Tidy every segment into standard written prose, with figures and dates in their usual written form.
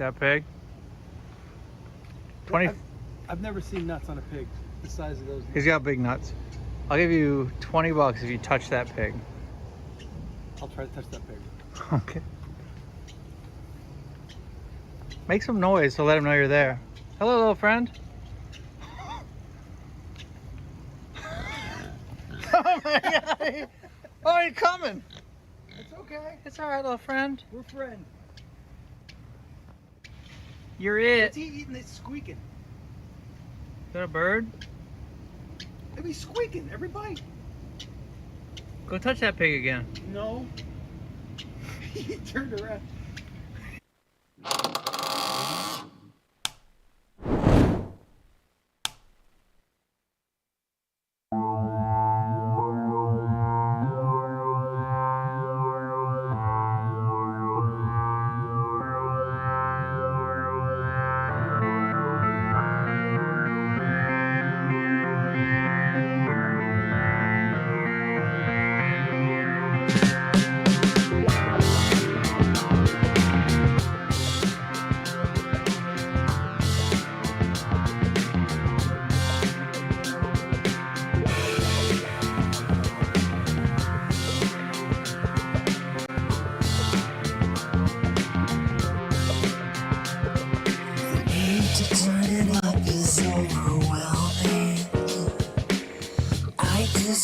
that pig. 20. I've never seen nuts on a pig the size of those. He's got big nuts. I'll give you $20 if you touch that pig. I'll try to touch that pig. Okay. Make some noise to let him know you're there. Hello, little friend. Oh my God! Oh, he's coming. It's okay. It's all right, little friend. We're friends. You're it. What's he eating that's squeaking? Is that a bird? He's squeaking every bite. Go touch that pig again. No. He turned around.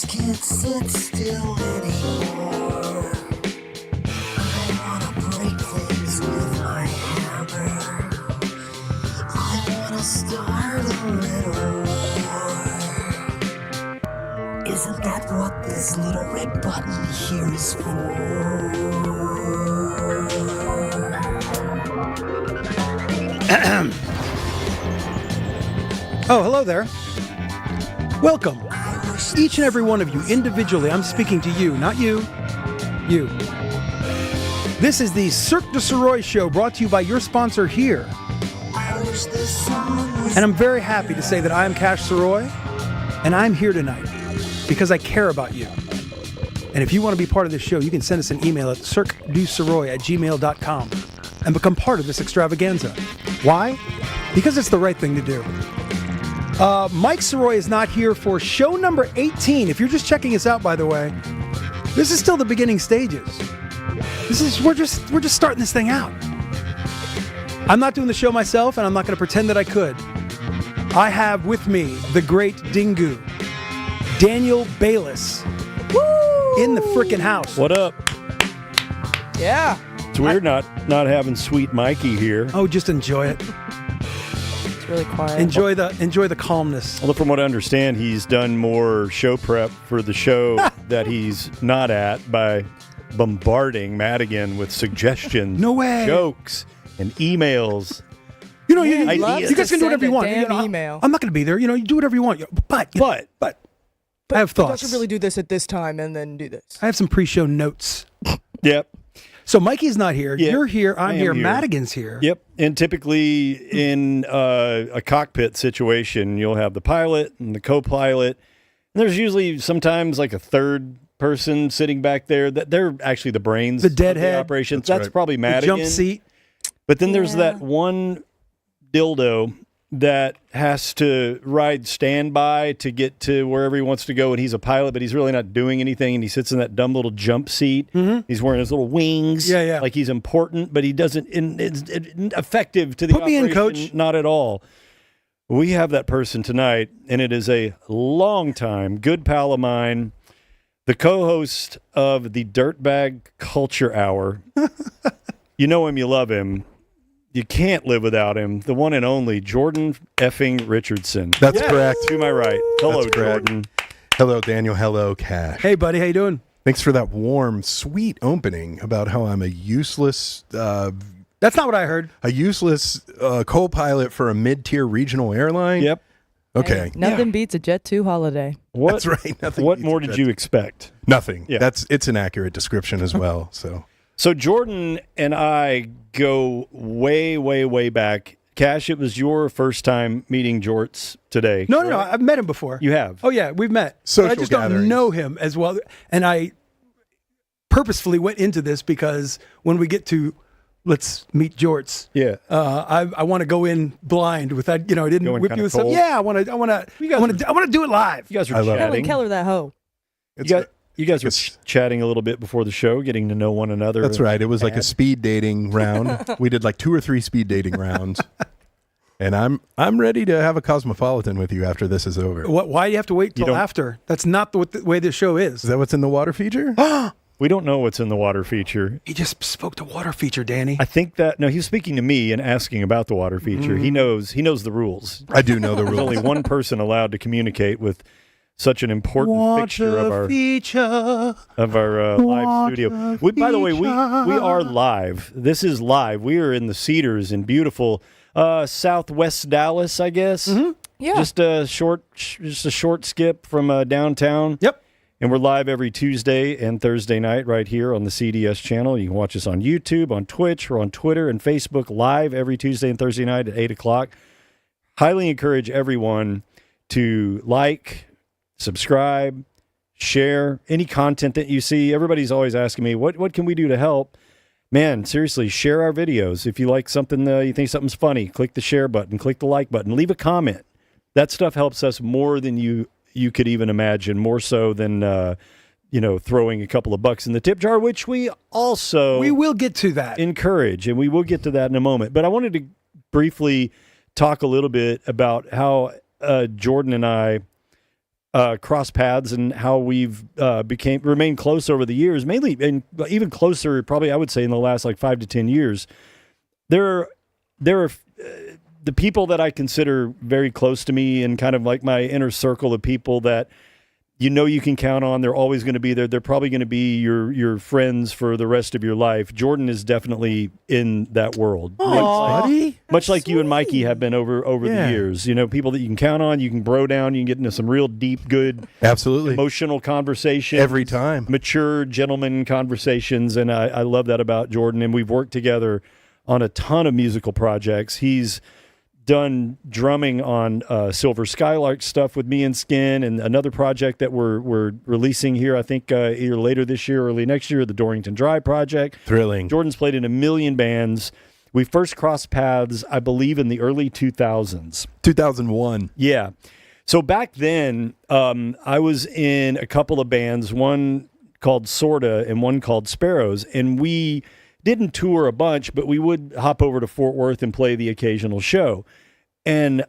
Can't sit still anymore. I wanna break things with my hammer. I wanna start a little war. Isn't that what this little red button here is for? Oh, hello there. Welcome. Each and every one of you, individually, I'm speaking to you, not you. You. This is the Cirque Du Sirois show brought to you by your sponsor here. And I'm very happy to say that I am Cash Sirois, and I'm here tonight because I care about you. And if you want to be part of this show, you can send us an email at cirquedusirois@gmail.com and become part of this extravaganza. Why? Because it's the right thing to do. Mike Sirois is not here for show number 18. If you're just checking us out, by the way, this is still the beginning stages. We're just starting this thing out. I'm not doing the show myself, and I'm not going to pretend that I could. I have with me the great Dingu, Daniel Balis, in the frickin' house. What up? Yeah. It's weird not having Sweet Mikey here. Oh, just enjoy it. Really quiet. Enjoy the calmness. Although from what I understand, he's done more show prep for the show that he's not at by bombarding Madigan with suggestions, No way. jokes, and emails. You know, Yeah, you loves guys to can do whatever you send a want. damn You know, email. I'm not going to be there. You know, you do whatever you want. But I have thoughts. You should really do this at this time and then do this. I have some pre-show notes. Yep. So Mikey's not here. Yeah, You're here. I'm I am here. here. Madigan's here. Yep. And typically in a cockpit situation, you'll have the pilot and the co-pilot. And there's usually sometimes like a third person sitting back there. That they're actually the brains The of deadhead. the operation. That's That's right. probably The Madigan. jump seat. But then there's Yeah. that one dildo that has to ride standby to get to wherever he wants to go, and he's a pilot, but he's really not doing anything, and he sits in that dumb little jump seat. Mm-hmm. He's wearing his little wings, Yeah. like he's important, but he doesn't. It's effective to the Put me operation, in, coach. Not at all. We have that person tonight, and it is a long time good pal of mine, the co-host of the Dirtbag Culture Hour. You know him, you love him. You can't live without him. The one and only Jordan effing Richardson. That's correct. To my right. Hello, That's correct. Jordan. Hello, Daniel. Hello, Cash. Hey, buddy. How you doing? Thanks for that warm, sweet opening about how I'm a useless That's not what I heard. co-pilot for a mid-tier regional airline. Yep. Okay. Hey, nothing beats a Jet 2 holiday. What, That's right. Nothing. What beats more a did jet. you expect? Nothing. Yeah. It's an accurate description as well. So Jordan and I go way, way, way back. Cash, it was your first time meeting Jorts today. No. I've met him before. You have? Oh, yeah. We've met. Social But I just gatherings. don't know him as well. And I purposefully went into this because when we get to let's meet Jorts. Yeah. I want to go in blind without, I didn't Going whip kinda you with stuff. cold? Yeah, I want to do it live. You guys I were love it. Helen chatting. Keller, that hoe. You guys were It's- chatting a little bit before the show, getting to know one another. That's right. It was like a speed dating round. We did like 2 or 3 speed dating rounds. And I'm ready to have a cosmopolitan with you after this is over. Why do you have to wait till don't- after? That's not the way this show is. Is that what's in the water feature? We don't know what's in the water feature. He just spoke to water feature, Danny. I think that he was speaking to me and asking about the water feature. He knows the rules. I do know the There's rules. only one person allowed to communicate with such an important fixture of our live studio. By the way, we are live. This is live. We are in the Cedars in beautiful Southwest Dallas, I guess. Yeah. Just a short skip from downtown. Yep. And we're live every Tuesday and Thursday night right here on the CDS channel. You can watch us on YouTube, on Twitch, or on Twitter and Facebook live every Tuesday and Thursday night at 8 o'clock. Highly encourage everyone to like, subscribe, share any content that you see. Everybody's always asking me, what can we do to help? Man, seriously, share our videos. If you like something, you think something's funny, click the share button, click the like button, leave a comment. That stuff helps us more than you could even imagine, more so than throwing a couple of bucks in the tip jar, which we will get to that. encourage, and we will get to that in a moment. But I wanted to briefly talk a little bit about how Jordan and I cross paths and how we've remained close over the years, mainly and even closer, probably I would say in the last like 5 to 10 years. There are the people that I consider very close to me and kind of like my inner circle of people that you can count on. They're always going to be there. They're probably going to be your friends for the rest of your life. Jordan is definitely in that world. Buddy? Much like you and Mikey have been over the years. People that you can count on, you can bro down, you can get into some real deep, good, Absolutely. emotional conversation. Every time. Mature gentleman conversations, and I love that about Jordan. And we've worked together on a ton of musical projects. He's done drumming on Silver Skylark stuff with me and Skin, and another project that we're releasing here, I think either later this year or early next year, the Dorrington Dry project. Thrilling. Jordan's played in a million bands. We first crossed paths, I believe, in the early 2000s. 2001. Yeah. So back then, I was in a couple of bands, one called Sorta and one called Sparrows, and we didn't tour a bunch, but we would hop over to Fort Worth and play the occasional show. And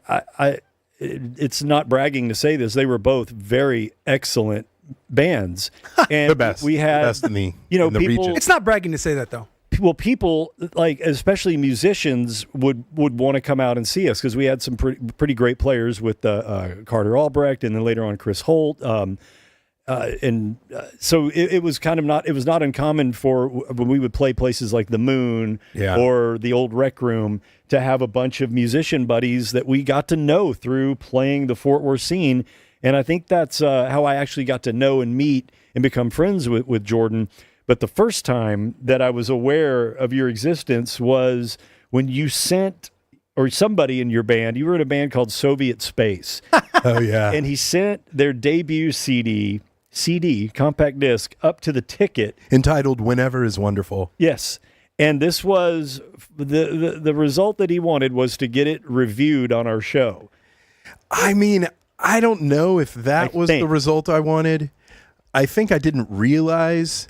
it's not bragging to say this, they were both very excellent bands. And The best. we had, the best in the, you know, in the people- region. It's not bragging to say that, though. well, people like, especially musicians, would want to come out and see us because we had some pretty great players with Carter Albrecht and then later on Chris Holt. So it was kind of not uncommon for when we would play places like the Moon or the Old Rec Room to have a bunch of musician buddies that we got to know through playing the Fort Worth scene. And I think that's how I actually got to know and meet and become friends with Jordan. But the first time that I was aware of your existence was when you sent, or somebody in your band, you were in a band called Soviet Space. Oh, yeah. And he sent their debut CD, compact disc, up to the ticket. Entitled Whenever is Wonderful. Yes. And this was, the result that he wanted was to get it reviewed on our show. I mean, I don't know if that was the result I wanted. I think I didn't realize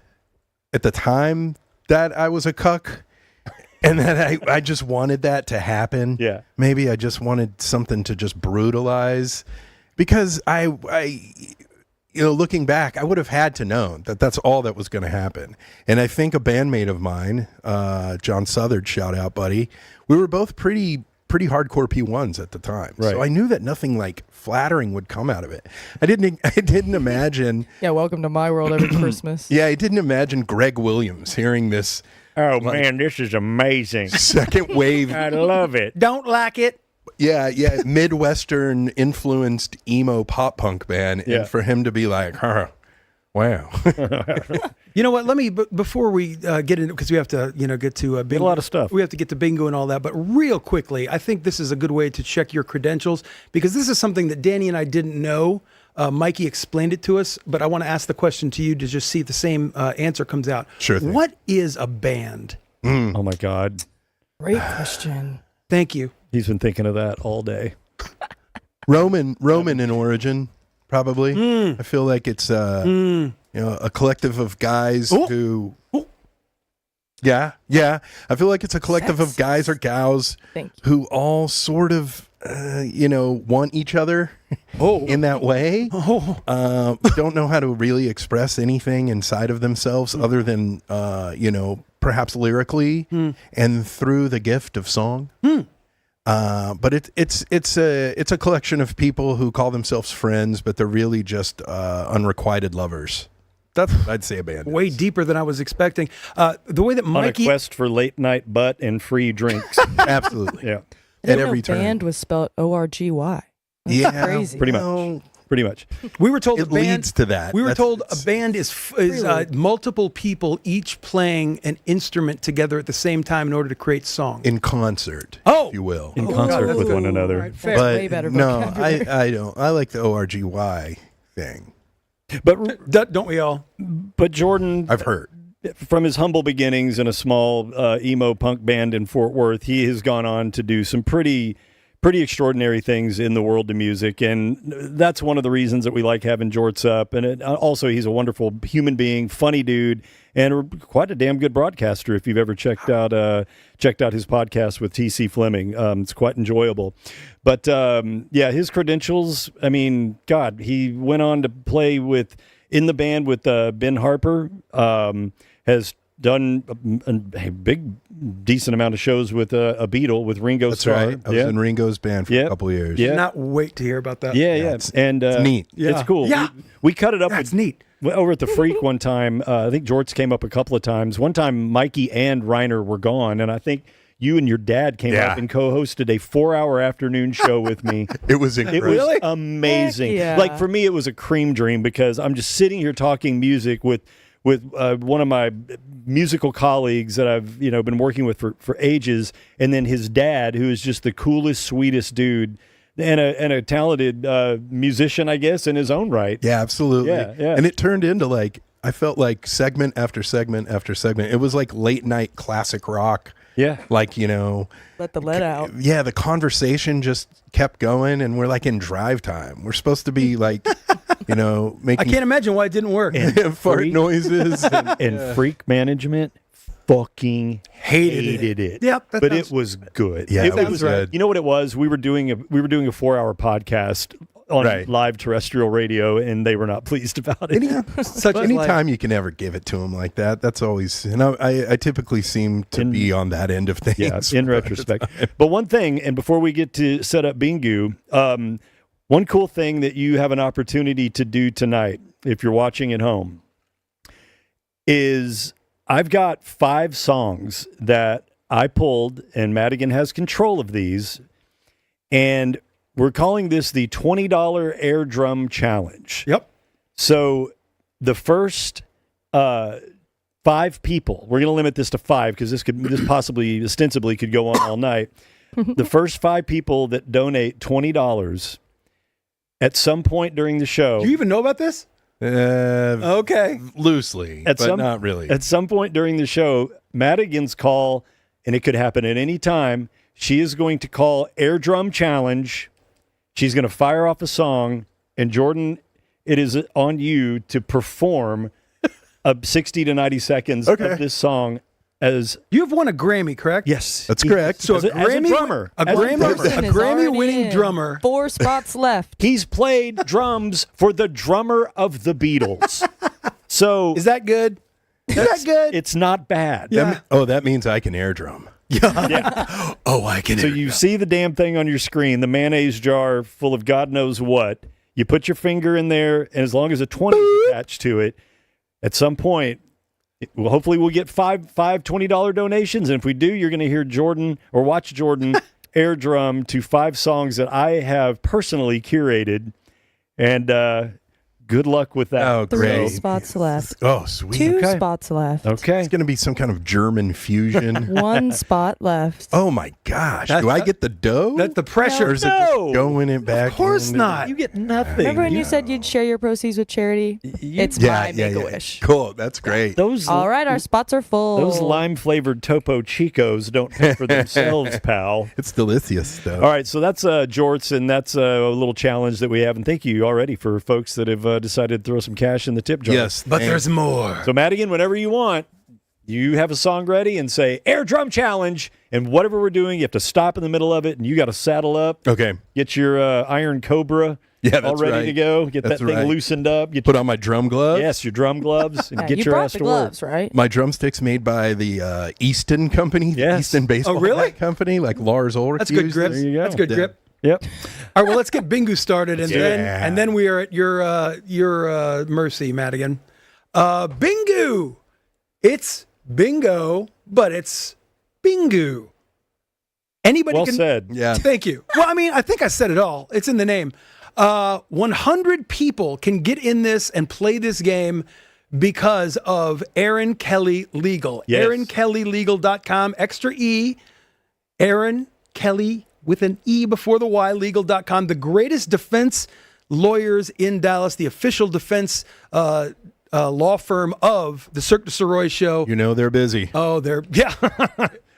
at the time that I was a cuck and that I just wanted that to happen. Yeah. Maybe I just wanted something to just brutalize because I looking back, I would have had to know that that's all that was going to happen. And I think a bandmate of mine, John Southard, shout out, buddy. We were both pretty hardcore P1s at the time. Right. So I knew that nothing like flattering would come out of it. I didn't imagine. Yeah, welcome to my world every Christmas. Yeah, I didn't imagine Greg Williams hearing this Oh, man, this is amazing. second wave. I love it. Don't like it. Yeah, Midwestern influenced emo pop punk band. Yeah. And for him to be like, huh, wow. You know what? Let me, before we get into, because we have to, get to bingo. a lot of stuff. We have to get to bingo and all that. But real quickly, I think this is a good way to check your credentials because this is something that Danny and I didn't know. Mikey explained it to us, but I want to ask the question to you to just see if the same answer comes out. Sure thing. What is a band? Oh my God. Great question. Thank you. He's been thinking of that all day. Roman in origin, probably. I feel like it's a collective of guys who. Yeah. I feel like it's a collective of guys or gals who all sort of, want each other in that way. Don't know how to really express anything inside of themselves other than, perhaps lyrically and through the gift of song. But it's a collection of people who call themselves friends, but they're really just unrequited lovers. That's what I'd say a band. Way deeper than I was expecting. The way that Mikey... On a quest for late night butt and free drinks. Absolutely. Yeah. At every turn. Band was spelled O-R-G-Y. That's Yeah, crazy. Pretty much. We were told It leads to that. We were told It's- a band is multiple people each playing an instrument together at the same time in order to create song. in concert, Oh! if you will. In concert that's with good. one another. All right, fair. That's But way better no, vocabulary. I don't. I like the ORGY thing. But Don't we all? Jordan, I've heard. from his humble beginnings in a small emo punk band in Fort Worth, he has gone on to do some pretty extraordinary things in the world of music, and that's one of the reasons that we like having Jorts up. And also, he's a wonderful human being, funny dude, and quite a damn good broadcaster. If you've ever checked out his podcast with TC Fleming, it's quite enjoyable. But his credentials. I mean, God, he went on to play in the band with Ben Harper. Has done a big, decent amount of shows with a Beatle, with Ringo That's Starr. right. I was in Ringo's band for a couple of years. Yeah. Cannot wait to hear about that. Yeah. it's And neat. It's cool. Yeah. We cut it up. That's neat. Over at the Freak one time. I think Jorts came up a couple of times. One time, Mikey and Reiner were gone, and I think you and your dad came up and co-hosted a 4-hour afternoon show with me. It was It incredible. was amazing. Heck yeah. Like, for me, it was a cream dream because I'm just sitting here talking music with one of my musical colleagues that I've been working with for ages, and then his dad, who is just the coolest, sweetest dude, and a talented musician, I guess, in his own right. Yeah, absolutely. Yeah. And it turned into I felt like segment after segment after segment. It was like late night classic rock. Yeah. Like, Let the lead out. yeah, the conversation just kept going, and we're like in drive time. We're supposed to be like, I making can't imagine why it didn't work. fart noises. And Freak management fucking hated it. Yep, that but sounds- it was good. Yeah, it was was good. You know what it was? We were doing a 4-hour podcast on Right. live terrestrial radio, and they were not pleased about it. Anytime you can ever give it to them like that, that's always. And I typically seem to be on that end of things. Yeah, in retrospect. But one thing, and before we get to set up Bingu, one cool thing that you have an opportunity to do tonight, if you're watching at home, is I've got 5 songs that I pulled, and Madigan has control of these, and we're calling this the $20 air drum challenge. Yep. So the first 5 people, we're going to limit this to 5 because this possibly ostensibly could go on all night. The first 5 people that donate $20 at some point during the show. Do you even know about this? Okay. Loosely, but not really. At some point during the show, Madigan's call, and it could happen at any time, she is going to call Air Drum Challenge. She's going to fire off a song, and Jordan, it is on you to perform 60 to 90 seconds of this song as... You've won a Grammy, correct? Yes. That's correct. So As a drummer. a As a drummer. Person is Grammy-winning already in. drummer. 4 spots left. He's played drums for the drummer of the Beatles. So Is that good? Is that good? it's not bad. Yeah. That means I can air drum. Yeah. Oh, I can. So you see the damn thing on your screen, the mayonnaise jar full of God knows what. You put your finger in there, and as long as a 20 is attached to it, at some point, hopefully we'll get five $20 donations. And if we do, you're going to hear Jordan or watch Jordan air drum to 5 songs that I have personally curated. And good luck with that. Oh, 3 great. spots left. Oh, sweet. 2 Okay. spots left. Okay. It's going to be some kind of German fusion. 1 spot left. Oh, my gosh. Do I get the dough? That's the pressure. Or is it just going it back? Of course in? not. You get nothing. Remember when you said you'd share your proceeds with charity? It's my Make-A-Wish. Cool. That's great. Those All right, our spots are full. those lime-flavored Topo Chicos don't pay for themselves, pal. It's delicious, though. All right, so that's Jorts, and that's a little challenge that we have. And thank you already for folks that have decided to throw some cash in the tip jar. Yes. But there's more. So, Madigan, whenever you want, you have a song ready and say, air drum challenge. And whatever we're doing, you have to stop in the middle of it, and you got to saddle up. Okay. Get your Iron Cobra Yeah, that's all ready right. to go. Get That's that thing right. loosened up. Get Put on my drum gloves. yes, your drum gloves, and Yeah, get you your brought ass the to work. gloves, right? My drumsticks made by the Easton Company. Yes. Easton Baseball Oh, really? Hat Company, like Lars Ulrich. That's good used grip. it. There you go. That's good Yeah. grip. Yep. All right, well, let's get Bingo started, and Yeah. then we are at your mercy, Madigan. Bingo. It's bingo, but it's bingo. Anybody Well can said. Yeah. Thank you. Well, I mean, I think I said it all. It's in the name. 100 people can get in this and play this game because of Aaron Kelly Legal. Yes. AaronKellyLegal.com, extra E. Aaron Kelly with an E before the Y, legal.com. The greatest defense lawyers in Dallas, the official defense law firm of the Cirque Du Sirois show. You know they're busy. Oh, they're, yeah.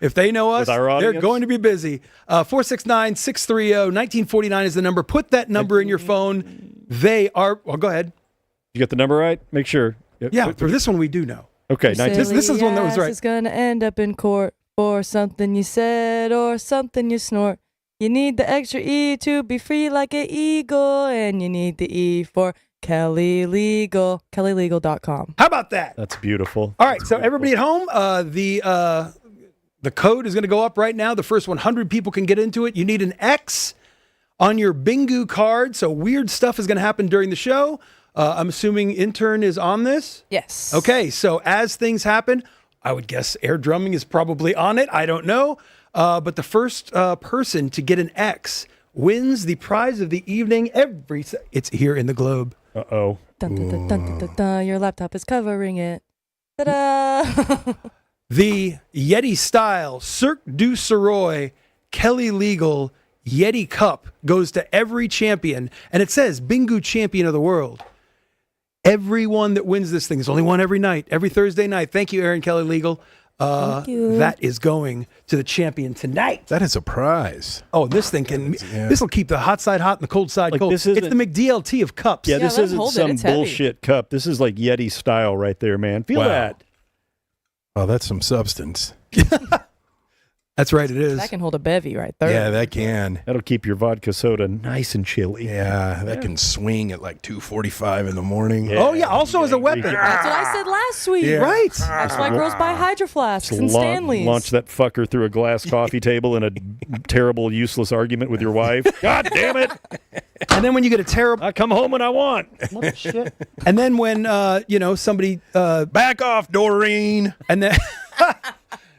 If they know us, With our they're audience? going to be busy. 469-630-1949 is the number. Put that number in your phone. They are, well, go ahead. You got the number right? Make sure. Yep. Yeah, for this one, we do know. Okay, Your 19. This is one that was silly right. ass is gonna end up in court for something you said or something you snort. You need the extra E to be free like an eagle, and you need the E for Kelly Legal. KellyLegal.com. How about that? That's beautiful. All right, so everybody at home, the code is going to go up right now. The first 100 people can get into it. You need an X on your Bingo card, so weird stuff is going to happen during the show. I'm assuming intern is on this. Yes. Okay, so as things happen, I would guess air drumming is probably on it. I don't know. But the first person to get an X wins the prize of the evening. It's here in the Globe. Uh-oh. Dun, dun, dun, dun, dun, dun, dun. Your laptop is covering it. Ta-da! The Yeti style Cirque Du Sirois Kelly Legal Yeti Cup goes to every champion. And it says Bingo Champion of the World. Everyone that wins this thing, there's only one every night, every Thursday night. Thank you, Aaron Kelly Legal. Thank you. That is going to the champion tonight. That is a prize. Oh, this thing can, this will keep the hot side hot and the cold side Like, cold. this It's isn't- the McDLT of cups. Yeah, Yeah, this let 'em isn't hold it. some It's heavy. bullshit cup. This is like Yeti style right there, man. Feel Wow. that. Oh, that's some substance. That's right, it is. That can hold a bevy right there. Yeah, that can. That'll keep your vodka soda nice and chilly. Yeah, that can swing at like 2:45 in the morning. Yeah. Oh, yeah, also as a weapon. That's what I said last week. Yeah. Right. That's why girls buy Hydro Flasks and Stanleys. Launch that fucker through a glass coffee table in a terrible, useless argument with your wife. God damn it! And then when you get a terrible, I come home when I want. and then when, somebody, Back off, Doreen. and then...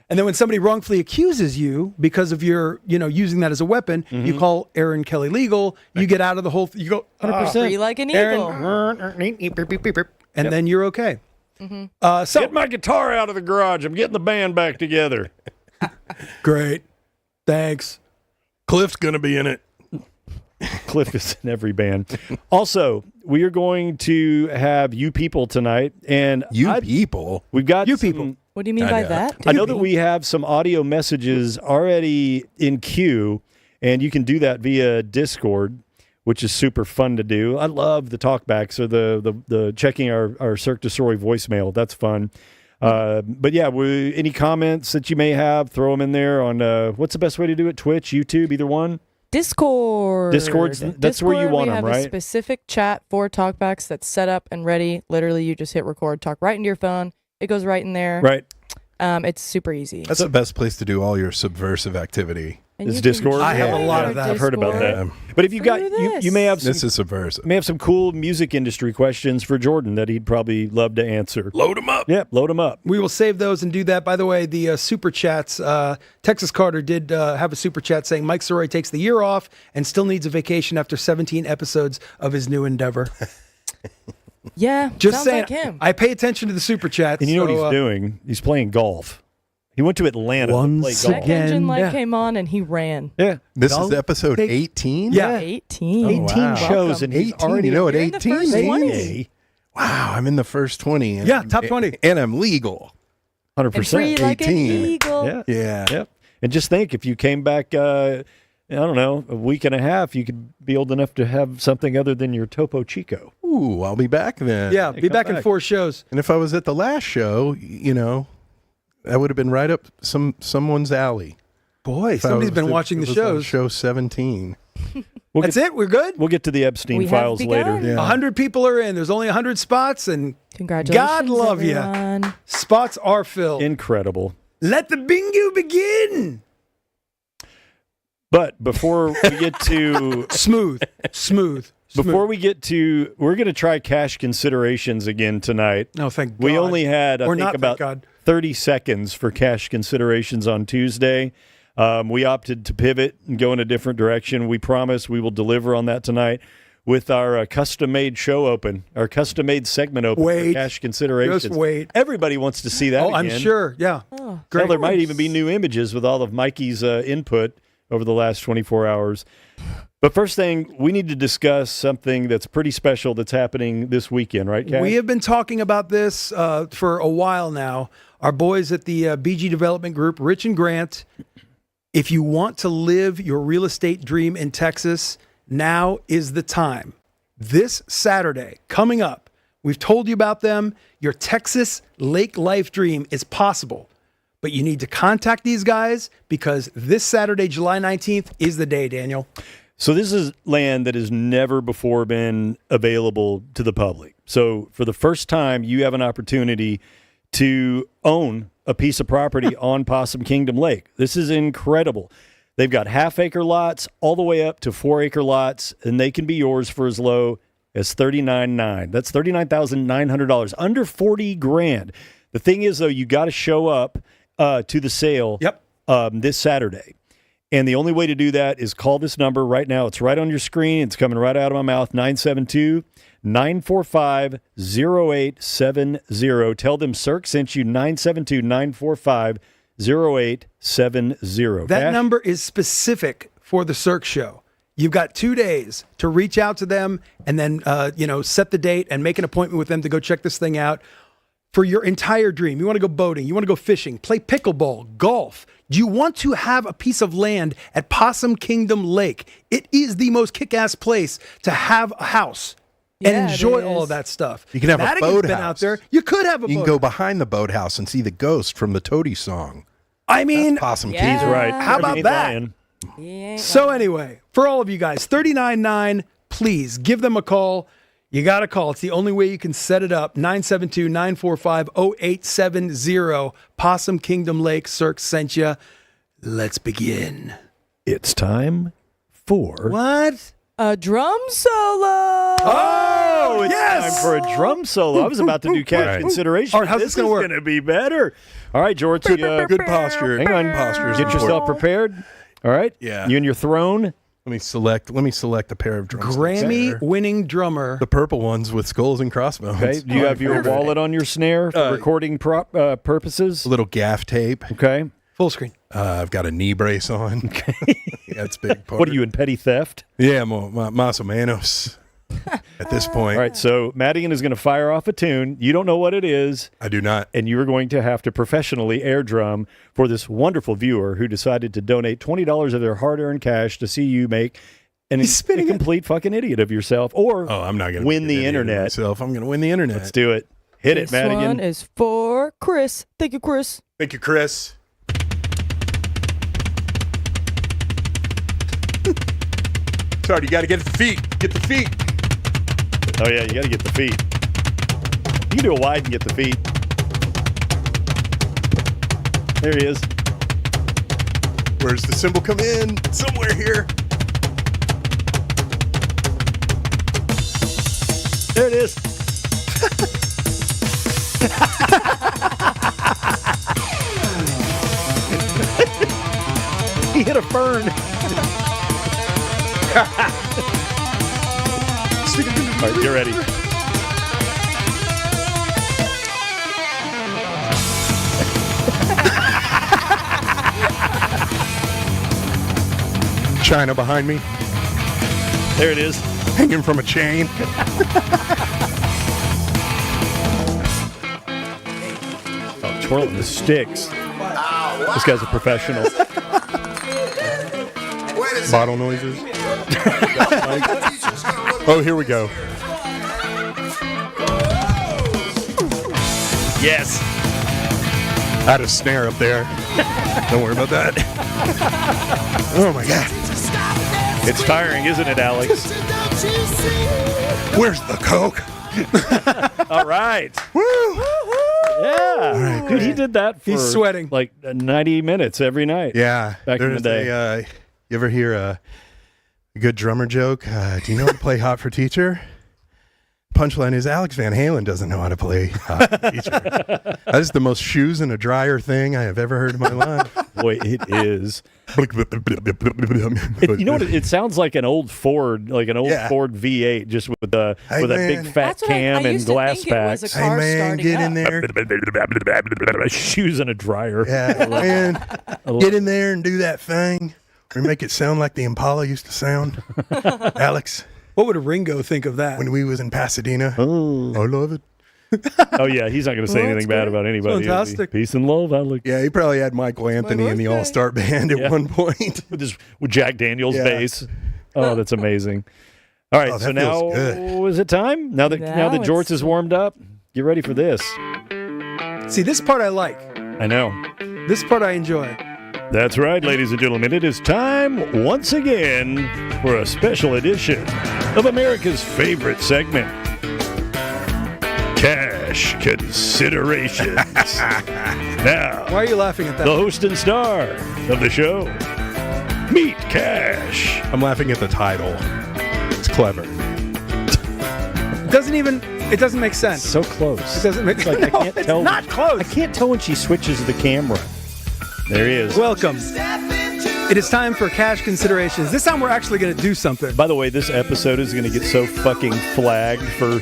And then when somebody wrongfully accuses you because of your, using that as a weapon, you call Aaron Kelly Legal. You get out of the whole. You go 100%. Free like an eagle. and then you're okay. Get my guitar out of the garage. I'm getting the band back together. Great, thanks. Cliff's going to be in it. Cliff is in every band. Also, we are going to have you people tonight, and People. we've got You some- people. What do you mean I by know. that? I know that we have some audio messages already in queue, and you can do that via Discord, which is super fun to do. I love the talkbacks or the checking our Cirque du Sirois voicemail. That's fun. But yeah, any comments that you may have, throw them in there on what's the best way to do it? Twitch, YouTube, either one. Discord. That's where you want we them, have right? a specific chat for talkbacks that's set up and ready. Literally, you just hit record, talk right into your phone. It goes right in there. Right. It's super easy. That's the best place to do all your subversive activity. And It's you can Discord? I have a join lot our of that. I've heard about Discord. that. But if you've got Through you may have some This is subversive. may have some cool music industry questions for Jordan that he'd probably love to answer. Load them up. Yep, load them up. We will save those and do that. By the way, the super chats. Texas Carter did have a super chat saying Mike Sirois takes the year off and still needs a vacation after 17 episodes of his new endeavor. Yeah, Just sounds saying. like him. I pay attention to the super chats. And you know so, what he's doing? He's playing golf. He went to Atlanta to play Once golf. Check again. engine light Yeah. came on and he ran. Yeah. This Golf is episode take- 18? Yeah. 18. 18 wow. shows, and he's 18, already you know what You're in the 18 first means? 20. Wow, I'm in the first 20. And Yeah, top 20. And I'm legal. 100%. And free like an 18. eagle. Yeah. Yeah. Yep. And just think, if you came back, I don't know, a week and a half, you could be old enough to have something other than your Topo Chico. Ooh, I'll be back then. Yeah, Hey, be come back in back. 4 shows. And if I was at the last show, you know, that would have been right up someone's alley. Boy, If I somebody's was- been if watching it the was on shows. Show 17. We'll That's get, it? We're good? We'll get to the Epstein We have files later. begun. Yeah. 100 people are in. There's only 100 spots, and Congratulations, God love ya. everyone. spots are filled. Incredible. Let the bingo begin. But before we get to Smooth. before we get to, we're going to try cash considerations again tonight. No, thank God. We only had, I Or think, not, thank about God. 30 seconds for cash considerations on Tuesday. We opted to pivot and go in a different direction. We promise we will deliver on that tonight with our custom-made show open, our custom-made segment open Wait. for cash considerations. Just wait. Everybody wants to see that Oh, I'm again. sure. Yeah. Oh, Hell, there might even be new images with all of Mikey's input over the last 24 hours. But first thing, we need to discuss something that's pretty special that's happening this weekend, right, Kat? We have been talking about this for a while now. Our boys at the BG Development Group, Rich and Grant, if you want to live your real estate dream in Texas, now is the time. This Saturday, coming up, we've told you about them. Your Texas lake life dream is possible. But you need to contact these guys because this Saturday, July 19th, is the day, Daniel. So this is land that has never before been available to the public. So for the first time, you have an opportunity to own a piece of property on Possum Kingdom Lake. This is incredible. They've got half-acre lots all the way up to 4-acre lots, and they can be yours for as low as $39,900. That's $39,900, under $40,000. The thing is, though, you got to show up to the sale this Saturday. And the only way to do that is call this number right now. It's right on your screen. It's coming right out of my mouth, 972-945-0870. Tell them Cirque sent you, 972-945-0870. That Cash? number is specific for the Cirque show. You've got 2 days to reach out to them and then, set the date and make an appointment with them to go check this thing out for your entire dream. You want to go boating. You want to go fishing, play pickleball, golf. Do you want to have a piece of land at Possum Kingdom Lake? It is the most kick-ass place to have a house and Yeah, it enjoy all is. of that stuff. You can have a Madigan's been boathouse. out there. You could have a You can boat. go behind the boathouse and see the ghost from the Toady song. I mean, Possum Yeah. He's right. How about He's that? lying. He ain't so lying. anyway, for all of you guys, 39.9, please give them a call. You got to call. It's the only way you can set it up. 972-945-0870. Possum Kingdom Lake, Cirque sent you. Let's begin. It's time for... What? A drum solo. Oh, it's yes! time for a drum solo. I was about to do cash Right. consideration. All right, how's this gonna work? This is going to be better. All right, George. Good posture. Hang on. Posture is Get yourself important. prepared. All right. Yeah. You and your throne. Let me select a pair of drumsticks. Grammy-winning drummer. The purple ones with skulls and crossbones. Okay. Do you have your Perfect. wallet on your snare for recording purposes? A little gaff tape. Okay. Full screen. I've got a knee brace on. Okay. That's a big part. What are you in petty theft? Yeah, más o menos. At this point. All right. So Madigan is going to fire off a tune. You don't know what it is. I do not. And you are going to have to professionally air drum for this wonderful viewer who decided to donate $20 of their hard-earned cash to see you make a complete fucking idiot of yourself, or I'm not going to win the internet. Myself. I'm going to win the internet. Let's do it. Hit This it, Madigan. one is for Chris. Thank you, Chris. Thank you, Chris. Sorry, you got to get the feet. Get the feet. Oh, yeah, you got to get the feet. You can do a wide and get the feet. There he is. Where's the cymbal come in? Somewhere here. There it is. He hit a fern. All right, get ready. China behind me, There it is. hanging from a chain. Oh, twirling the sticks. This guy's a professional. Bottle noises. Oh, here we go. Yes. I had a snare up there. Don't worry about that. Oh my God. It's tiring, isn't it, Alex? Where's the Coke? All right. Woo! Yeah. Dude, he did that for He's sweating. like 90 minutes every night. Yeah. Back in the day. You ever hear a good drummer joke? Do you know how to play Hot for Teacher? Punchline is Alex Van Halen doesn't know how to play Hot for Teacher. That is the most shoes in a dryer thing I have ever heard in my life. Boy, it is. You know what? It sounds like an old Ford, Ford V8, just with a big fat That's what I cam and used to glass think it was a packs. car Hey man, starting get up. in there. Shoes in a dryer. Yeah, man, get in there and do that thing. Or make it sound like the Impala used to sound. Alex, What would Ringo think of that? when we was in Pasadena, Oh. I love it. Oh yeah, he's not going to say Well, anything that's bad great. about anybody. is he? Fantastic. Peace and love, Alex. Yeah, he probably had Michael Anthony in the birthday. All-Star Band at Yeah. one point. With Jack Daniels Yeah. bass. Oh, that's amazing. All right, Oh, that so now feels good. is it time? Now that Now the jorts it's- is warmed up, get ready for this. See, this part I like. I know. This part I enjoy. That's right, ladies and gentlemen. It is time once again for a special edition of America's favorite segment, Cash Considerations. Now, Why are you laughing at that? the host and star of the show, Meet Cash. I'm laughing at the title. It's clever. It doesn't make sense. So close. It doesn't make Like, I can't it's tell. not close. I can't tell when she switches the camera. There he is. Welcome. It is time for cash considerations. This time we're actually going to do something. By the way, this episode is going to get so fucking flagged for.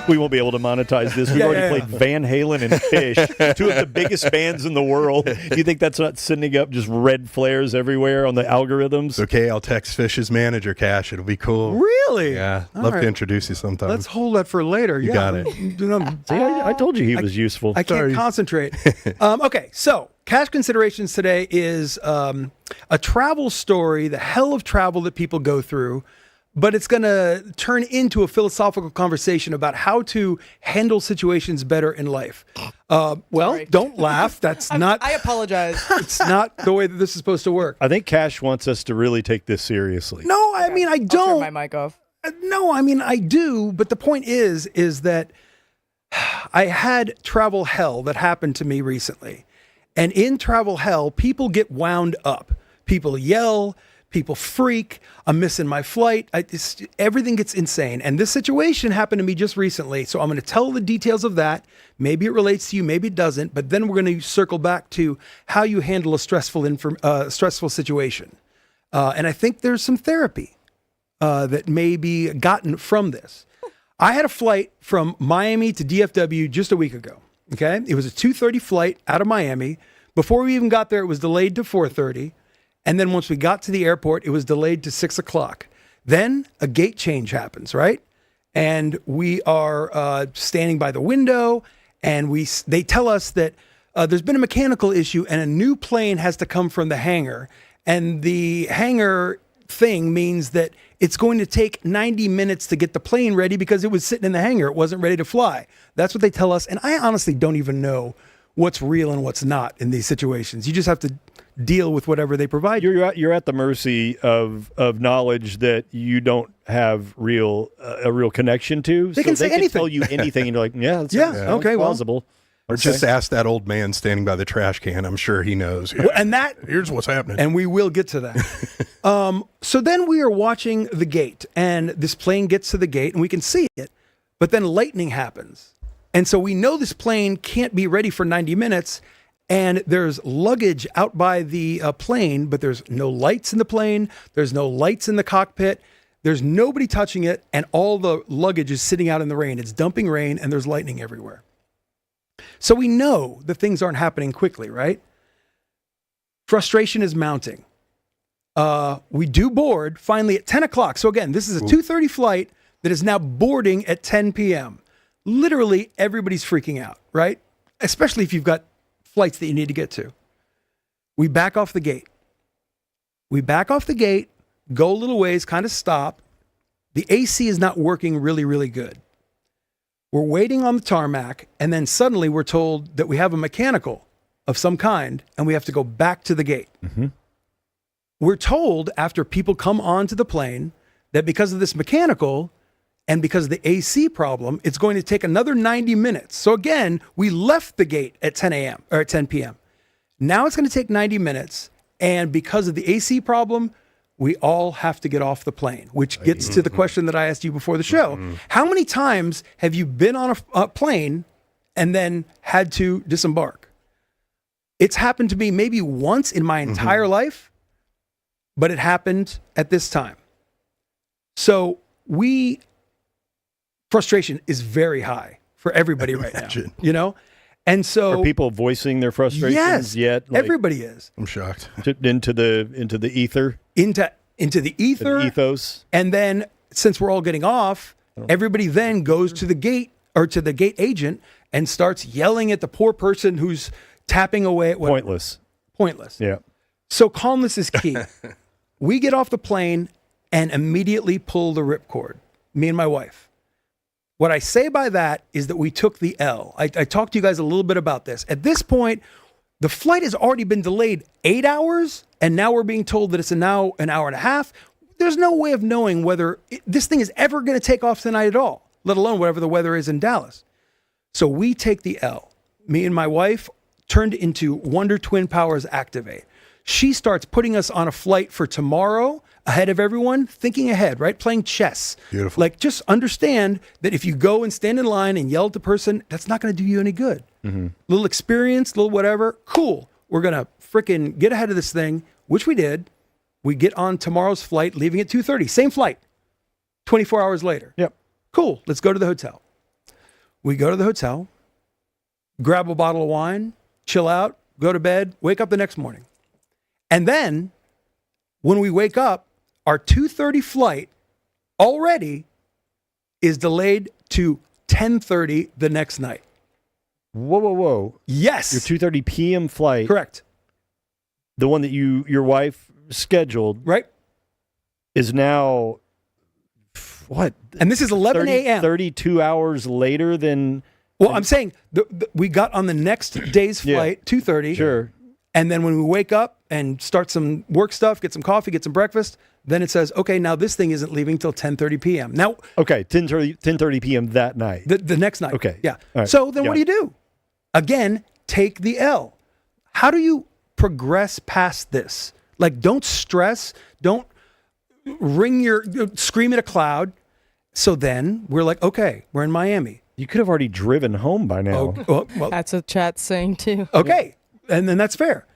We won't be able to monetize this. We've Yeah, already yeah, played Van Halen and Fish, two of the biggest bands in the world. You think that's not sending up just red flares everywhere on the algorithms? It's okay, I'll text Fish's manager, Cash. It'll be cool. Really? Yeah, All love right. to introduce you sometime. Let's hold that for later. You got it. See, I told you he was useful. I can't Sorry. concentrate. Okay, so cash considerations today is a travel story, the hell of travel that people go through, but it's going to turn into a philosophical conversation about how to handle situations better in life. Well, Sorry. don't laugh. That's not. I apologize. It's not the way that this is supposed to work. I think Cash wants us to really take this seriously. No, I mean I I'll don't. turn my mic off. No, I mean I do, but the point is that I had travel hell that happened to me recently. And in travel hell, people get wound up. People yell, people freak, I'm missing my flight. Everything gets insane. And this situation happened to me just recently. So I'm going to tell the details of that. Maybe it relates to you, maybe it doesn't, but then we're going to circle back to how you handle a stressful situation. And I think there's some therapy that may be gotten from this. I had a flight from Miami to DFW just a week ago. Okay. It was a 2:30 flight out of Miami. Before we even got there, it was delayed to 4:30. And then once we got to the airport, it was delayed to 6 o'clock. Then a gate change happens, right? And we are standing by the window, and they tell us that there's been a mechanical issue and a new plane has to come from the hangar. And the hangar thing means that it's going to take 90 minutes to get the plane ready because it was sitting in the hangar. It wasn't ready to fly. That's what they tell us. And I honestly don't even know what's real and what's not in these situations. You just have to deal with whatever they provide. You're at the mercy of knowledge that you don't have a real connection to. They can say anything. Tell you anything, and you're like, yeah, that's okay, well. plausible. Or just ask that old man standing by the trash can. I'm sure he knows. Yeah. And that, Here's what's happening. and we will get to that. So then we are watching the gate, and this plane gets to the gate, and we can see it, but then lightning happens. And so we know this plane can't be ready for 90 minutes, and there's luggage out by the plane, but there's no lights in the plane. There's no lights in the cockpit. There's nobody touching it, and all the luggage is sitting out in the rain. It's dumping rain, and there's lightning everywhere. So we know that things aren't happening quickly, right? Frustration is mounting. We do board finally at 10 o'clock. So again, this is a 2:30 flight that is now boarding at 10 p.m. Literally everybody's freaking out, right? Especially if you've got flights that you need to get to. We back off the gate. Go a little ways, kind of stop. The AC is not working really, really good. We're waiting on the tarmac, and then suddenly we're told that we have a mechanical of some kind, and we have to go back to the gate. Mm-hmm. We're told after people come onto the plane that because of this mechanical and because of the AC problem, it's going to take another 90 minutes. So again, we left the gate at 10 a.m. or at 10 p.m. Now it's going to take 90 minutes. And because of the AC problem, we all have to get off the plane, which gets to the question that I asked you before the show. How many times have you been on a plane and then had to disembark? It's happened to me maybe once in my entire life, but it happened at this time. So frustration is very high for everybody right now, you know? And so are people voicing their frustrations yet? Like, everybody is. I'm shocked. Into the ether? Into the ether. The ethos. And then since we're all getting off, everybody then goes to the gate or to the gate agent and starts yelling at the poor person who's tapping away at whatever. Pointless. Yeah. So calmness is key. We get off the plane and immediately pull the ripcord, me and my wife. What I say by that is that we took the L. I talked to you guys a little bit about this. At this point, the flight has already been delayed 8 hours, and now we're being told that it's now an hour and a half. There's no way of knowing whether this thing is ever going to take off tonight at all, let alone whatever the weather is in Dallas. So we take the L. Me and my wife turned into Wonder Twin Powers activate. She starts putting us on a flight for tomorrow ahead of everyone, thinking ahead, right? Playing chess. Beautiful. Like, just understand that if you go and stand in line and yell at the person, that's not going to do you any good. Little experience, little whatever. Cool. We're going to frickin' get ahead of this thing, which we did. We get on tomorrow's flight, leaving at 2:30. Same flight. 24 hours later. Yep. Cool. Let's go to the hotel. We go to the hotel, grab a bottle of wine, chill out, go to bed, wake up the next morning. And then when we wake up, our 2:30 flight already is delayed to 10:30 the next night. Whoa. Yes. Your 2:30 p.m. flight. Correct. The one that your wife scheduled. Right. Is now what? And this is 11 a.m. 32 hours later than... Well, I'm saying we got on the next day's flight, 2:30. Sure. And then when we wake up and start some work stuff, get some coffee, get some breakfast, then it says, okay, now this thing isn't leaving till 10:30 p.m. Now, okay, 10:30 p.m. that night. The next night. Okay. Yeah. Right. So then what do? Again, take the L. How do you progress past this? Like, don't stress. Don't scream at a cloud. So then we're like, okay, we're in Miami. You could have already driven home by now. Oh, well, That's what chat's saying too. okay. And then that's fair.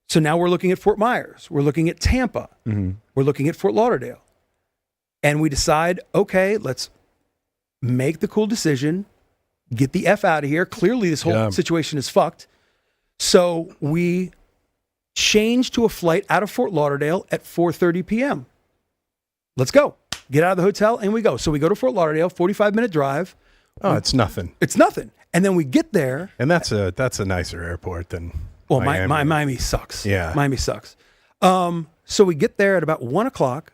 So now we're looking at Fort Myers. We're looking at Tampa. We're looking at Fort Lauderdale. And we decide, okay, let's make the cool decision, get the F out of here. Clearly this whole situation is fucked. So we change to a flight out of Fort Lauderdale at 4:30 p.m. Let's go. Get out of the hotel and we go. So we go to Fort Lauderdale, 45-minute drive. Oh, it's nothing. It's nothing. And then we get there. And that's a nicer airport than Miami. Miami. Miami sucks. Yeah. Miami sucks. So we get there at about 1 o'clock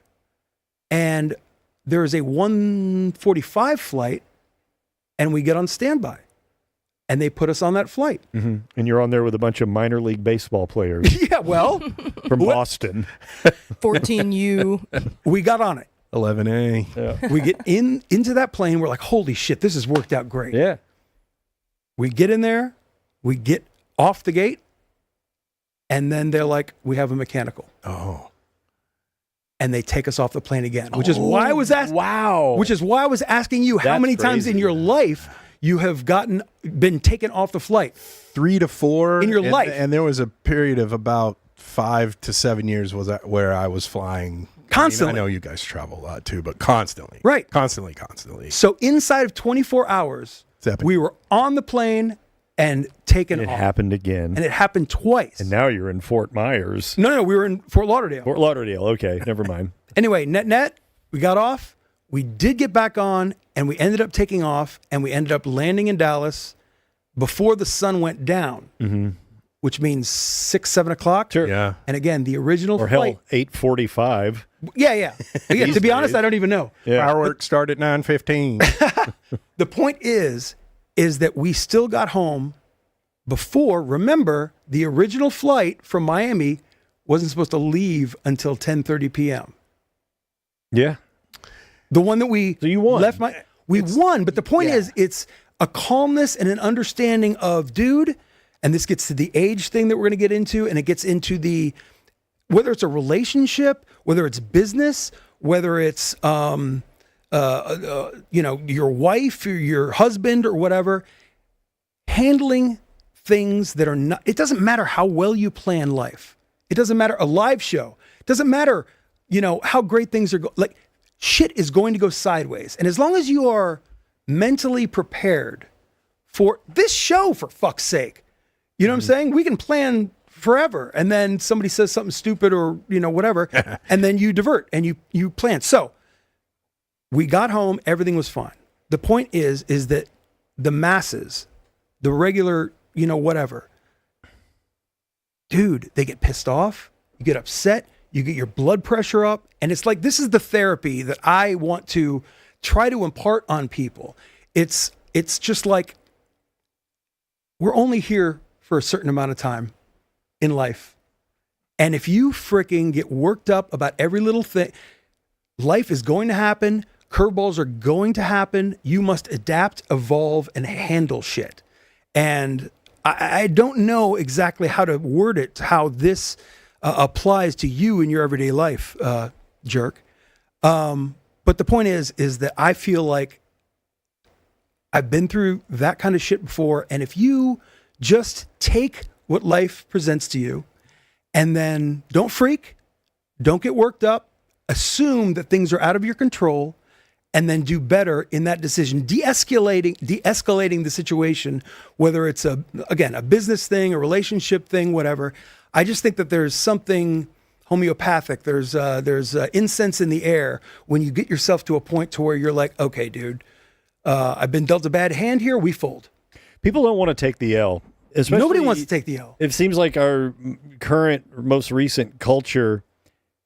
and there's a 1:45 flight and we get on standby. And they put us on that flight. And you're on there with a bunch of minor league baseball players Yeah, well, from Boston. 14U. we got on it. 11A. Yeah. We get into that plane. We're like, holy shit, this has worked out great. Yeah. We get in there. We get off the gate. And then they're like, we have a mechanical. Oh. And they take us off the plane again, which is why I was asking. Wow. Which is why I was asking you how That's many times crazy. in your life you have been taken off the flight. 3 to 4 In your life. And there was a period of about 5 to 7 years where I was flying Constantly. I know you guys travel a lot too, but constantly. Right. Constantly. So inside of 24 hours, It's epic. we were on the plane and taken And it off. happened again. And it happened twice. And now you're in Fort Myers. No, we were in Fort Lauderdale. Fort Lauderdale. Okay, never mind. Anyway, net, we got off. We did get back on, and we ended up taking off, and we ended up landing in Dallas before the sun went down, which means 6, 7 o'clock. Sure. Yeah. And again, the original Or flight. hell, 8:45. Yeah. To be honest, I don't even know. Yeah. Fireworks start at 9:15. The point is that we still got home before. Remember, the original flight from Miami wasn't supposed to leave until 10:30 p.m. Yeah. The one that we So you won. We won, but the point is, it's a calmness and an understanding of, dude, and this gets to the age thing that we're going to get into, and it gets into whether it's a relationship, whether it's business, whether it's your wife or your husband or whatever, handling things that are not. It doesn't matter how well you plan life. It doesn't matter a live show. It doesn't matter, how great things are going. Like, shit is going to go sideways. And as long as you are mentally prepared for this show, for fuck's sake, you know what I'm saying? We can plan forever. And then somebody says something stupid or, whatever. And then you divert and you plan. So we got home. Everything was fine. The point is that the masses, the regular, whatever, dude, they get pissed off. You get upset. You get your blood pressure up. And it's like, this is the therapy that I want to try to impart on people. It's just like, we're only here for a certain amount of time in life. And if you freaking get worked up about every little thing, life is going to happen. Curveballs are going to happen. You must adapt, evolve, and handle shit. And I don't know exactly how to word it, how this applies to you in your everyday life, jerk. But the point is that I feel like I've been through that kind of shit before. And if you just take what life presents to you and then don't freak, don't get worked up, assume that things are out of your control, and then do better in that decision, de-escalating the situation, whether it's a business thing, a relationship thing, whatever. I just think that there's something homeopathic. There's incense in the air when you get yourself to a point to where you're like, okay, dude, I've been dealt a bad hand here. We fold. People don't want to take the L. Nobody wants to take the L. It seems like our current, most recent culture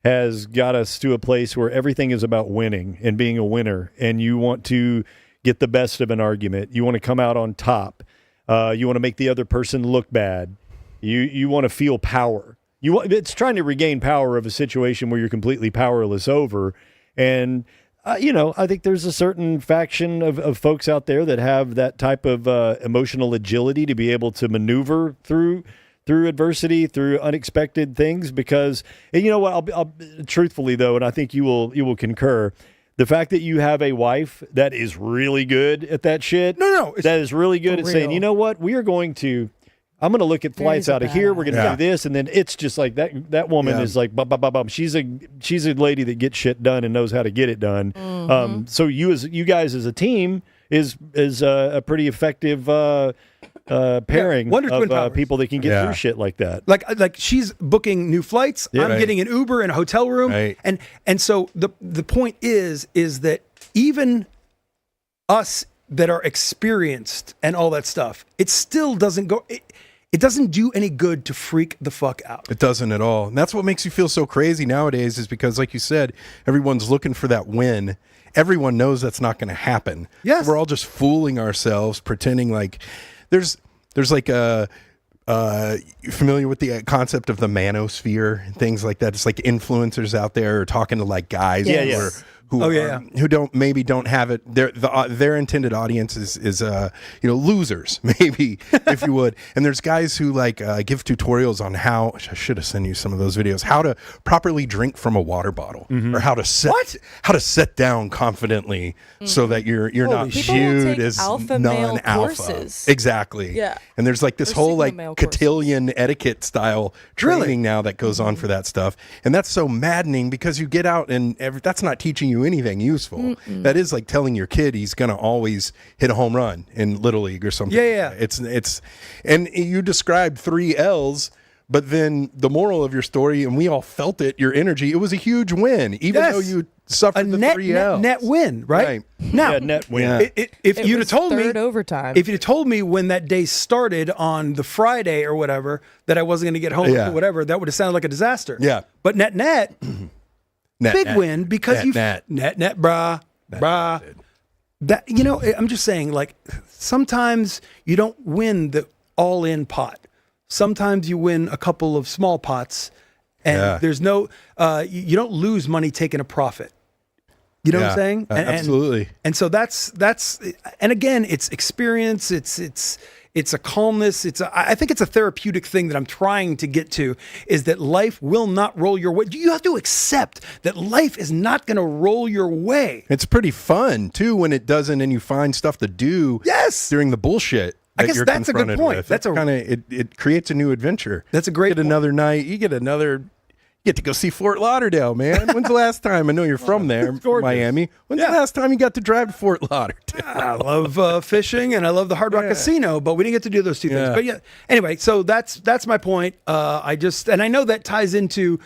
has got us to a place where everything is about winning and being a winner, and you want to get the best of an argument. You want to come out on top. You want to make the other person look bad. You want to feel power. It's trying to regain power of a situation where you're completely powerless over. And, I think there's a certain faction of folks out there that have that type of emotional agility to be able to maneuver through adversity, through unexpected things, because, and you know what, I'll truthfully though, and I think you will concur, the fact that you have a wife that is really good at that shit, that is really good at saying, you know what, I'm going to look at flights out of here. We're going to do this. And then it's just like that woman is like, bum, bum, bum, bum. She's a lady that gets shit done and knows how to get it done. Mm-hmm. So you guys as a team is a pretty effective, pairing of people that can get through shit like that. Like she's booking new flights. I'm getting an Uber in a hotel room. Right. And so the point is that even us that are experienced and all that stuff, it still doesn't go. It doesn't do any good to freak the fuck out. It doesn't at all. And that's what makes you feel so crazy nowadays, is because, like you said, everyone's looking for that win. Everyone knows that's not going to happen. Yes. We're all just fooling ourselves, pretending like there's like you're familiar with the concept of the manosphere and things like that. It's like influencers out there are talking to like guys who don't have it. Their intended audience is losers, maybe, if you would. And there's guys who like give tutorials on how, I should have sent you some of those videos, how to properly drink from a water bottle, or how to set down confidently so that you're not viewed as non-alpha. Exactly. Yeah. And there's like this whole like cotillion etiquette style training now that goes on for that stuff. And that's so maddening, because you get out and that's not teaching you anything useful. That is like telling your kid he's going to always hit a home run in Little League or something. Yeah. It's and you described 3 L's, but then the moral of your story, and we all felt it, your energy, it was a huge win, even though you suffered the 3 L's. Net win, right? Now, Yeah, net win. If It you'd have was told me third overtime. if you'd have told me when that day started on the Friday or whatever that I wasn't going to get home or whatever, that would have sounded like a disaster. Yeah. But net, big win because you net, brah. That I'm just saying, like, sometimes you don't win the all-in pot. Sometimes you win a couple of small pots, and there's no you don't lose money taking a profit. You know what I'm saying? Absolutely. And so that's and again, it's experience. It's a calmness. I think it's a therapeutic thing that I'm trying to get to, is that life will not roll your way. You have to accept that life is not going to roll your way. It's pretty fun too when it doesn't, and you find stuff to do. Yes. During the bullshit. I guess you're that's a good confronted point. with. That's kind of it creates a new adventure. That's a great You get another night. You get to go see Fort Lauderdale, man. When's the last time? I know you're from there, Miami. When's the last time you got to drive to Fort Lauderdale? I love fishing and I love the Hard Rock Casino, but we didn't get to do those two things. But anyway, so that's my point. And I know that ties into,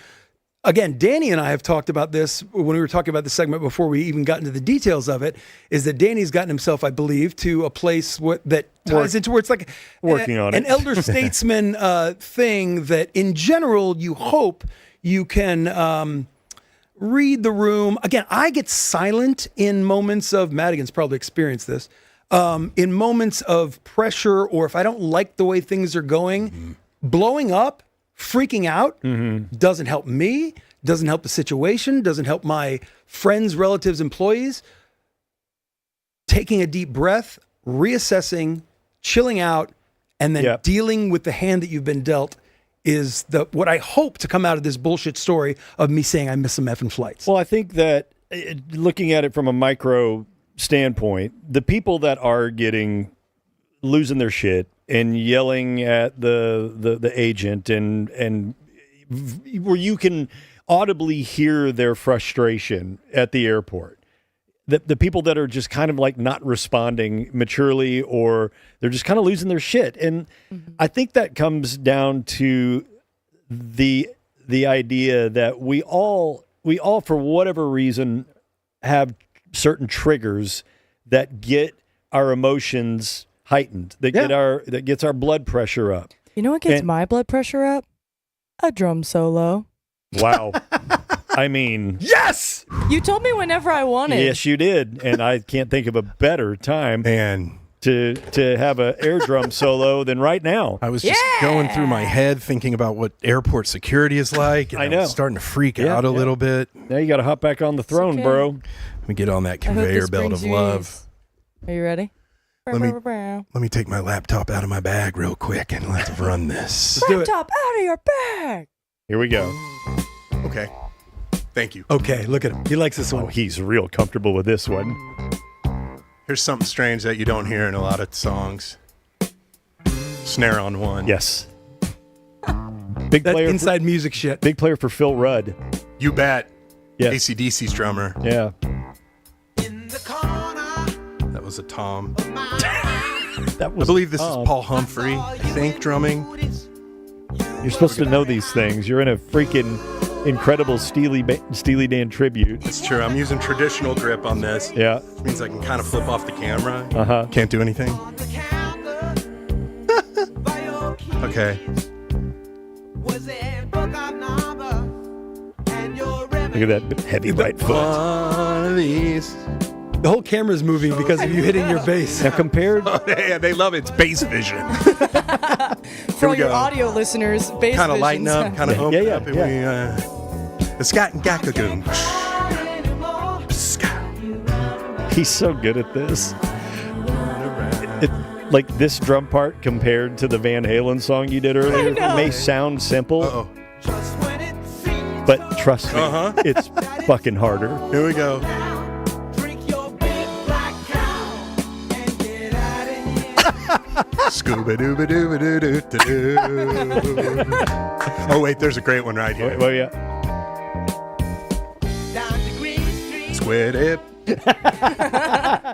again, Danny and I have talked about this when we were talking about the segment before we even got into the details of it, is that Danny's gotten himself, I believe, to a place that ties into where it's like Working on an it. elder statesman thing that in general you hope you can read the room. Again, I get silent in moments of, Madigan's probably experienced this, in moments of pressure, or if I don't like the way things are going, blowing up, freaking out doesn't help me, doesn't help the situation, doesn't help my friends, relatives, employees. Taking a deep breath, reassessing, chilling out, and then dealing with the hand that you've been dealt is what I hope to come out of this bullshit story of me saying I miss some effing flights. Well, I think that looking at it from a micro standpoint, the people that are losing their shit and yelling at the agent and where you can audibly hear their frustration at the airport. The people that are just kind of like not responding maturely, or they're just kind of losing their shit. And I think that comes down to the idea that we all for whatever reason have certain triggers that get our emotions heightened, that gets our blood pressure up. You know what gets my blood pressure up? A drum solo. Wow. I mean, yes! You told me whenever I wanted. Yes, you did, and I can't think of a better time to have an air drum solo than right now. I was just going through my head thinking about what airport security is like. And I know. I was starting to freak out a little bit. Now you got to hop back on the throne, bro. Let me get on that conveyor belt of love. Are you ready? Let me take my laptop out of my bag real quick and let's run this. Laptop out of your bag. Here we go. Okay. Thank you. Okay, look at him. He likes this one. Oh, he's real comfortable with this one. Here's something strange that you don't hear in a lot of songs. Snare on one. Yes. Big that player inside music shit. Big player for Phil Rudd. You bet. Yes. AC/DC's drummer. Yeah. That was a tom. That was I believe this is Paul Humphrey, I think, drumming. You're supposed to know these things. You're in a freaking incredible Steely Dan tribute. It's true. I'm using traditional grip on this. Yeah. Which means I can kind of flip off the camera. Uh-huh. Can't do anything. Okay. Look at that heavy right foot. One of these. The whole camera's moving because of you hitting your bass. Now compared... Yeah, they love it. It's bass vision. For all your audio listeners, bass kind of vision lighten up, kind of open up. And the scat and gackagoon. He's so good at this. Like this drum part compared to the Van Halen song you did earlier may sound simple, but trust me, it's fucking harder. Here we go. Scooba dooba dooba doo doo doo. Oh wait, there's a great one right here. Well, yeah. Squid it.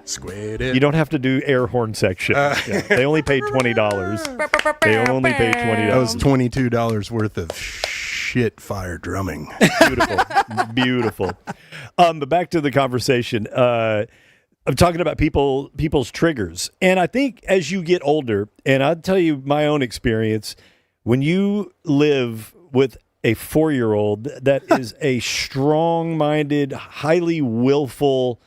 Squid it. You don't have to do air horn section. Yeah, they only paid $20. They only paid $20. That was $22 worth of shit fire drumming. Beautiful. Beautiful. But back to the conversation. I'm talking about people's triggers. And I think as you get older, and I'll tell you my own experience, when you live with a 4-year-old that is a strong-minded, highly willful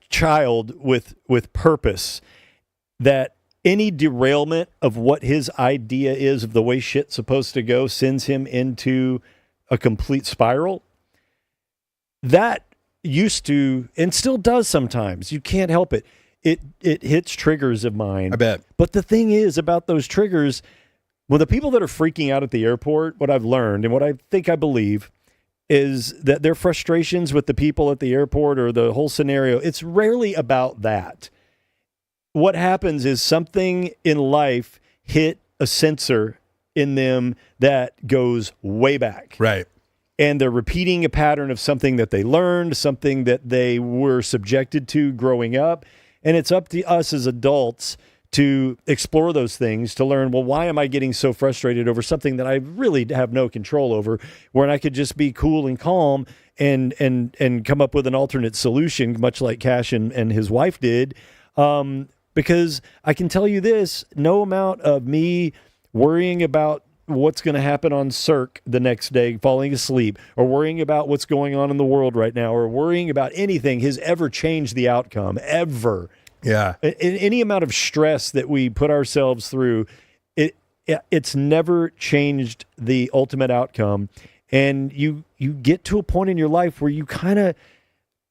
child with purpose, that any derailment of what his idea is of the way shit's supposed to go sends him into a complete spiral. That used to, and still does sometimes. You can't help it. It hits triggers of mine. I bet. But the thing is about those triggers, well, the people that are freaking out at the airport, what I've learned and what I think I believe is that their frustrations with the people at the airport or the whole scenario, it's rarely about that. What happens is something in life hit a sensor in them that goes way back. Right. And they're repeating a pattern of something that they learned, something that they were subjected to growing up. And it's up to us as adults to explore those things, to learn, well, why am I getting so frustrated over something that I really have no control over, when I could just be cool and calm and come up with an alternate solution, much like Cash and his wife did. Because I can tell you this, no amount of me worrying about what's going to happen on Cirque the next day, falling asleep, or worrying about what's going on in the world right now, or worrying about anything has ever changed the outcome, ever. Yeah. Any amount of stress that we put ourselves through, it's never changed the ultimate outcome. And you get to a point in your life where you kind of,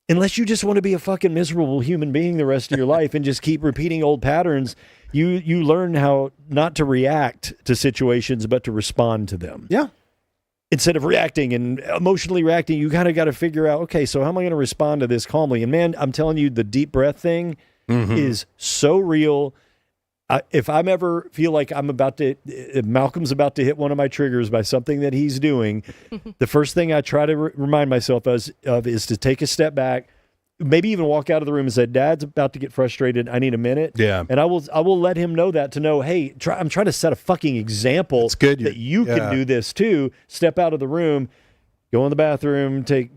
unless you just want to be a fucking miserable human being the rest of your life and just keep repeating old patterns, you learn how not to react to situations, but to respond to them. Yeah. Instead of reacting and emotionally reacting, you kind of got to figure out, okay, so how am I going to respond to this calmly? And man, I'm telling you, the deep breath thing is so real. If I'm ever feel like Malcolm's about to hit one of my triggers by something that he's doing, the first thing I try to remind myself of is to take a step back, maybe even walk out of the room and say, Dad's about to get frustrated. I need a minute. Yeah. And I will let him know that, to know, hey, I'm trying to set a fucking example that you can do this too. Step out of the room, go in the bathroom, take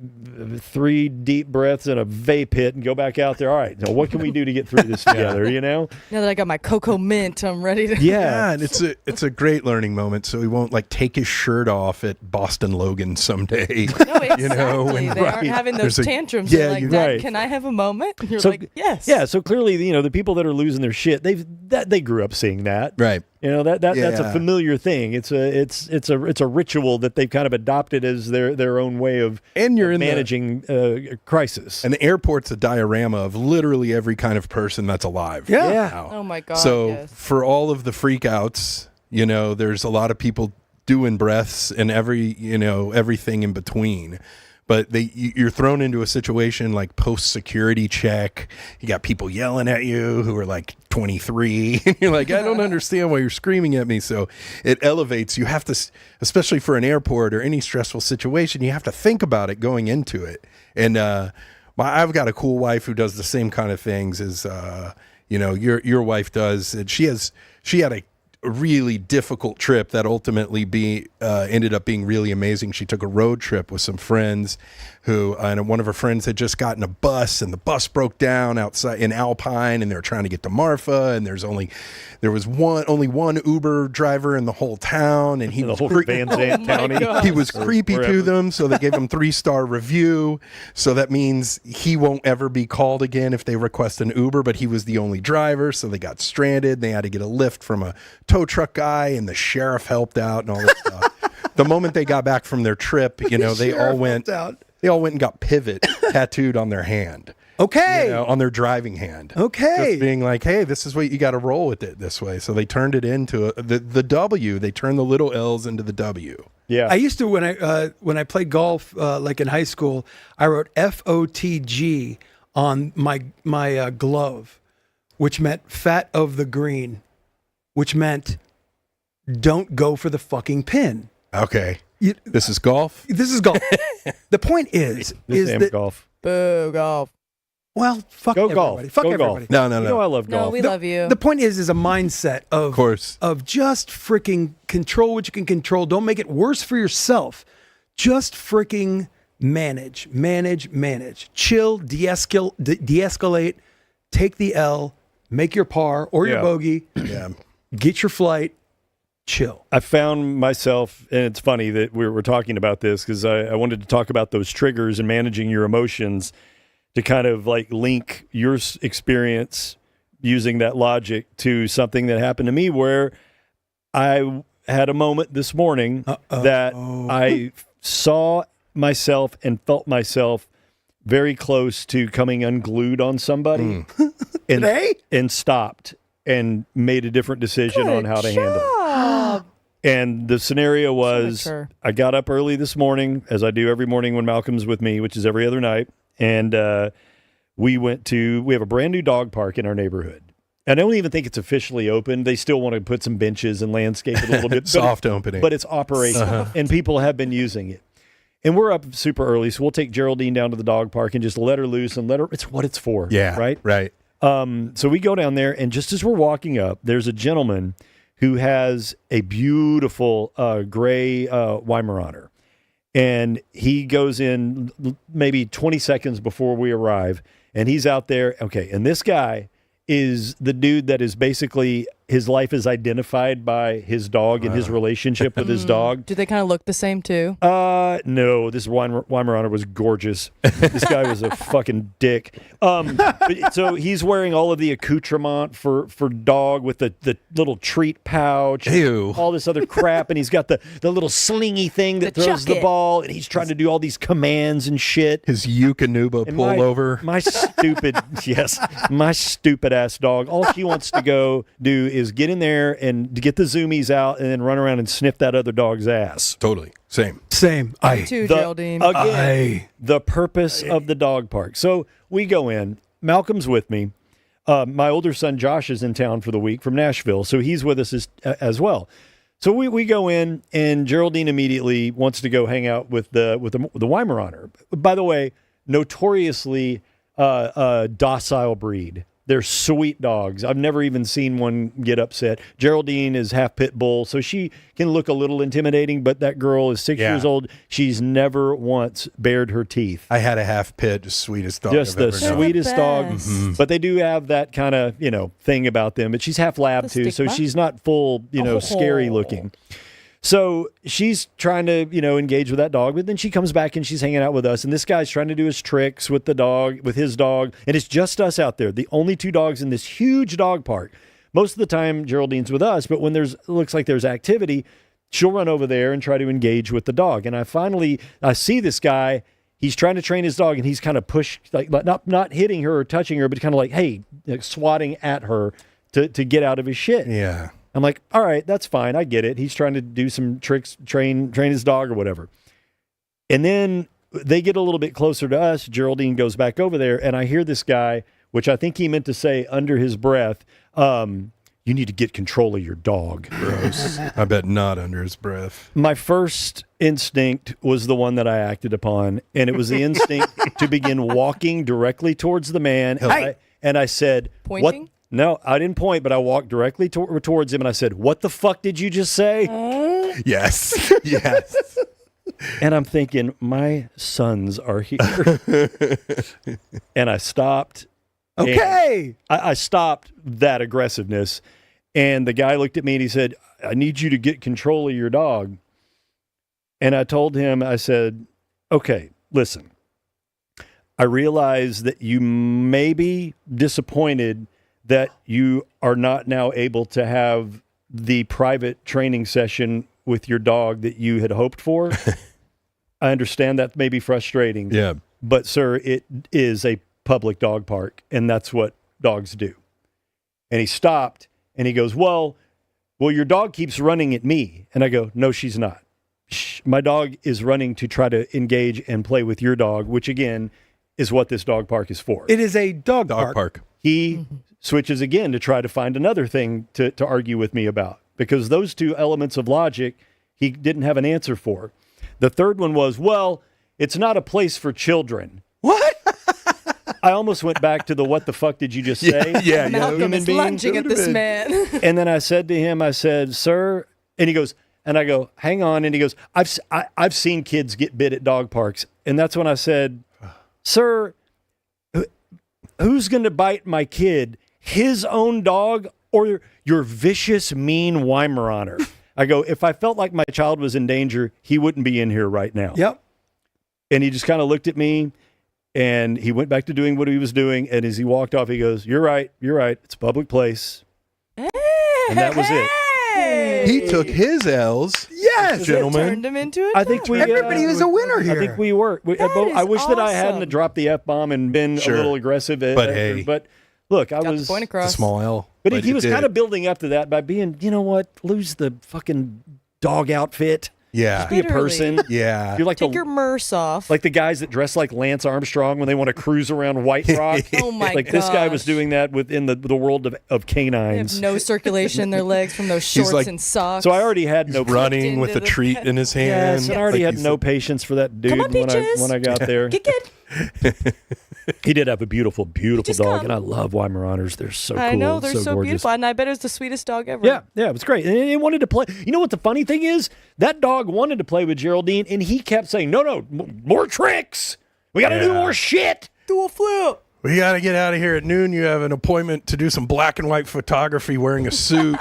3 deep breaths in a vape hit, and go back out there. All right, now what can we do to get through this together, you know? Now that I got my cocoa mint, I'm ready to... Yeah, and it's a great learning moment, so he won't like take his shirt off at Boston Logan someday. No, exactly. You know, when, they aren't having those There's a- tantrums. yeah, They're like, you're Dad, right. can I have a moment? And you're So- like, yes. Yeah, so clearly, the people that are losing their shit, they grew up seeing that. Right. That's a Yeah. familiar thing. It's a ritual that they've kind of adopted as their own way of And you're in managing crisis. And the airport's a diorama of literally every kind of person that's alive. Yeah. now. Oh my God. So yes. for all of the freakouts, there's a lot of people doing breaths and everything in between. But you're thrown into a situation like post-security check. You got people yelling at you who are like 23. And you're like, I don't understand why you're screaming at me. So it elevates. You have to, especially for an airport or any stressful situation, you have to think about it going into it. And I've got a cool wife who does the same kind of things as your wife does. And she had a really difficult trip that ultimately ended up being really amazing. She took a road trip with some friends and one of her friends had just gotten a bus, and the bus broke down outside in Alpine, and they were trying to get to Marfa, and there was only one Uber driver in the whole town, and the whole Van Zandt County. God. he was creepy to them, so they gave him 3-star review. So that means he won't ever be called again if they request an Uber, but he was the only driver, so they got stranded. They had to get a lift from a tow truck guy, and the sheriff helped out and all that stuff. The moment they got back from their trip, they all went and got pivot tattooed on their hand. Okay. On their driving hand. Okay. Just being like, hey, this is what you got to roll with it this way. So they turned it into the W. They turned the little L's into the W. Yeah. I used to, when I played golf, like in high school, I wrote FOTG on my glove, which meant fat of the green, which meant don't go for the fucking pin. Okay. This is golf. This is golf. The point is that golf. Boo, golf. well, fuck Go everybody. golf. Fuck Go everybody. golf. No. You know I love No, golf. we love you. The point is a mindset of course. of just freaking control what you can control. Don't make it worse for yourself. Just freaking manage. Chill, de-escalate, take the L, make your par or your Yeah. bogey, Yeah. get your flight, chill. I found myself, and it's funny that we're talking about this because I wanted to talk about those triggers and managing your emotions to kind of like link your experience using that logic to something that happened to me where I had a moment this morning that I saw myself and felt myself very close to coming unglued on somebody and stopped and made a different decision on how to handle it. And the scenario was I got up early this morning, as I do every morning when Malcolm's with me, which is every other night. And we have a brand new dog park in our neighborhood. I don't even think it's officially open. They still want to put some benches and landscape it a little bit. Soft opening. But it's operational, and people have been using it. And we're up super early, so we'll take Geraldine down to the dog park and just let her loose and let her. It's what it's for. Yeah. Right. So we go down there, and just as we're walking up, there's a gentleman who has a beautiful gray Weimaraner. And he goes in maybe 20 seconds before we arrive, and he's out there. Okay, and this guy is the dude that is basically his life is identified by his dog and his relationship with his dog. Do they kind of look the same too? No, this Weimaraner was gorgeous. This guy was a fucking dick. So he's wearing all of the accoutrement for dog with the little treat pouch, Ew. all this other crap, and he's got the little slingy thing that throws the ball, and he's trying to do all these commands and shit. His Yukonuba pullover. My stupid ass dog. All she wants to go do is get in there and to get the zoomies out and then run around and sniff that other dog's ass. Totally. Same. Too, Geraldine. Again, the purpose of the dog park. So we go in. Malcolm's with me. My older son Josh is in town for the week from Nashville, so he's with us as well. So we go in, and Geraldine immediately wants to go hang out with the Weimaraner. By the way, notoriously docile breed. They're sweet dogs. I've never even seen one get upset. Geraldine is half pit bull, so she can look a little intimidating, but that girl is 6 years old. She's never once bared her teeth. I had a half pit, just sweetest dog Just I've the ever known. sweetest dog. But they do have that kind of, thing about them. But she's half lab too, so she's not full, scary looking. So she's trying to, engage with that dog, but then she comes back and she's hanging out with us. And this guy's trying to do his tricks with his dog. And it's just us out there, the only two dogs in this huge dog park. Most of the time, Geraldine's with us, but when looks like there's activity, she'll run over there and try to engage with the dog. And I see this guy. He's trying to train his dog, and he's kind of not hitting her or touching her, but kind of like, hey, swatting at her to get out of his shit. Yeah. I'm like, all right, that's fine. I get it. He's trying to do some tricks, train his dog or whatever. And then they get a little bit closer to us. Geraldine goes back over there, and I hear this guy, which I think he meant to say under his breath, you need to get control of your dog. Gross. I bet not under his breath. My first instinct was the one that I acted upon, and it was the instinct to begin walking directly towards the man. And I said, Pointing? What? No, I didn't point, but I walked directly towards him, and I said, what the fuck did you just say? Yes. Yes. And I'm thinking, my sons are here. And I stopped. Okay. I stopped that aggressiveness, and the guy looked at me, and he said, I need you to get control of your dog. And I told him, I said, okay, listen, I realize that you may be disappointed that you are not now able to have the private training session with your dog that you had hoped for. I understand that may be frustrating. Yeah. But, sir, it is a public dog park, and that's what dogs do. And he stopped, and he goes, well, your dog keeps running at me. And I go, no, she's not. My dog is running to try to engage and play with your dog, which, again, is what this dog park is for. It is a dog park. He switches again to try to find another thing to argue with me about, because those two elements of logic he didn't have an answer for. The third one was, well, it's not a place for children. What? I almost went back to the what the fuck did you just say? Yeah. Malcolm human is being lunging at could've this been. man. And then I said to him, I said, sir, and he goes, and I go, hang on. And he goes, I've seen kids get bit at dog parks. And that's when I said, sir, who's going to bite my kid? His own dog or your vicious, mean Weimaraner? I go, if I felt like my child was in danger, he wouldn't be in here right now. Yep. And he just kind of looked at me and he went back to doing what he was doing. And as he walked off, he goes, you're right. It's a public place. And that was it. He took his L's. Yes, gentlemen. Turned him into a I think we everybody was a winner here. I think we were. I is wish that I hadn't awesome. dropped the F-bomb and been Sure. a little aggressive. But hey. But look, I got was the point It's across. a small L. But he it was did. kind of building up to that by being, you know what, lose the fucking dog outfit. Yeah. Be a Literally. person. Yeah. You're like Take your merce off. like the guys that dress like Lance Armstrong when they want to cruise around White Rock. Oh my Like this guy was gosh. doing that within the world of They have canines. no circulation in their legs from those shorts like- and socks. So I already had no running into with a the- treat in his hand. Yes, I already Like had he's no the- patience for that dude Come on, Peaches. when I got there. Get kid. He did have a beautiful Just dog, come. and I love Weimaraners. They're so cool. I know they're so gorgeous. beautiful, and I bet it was the sweetest dog ever. Yeah, it was great. And it wanted to play. You know what the funny thing is? That dog wanted to play with Geraldine, and he kept saying, no, more tricks. We got to do Yeah. more shit. Do a flip. We got to get out of here at noon. You have an appointment to do some black and white photography wearing a suit.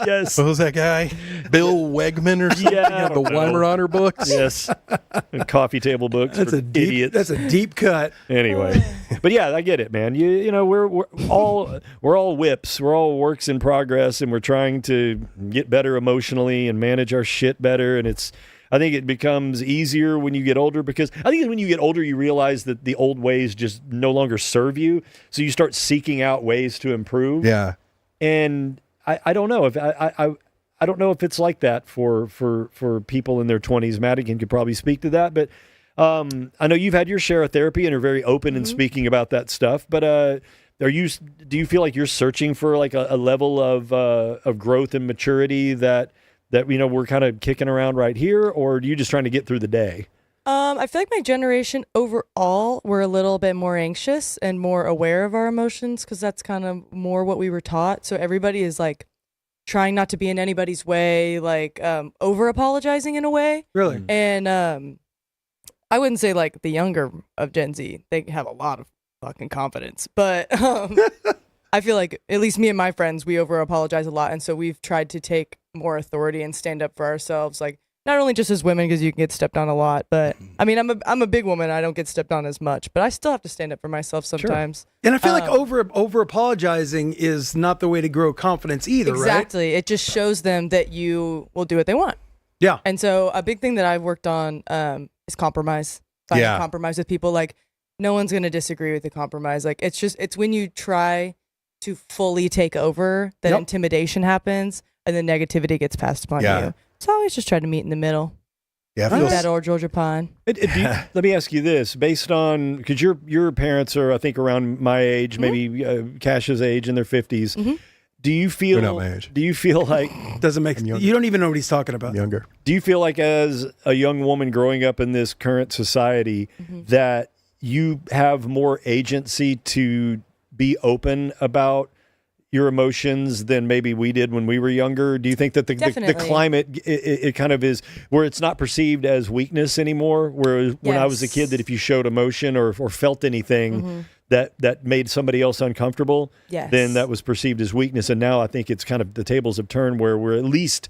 Yes. What was that guy? Bill Wegman or something? Yeah, I The don't know. Weimaraner books? Yes. And coffee table books That's for a deep. idiots. That's a deep cut. Anyway, but yeah, I get it, man. You know, we're all whips. We're all works in progress, and we're trying to get better emotionally and manage our shit better. And I think it becomes easier when you get older, because I think when you get older, you realize that the old ways just no longer serve you. So you start seeking out ways to improve. Yeah. And I don't know if I don't know if it's like that for people in their 20s. Madigan could probably speak to that, but I know you've had your share of therapy and are very open in speaking about that stuff. But do you feel like you're searching for like a level of growth and maturity that we're kind of kicking around right here, or are you just trying to get through the day? I feel like my generation overall, we're a little bit more anxious and more aware of our emotions, because that's kind of more what we were taught. So everybody is like trying not to be in anybody's way, like over apologizing in a way. Really. And I wouldn't say like the younger of Gen Z, they have a lot of fucking confidence, but I feel like at least me and my friends, we over apologize a lot. And so we've tried to take more authority and stand up for ourselves, like not only just as women, because you can get stepped on a lot, but I mean, I'm a big woman. I don't get stepped on as much, but I still have to stand up for myself sometimes. And I feel like over apologizing is not the way to grow confidence either, right? Exactly. It just shows them that you will do what they want. Yeah. And so a big thing that I've worked on is compromise. Finding Yeah. compromise with people. Like no one's going to disagree with the compromise. Like it's when you try to fully take over that intimidation happens and the negativity gets passed upon you. So I always just try to meet in the middle. Yeah. I Eat feel that old Georgia pine. Let me ask you this, based on, because your parents are, I think, around my age, maybe Cash's age, in their 50s. Do you feel? They're not my age. Do you feel like? Doesn't make younger. you don't even know what he's talking about. younger. Do you feel like, as a young woman growing up in this current society, that you have more agency to be open about your emotions than maybe we did when we were younger? Do you think that the Definitely. climate, it kind of is where it's not perceived as weakness anymore? Whereas when I was a kid, that if you showed emotion or felt anything that made somebody else uncomfortable, Yes. then that was perceived as weakness. And now I think it's kind of, the tables have turned, where we're at least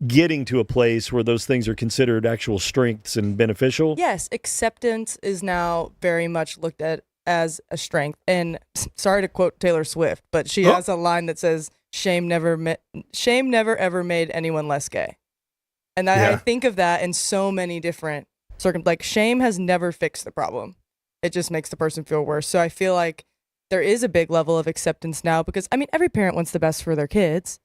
getting to a place where those things are considered actual strengths and beneficial. Yes, acceptance is now very much looked at as a strength. And sorry to quote Taylor Swift, but she has a line that says, shame never ever made anyone less gay. And I think of that in so many different like shame has never fixed the problem. It just makes the person feel worse. So I feel like there is a big level of acceptance now, because I mean, every parent wants the best for their kids,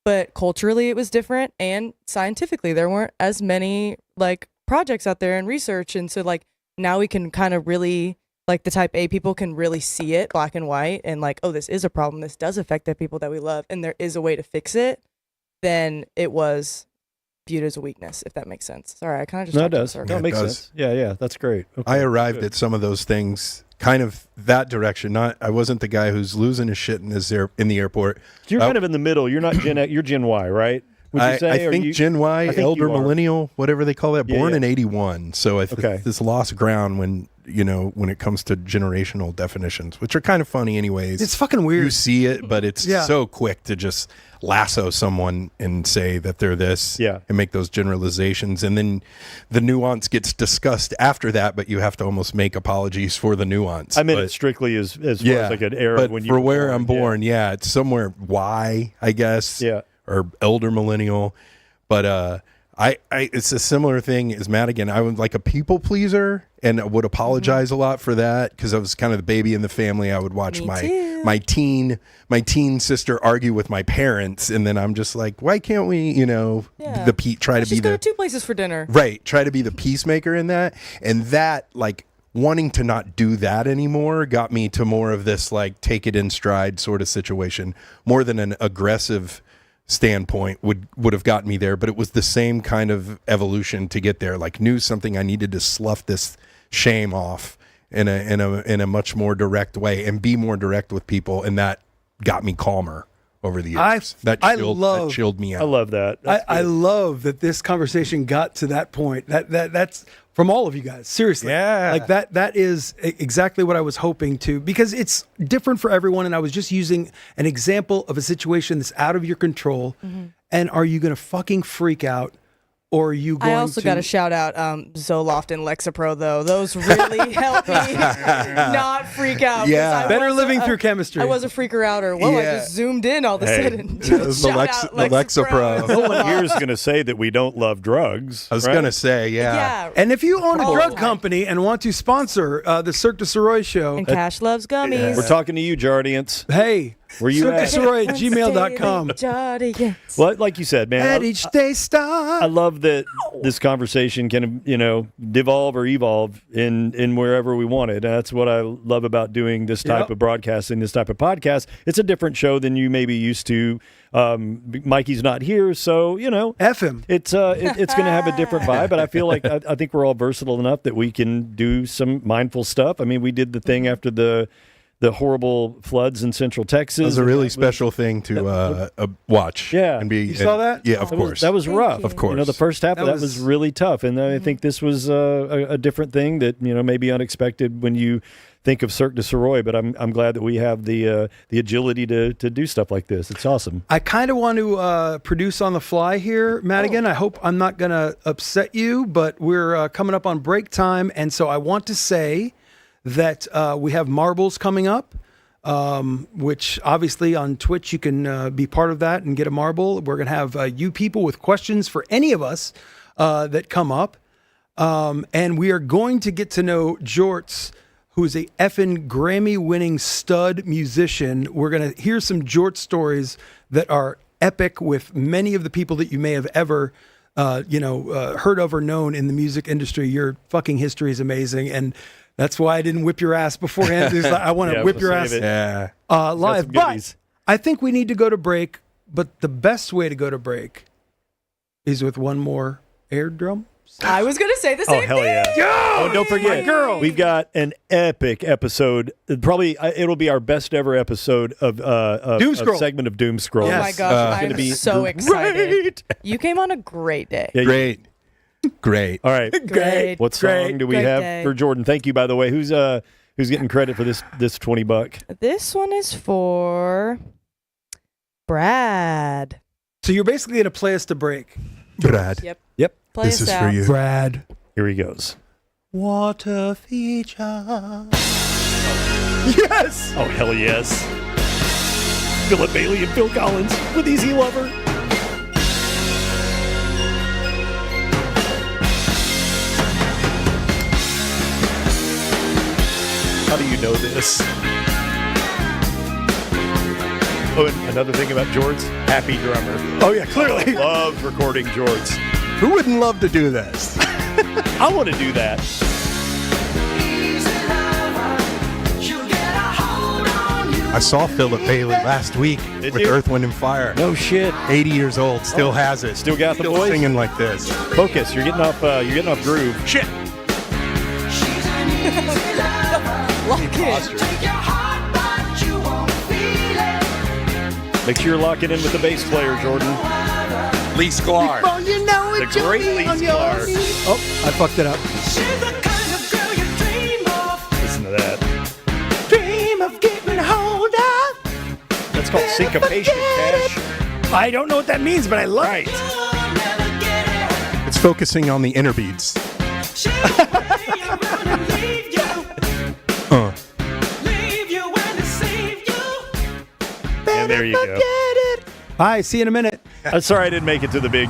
but culturally it was different, and scientifically there weren't as many like projects out there and research. And so like now we can kind of really, like the type A people can really see it black and white, and like, oh, this is a problem. This does affect the people that we love, and there is a way to fix it, than it was viewed as a weakness, if that makes sense. Sorry, I kind of just No, it talked in does. circles. No, Yeah, it it makes does. sense. Yeah, that's great. Okay, I arrived good. at some of those things kind of that direction. I wasn't the guy who's losing his shit in the airport. You're kind of in the middle. You're not Gen X. You're Gen Y, right? Would you say? I Or think you- Gen Y, I think elder you are. millennial, whatever they call that, Yeah, born yeah. in 81. So Okay. this lost ground when it comes to generational definitions, which are kind of funny anyways. It's fucking weird. You see it, but it's Yeah. so quick to just lasso someone and say that they're this Yeah. and make those generalizations. And then the nuance gets discussed after that, but you have to almost make apologies for the nuance. I meant But- it strictly as far yeah, as like an era but when you for were where born, I'm born, yeah, it's somewhere Y, I guess, Yeah. or elder millennial. But I it's a similar thing as Madigan. I was like a people pleaser, and I would apologize a lot for that because I was kind of the baby in the family. I would watch Me my too. my teen sister argue with my parents, and then I'm just like, why can't we, Yeah. try Let's to be just go the to 2 places for dinner. right, try to be the peacemaker in that, and that like wanting to not do that anymore got me to more of this like take it in stride sort of situation, more than an aggressive standpoint would have gotten me there. But it was the same kind of evolution to get there. Like knew something I needed to slough this shame off in a much more direct way and be more direct with people, and that got me calmer over the years. That chilled me out. I love that. That's I good. love that this conversation got to that point. That's from all of you guys. Seriously. Yeah. Like that is exactly what I was hoping to, because it's different for everyone. And I was just using an example of a situation that's out of your control. And are you going to fucking freak out? Or are you going I also to... got to shout out Zoloft and Lexapro, though. Those really help me not freak out. 'cause Yeah. I Better was living a- through chemistry. I was a freaker outer. Whoa, I Yeah. just zoomed in all of a Hey. sudden. The Shout out the Lexapro. No one here is going to say that we don't love drugs. I was right? gonna say, Yeah. And if you own a All the drug time. company and want to sponsor the Cirque du Sirois show, And Cash loves gummies. We're talking to you, Jardiance. hey, Where you at? CirqueDuSirois@gmail.com. Well, Like you said, man. At each day stop. I love that this conversation can, devolve or evolve in wherever we want it. That's what I love about doing this type Yep. of broadcasting, this type of podcast. It's a different show than you may be used to. Mikey's not here, so F him. it's going to have a different vibe. But I feel like I think we're all versatile enough that we can do some mindful stuff. I mean, we did the thing after the horrible floods in Central Texas. It was a really and that special thing to watch. Yeah. and be. You saw that? Yeah, of That course. was, that was rough. you. Of course. The first half of That that was was- really tough. And I think this was a different thing that, maybe unexpected when you think of Cirque du Sirois, but I'm glad that we have the agility to do stuff like this. It's awesome. I kind of want to produce on the fly here, Madigan. I hope I'm not going to upset you, but we're coming up on break time. And so I want to say that we have marbles coming up. Which obviously on Twitch you can be part of that and get a marble. We're going to have you people with questions for any of us that come up. And we are going to get to know Jorts, who is a effing Grammy-winning stud musician. We're going to hear some Jort stories that are epic with many of the people that you may have ever heard of or known in the music industry. Your fucking history is amazing. And that's why I didn't whip your ass beforehand. It's like, I want to Yeah, whip we'll your save ass it. yeah. live. some But goodies. I think we need to go to break. But the best way to go to break is with one more air drum. I was going to say the Oh, same hell thing. yeah. Oh, don't forget, my girl. we've got an epic episode. Probably it'll be our best ever episode of Doom a Scroll. segment of Doom Scroll. Oh my Yes. gosh, gonna I'm be so excited. great. You came on a great day. Yeah, Great. All right. Great. What song do we Great have day. for Jordan? Thank you, by the way. Who's getting credit for this $20? This one is for Brad. So you're basically going to play us to break. Brad. Yep. Yep. Play This us is out. for you. Brad. Here he goes. Water feature. Yes. Oh, hell yes. Philip Bailey and Phil Collins with Easy Lover. How do you know this? Oh, and another thing about Jorts, happy drummer. Oh yeah, clearly. Loves recording Jorts. Who wouldn't love to do this? I want to do that. I saw Philip Bailey last week Did with you? Earth, Wind, and Fire. No shit. 80 years old, still has it. Still got the voice? Singing like this. Focus. You're getting off groove. Shit. Lock in. Make sure you're locking in with the bass player, Jordan. Lee Sklar. The great Lee Sklar. Oh, I fucked it up. Listen to that. Dream of getting hold of. That's called syncopation, Cash. I don't know what that means, but I love it. It's focusing on the inner beats. And there you go. Bye. See you in a minute. I'm sorry I didn't make it to the big.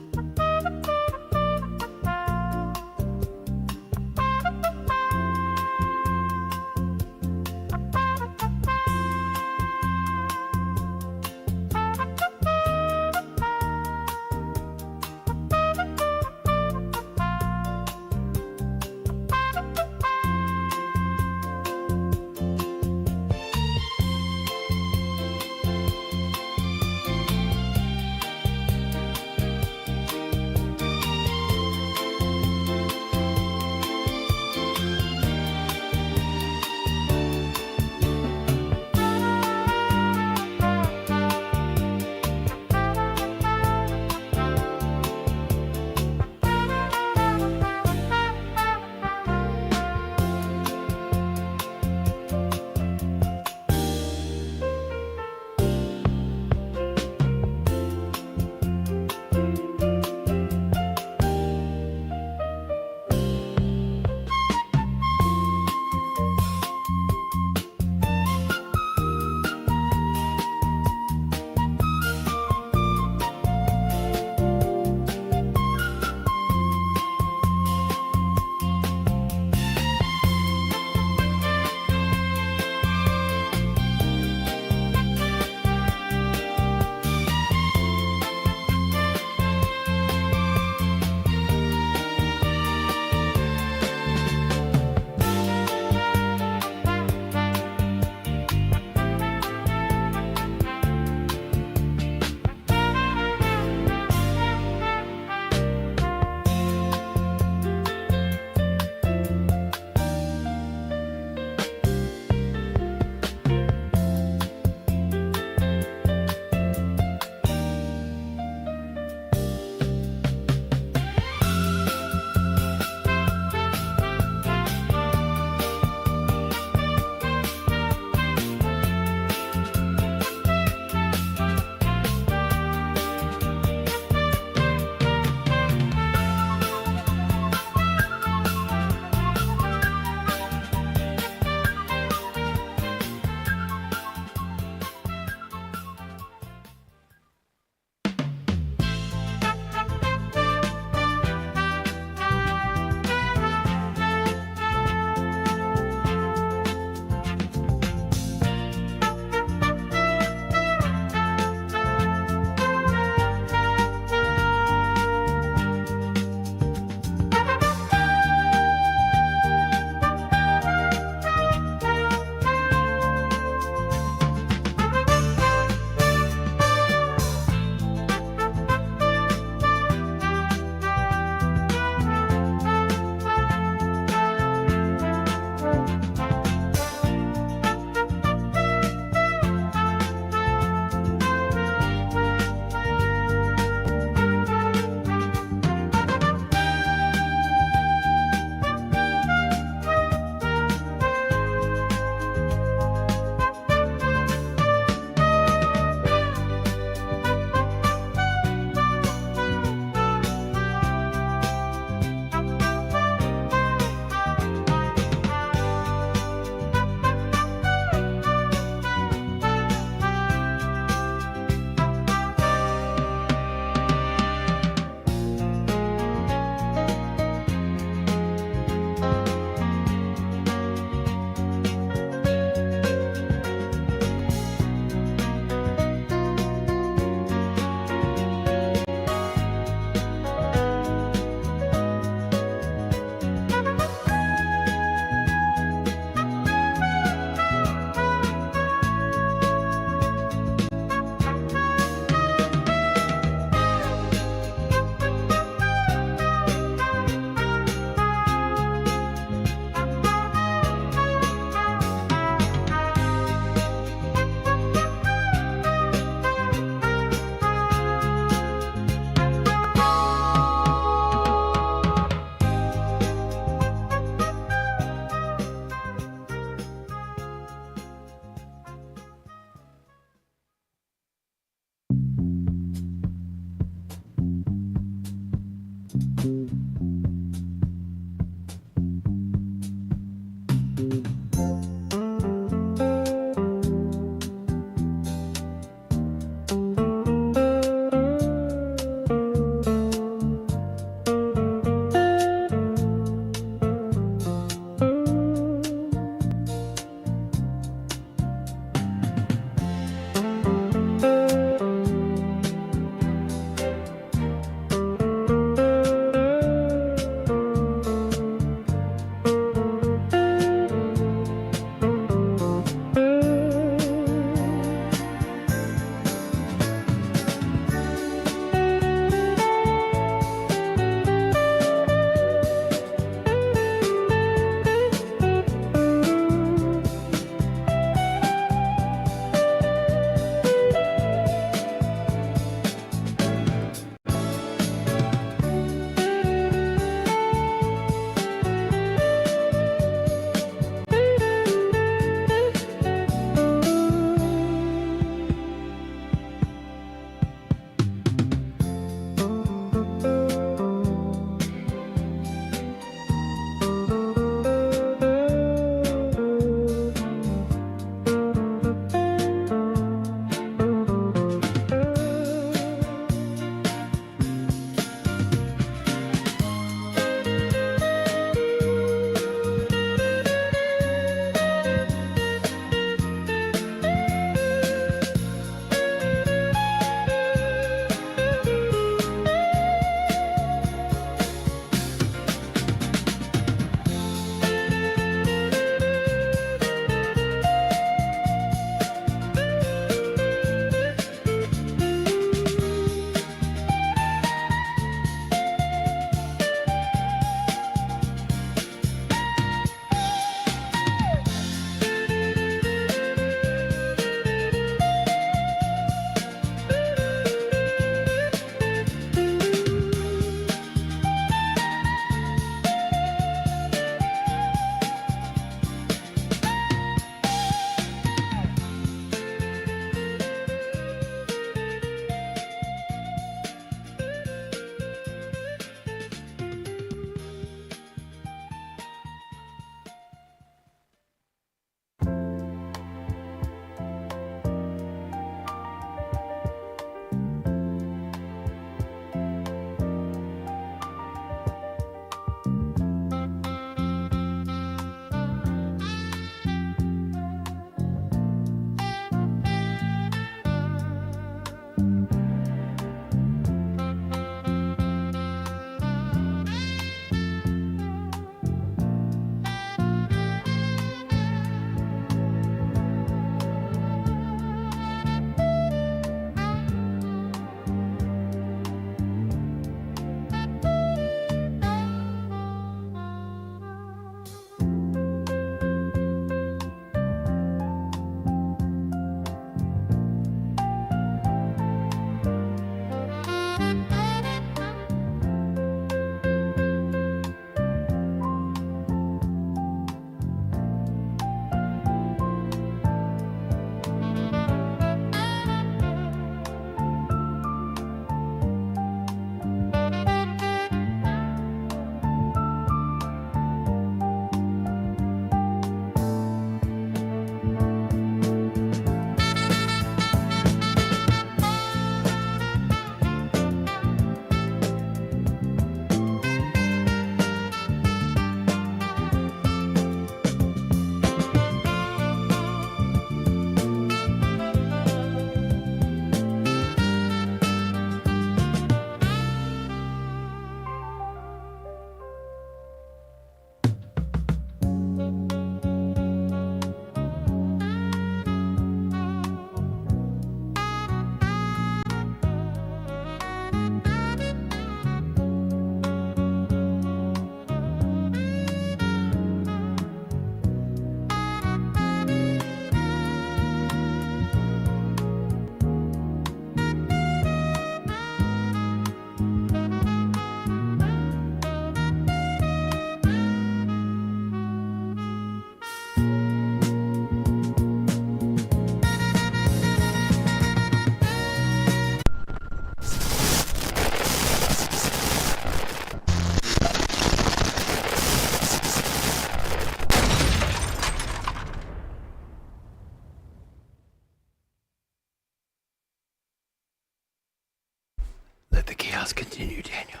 Let's continue, Daniel.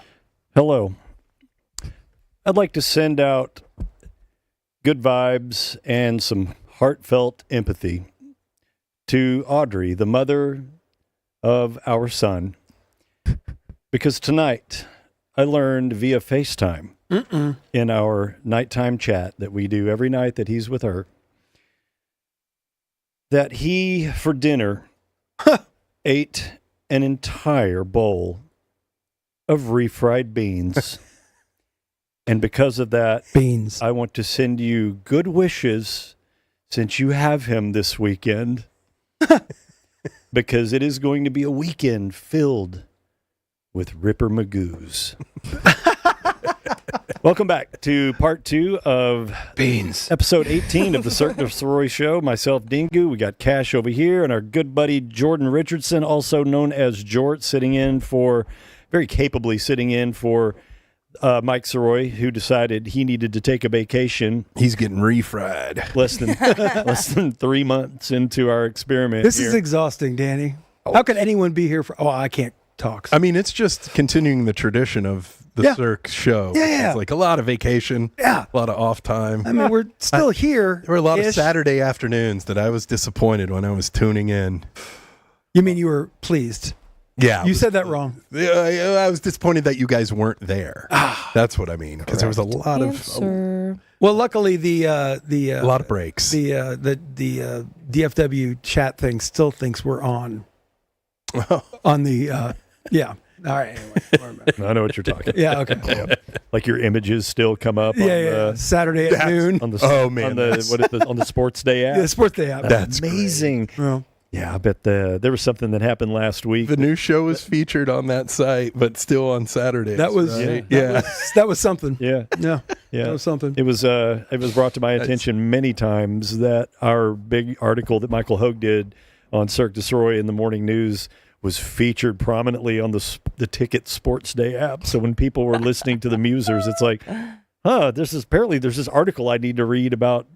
Hello. I'd like to send out good vibes and some heartfelt empathy to Audrey, the mother of our son, because tonight I learned via FaceTime in our nighttime chat that we do every night that he's with her, that he, for dinner, ate an entire bowl of refried beans. And because of that, Beans. I want to send you good wishes since you have him this weekend, because it is going to be a weekend filled with Ripper Magoos. Welcome back to part 2 of Beans. episode 18 of the Cirque Du Sirois show. Myself, Dingu. We got Cash over here, and our good buddy Jordan Richardson, also known as Jort, very capably sitting in for Mike Sirois, who decided he needed to take a vacation. He's getting refried. less than 3 months into our experiment. This here. is exhausting, Danny. How could anyone be here for... Oh, I can't talk. I mean, it's just continuing the tradition of the Cirque show. Yeah. It's like a lot of vacation. Yeah. A lot of off time. I mean, we're still here. There were a lot of Saturday afternoons that I was disappointed when I was tuning in. You mean you were pleased? Yeah. You said that wrong. I was disappointed that you guys weren't there. That's what I mean. Because there was a lot of Well, luckily a lot of breaks. the DFW chat thing still thinks we're on the yeah. All right. Anyway, I know what you're talking. yeah. Okay. Yeah. Like your images still come up. Yeah. Saturday at noon. On the Oh, man, on the Sports Day app. Yeah, Sports Day app. That's amazing. Well, Yeah, I bet there was something that happened last week. The new show was featured on that site, but still on Saturdays. that was right? that was something. Yeah, Yeah. yeah. That was something. It was brought to my attention many times that our big article that Michael Hogue did on Cirque Du Sirois in the morning news was featured prominently on the Ticket Sports Day app. So when people were listening to the musers, it's like, there's this article I need to read about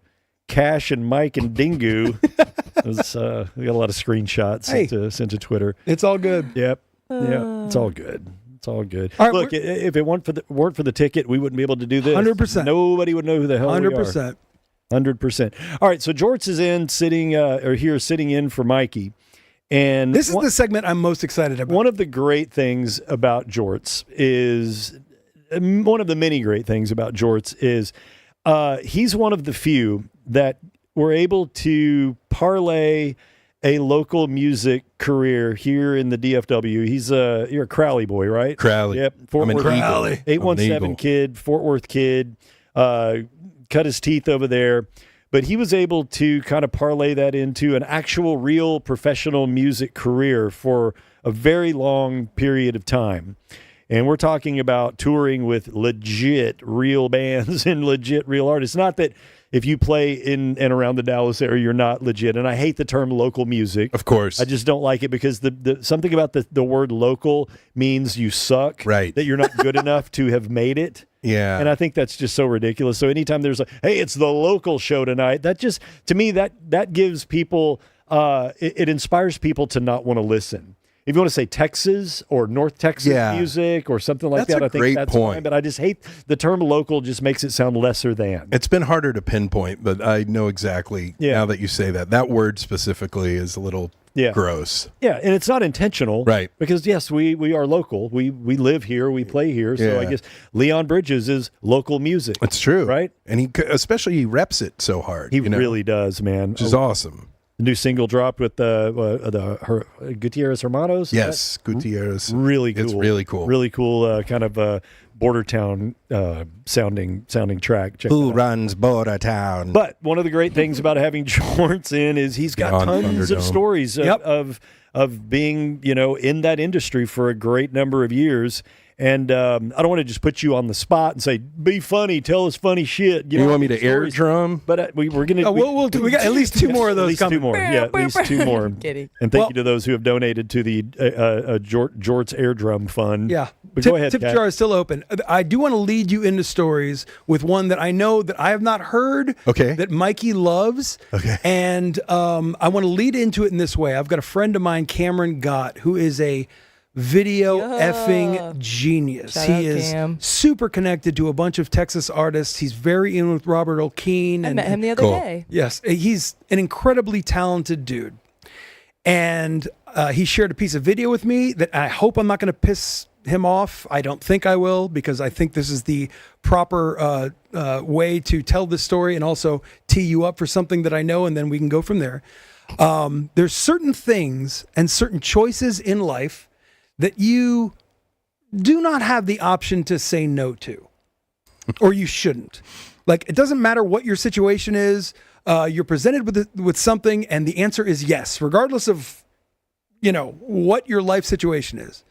Cash and Mike and Dingu. We got a lot of screenshots sent to Twitter. It's all good. Yep. Yeah. It's all good. It's all good. All right, Look, if it weren't for the ticket, we wouldn't be able to do this. 100%. Nobody would know who the hell 100%. we are. 100%. All right. So Jorts is sitting in for Mikey. And This is the segment I'm most excited about. one of the great things about Jorts is one of the many great things about Jorts is he's one of the few that were able to parlay a local music career here in the DFW. You're a Crowley boy, right? Crowley. Yep. I'm an Crowley. Eagle. I'm an 817 Eagle. kid, Fort Worth kid, cut his teeth over there. But he was able to kind of parlay that into an actual real professional music career for a very long period of time. And we're talking about touring with legit real bands and legit real artists. Not that if you play in and around the Dallas area, you're not legit. And I hate the term local music. Of course. I just don't like it because the something about the word local means you suck. Right. That you're not good enough to have made it. Yeah. And I think that's just so ridiculous. So anytime there's hey, it's the local show tonight, that just, to me, that gives people, it inspires people to not want to listen. If you want to say Texas or North Texas music or something like That's that, a I think great that's point. fine. But I just hate the term local, just makes it sound lesser than. It's been harder to pinpoint, but I know exactly now that you say that. That word specifically is a little gross. Yeah, and it's not intentional. Right. Because, yes, we are local. We live here. We play here. So I guess Leon Bridges is local music. It's true. Right? And he reps it so hard. He really does, man. Which is awesome. The new single dropped with the Gutierrez Hermanos. Yes, Gutierrez. Really cool. It's really cool. Really cool kind of Border Town sounding track. Check Who that out. runs Border Town? But one of the great things about having Jorts in is he's got On tons of Thunderdome. stories of being, in that industry for a great number of years. And I don't want to just put you on the spot and say, be funny, tell us funny shit. You want me to air drum? But we're going to... we got at least 2 more of those At least coming. 2 more. Yeah, at least 2 more. Kidding. And thank you to those who have donated to the Jorts Air Drum Fund. Yeah. But go ahead, Tip Kat. jar is still open. I do want to lead you into stories with one that I know that I have not heard that Mikey loves. Okay. And I want to lead into it in this way. I've got a friend of mine, Cameron Gott, who is a video Yeah. effing genius. Shout He out is Cam. super connected to a bunch of Texas artists. He's very in with Robert O'Keefe. I met him the other Cool. day. Yes, he's an incredibly talented dude. And he shared a piece of video with me that I hope I'm not going to piss him off. I don't think I will, because I think this is the proper way to tell this story and also tee you up for something that I know, and then we can go from there. There's certain things and certain choices in life that you do not have the option to say no to, or you shouldn't. Like, it doesn't matter what your situation is. You're presented with something, and the answer is yes, regardless of, what your life situation is.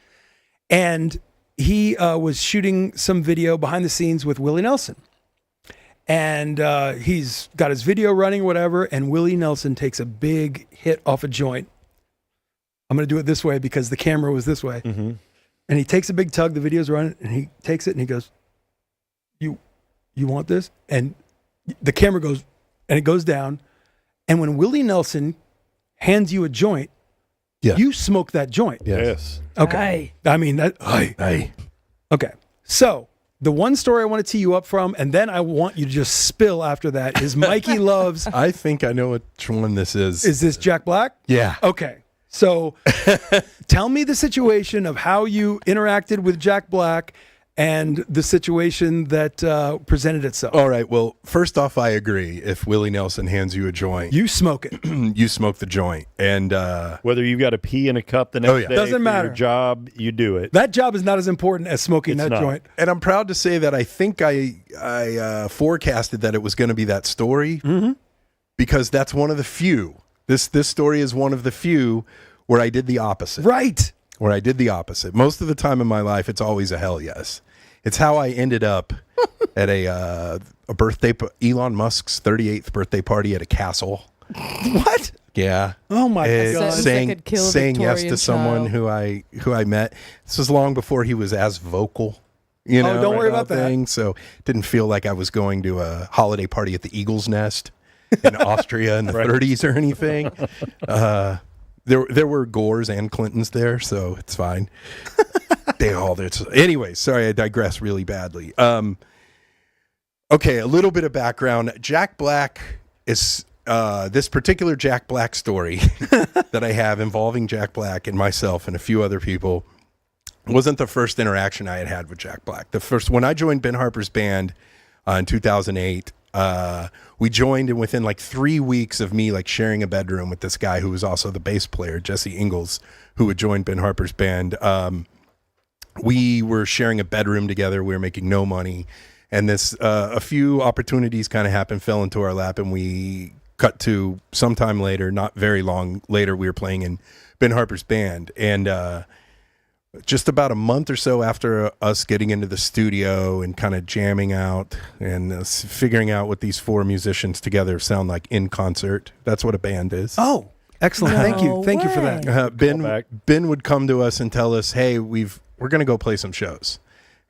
And he was shooting some video behind the scenes with Willie Nelson. And he's got his video running, whatever, and Willie Nelson takes a big hit off a joint. I'm going to do it this way because the camera was this way. Mm-hmm. And he takes a big tug, the video's running, and he takes it and he goes, you want this? And the camera goes, and it goes down. And when Willie Nelson hands you a joint, Yeah. you smoke that joint. Yes. Okay. I mean, Hey. okay. So the one story I want to tee you up from, and then I want you to just spill after that, is Mikey Loves. I think I know which one this is. Is this Jack Black? Yeah. Okay. So tell me the situation of how you interacted with Jack Black and the situation that presented itself. All right. Well, first off, I agree. If Willie Nelson hands you a joint, You smoke it. you smoke the joint. And Whether you've got to pee in a cup the next day Doesn't for matter. your job, you do it. That job is not as important as smoking It's that not. joint. I'm proud to say that I think I forecasted that it was going to be that story, because that's one of the few. This story is one of the few where I did the opposite. Right. Where I did the opposite. Most of the time in my life, it's always a hell yes. It's how I ended up at a birthday, Elon Musk's 38th birthday party at a castle. What? Yeah. Oh my And God. Sentence that saying could kill a yes to Victorian someone child. who I met. This was long before he was as vocal. You know, don't worry about that. thing. So didn't feel like I was going to a holiday party at the Eagle's Nest in Austria in the 30s or anything. There were Gores and Clintons there, so it's fine. They all there. Anyway, sorry, I digress really badly. Okay, a little bit of background. Jack Black is this particular Jack Black story that I have involving Jack Black and myself and a few other people wasn't the first interaction I had with Jack Black. The first, when I joined Ben Harper's band in 2008, we joined, and within like 3 weeks of me like sharing a bedroom with this guy who was also the bass player, Jesse Ingalls, who had joined Ben Harper's band, we were sharing a bedroom together. We were making no money, and this a few opportunities kind of happened, fell into our lap, and we cut to sometime later, not very long later, we were playing in Ben Harper's band, and just about a month or so after us getting into the studio and kind of jamming out and figuring out what these four musicians together sound like in concert. That's what a band is. Oh, excellent. Thank you. Thank you for that. Callback. Ben would come to us and tell us, "Hey, we're going to go play some shows,"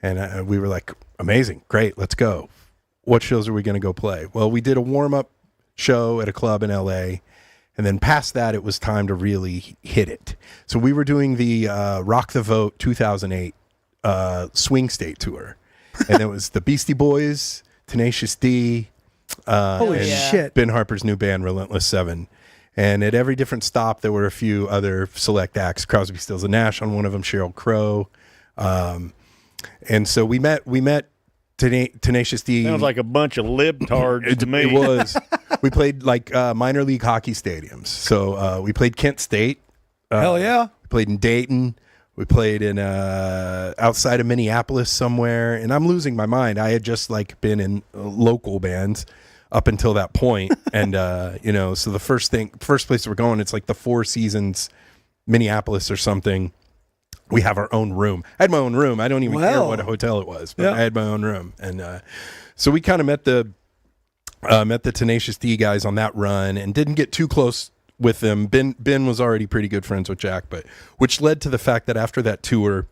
and we were like, "Amazing, great, let's go." What shows are we going to go play? Well, we did a warm up show at a club in LA. And then past that, it was time to really hit it. So we were doing the Rock the Vote 2008 Swing State Tour. And it was the Beastie Boys, Tenacious D, Holy and shit. Ben Harper's new band, Relentless Seven. And at every different stop, there were a few other select acts. Crosby, Stills, and Nash on one of them, Sheryl Crow. And so we met Tenacious D. Sounds like a bunch of libtards to me. It was. We played like minor league hockey stadiums. So we played Kent State. Hell yeah. We played in Dayton. We played in outside of Minneapolis somewhere. And I'm losing my mind. I had just like been in local bands up until that point. And so the first place we're going, it's like the Four Seasons Minneapolis or something. We have our own room. I had my own room. I don't even care what hotel it was, but Yeah. I had my own room. And so we kind of met the Tenacious D guys on that run and didn't get too close with them. Ben was already pretty good friends with Jack, but which led to the fact that after that tour,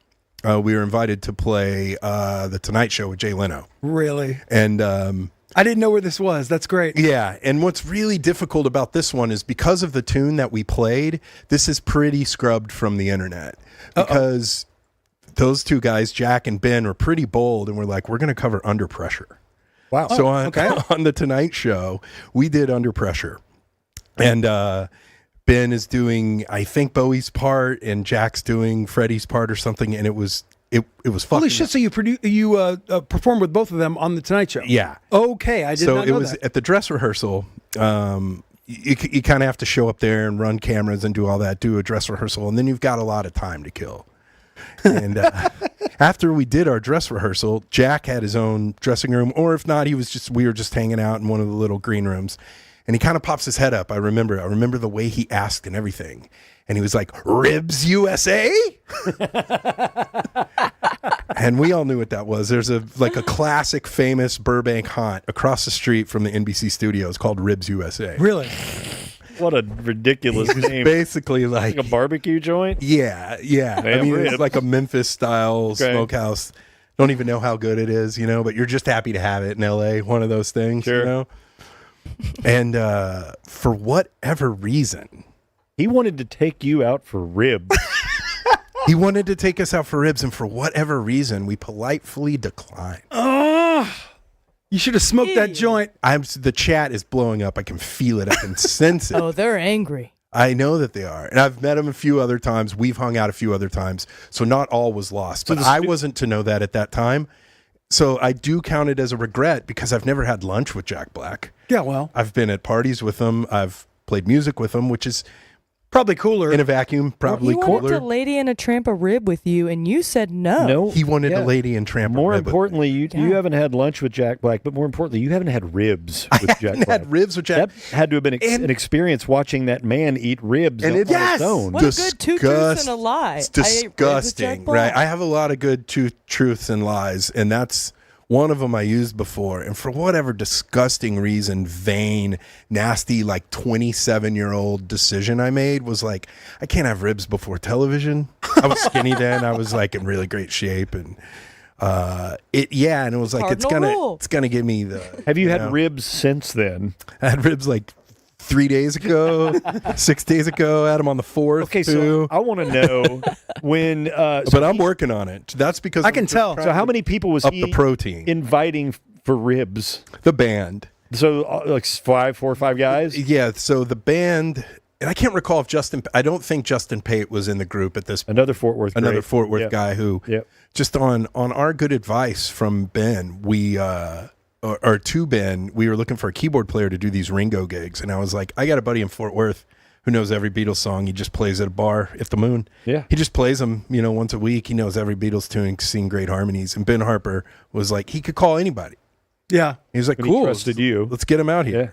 we were invited to play the Tonight Show with Jay Leno. Really? And I didn't know where this was. That's great. Yeah, and what's really difficult about this one is because of the tune that we played, this is pretty scrubbed from the internet. Because those two guys, Jack and Ben, were pretty bold, and we're like, we're going to cover Under Pressure. Wow. So on The Tonight Show, we did Under Pressure. And Ben is doing, I think, Bowie's part, and Jack's doing Freddie's part or something, and it was fucking... Holy shit, so you performed with both of them on The Tonight Show? Yeah. Okay, I did not know that. So it was at the dress rehearsal. You kind of have to show up there and run cameras and do all that, do a dress rehearsal, and then you've got a lot of time to kill. And after we did our dress rehearsal, Jack had his own dressing room, or if not, we were just hanging out in one of the little green rooms. And he kind of pops his head up. I remember the way he asked and everything. And he was like, "Ribs USA?" And we all knew what that was. There's a classic famous Burbank haunt across the street from the NBC studios called Ribs USA. Really? What a ridiculous name. Basically like a barbecue joint? Yeah. I mean, it's like a Memphis style smokehouse. Don't even know how good it is, but you're just happy to have it in LA. One of those things, And for whatever reason, he wanted to take you out for ribs. He wanted to take us out for ribs, and for whatever reason, we politely declined. Oh, you should have smoked that joint. The chat is blowing up. I can feel it. I can sense it. Oh, they're angry. I know that they are. And I've met them a few other times. We've hung out a few other times. So not all was lost. But I wasn't to know that at that time. So I do count it as a regret because I've never had lunch with Jack Black. Yeah, well. I've been at parties with him. I've played music with him, which is probably cooler. In a vacuum, probably cooler. He wanted to Lady and a Tramp a rib with you, and you said no. No. He wanted a Lady and Tramp a rib. More importantly, you haven't had lunch with Jack Black, but more importantly, you haven't had ribs with Jack Black. Had ribs with Jack. That had to have been an experience watching that man eat ribs on his own. What a good two truths and a lie. It's disgusting, right? I have a lot of good truths and lies, and that's one of them I used before. And for whatever disgusting reason, vain, nasty, like 27-year-old decision I made was like, I can't have ribs before television. I was skinny then. I was like in really great shape. And and it was like, it's gonna give me the... Have you had ribs since then? I had ribs like 3 days ago, 6 days ago. I had them on the 4th. Okay, so I want to know when... but I'm working on it. That's because I can tell. So how many people was he the protein inviting for ribs? The band. So like 4 or 5 guys? Yeah, so the band... And I can't recall if I don't think Justin Pate was in the group at this point. Another Fort Worth guy who, just on our good advice from Ben, or to Ben, we were looking for a keyboard player to do these Ringo gigs. And I was like, I got a buddy in Fort Worth who knows every Beatles song. He just plays at a bar, If the Moon. Yeah. He just plays them, once a week. He knows every Beatles tune, sing great harmonies. And Ben Harper was like, he could call anybody. Yeah. He was like, and cool. He trusted you. Let's get him out here. Yeah.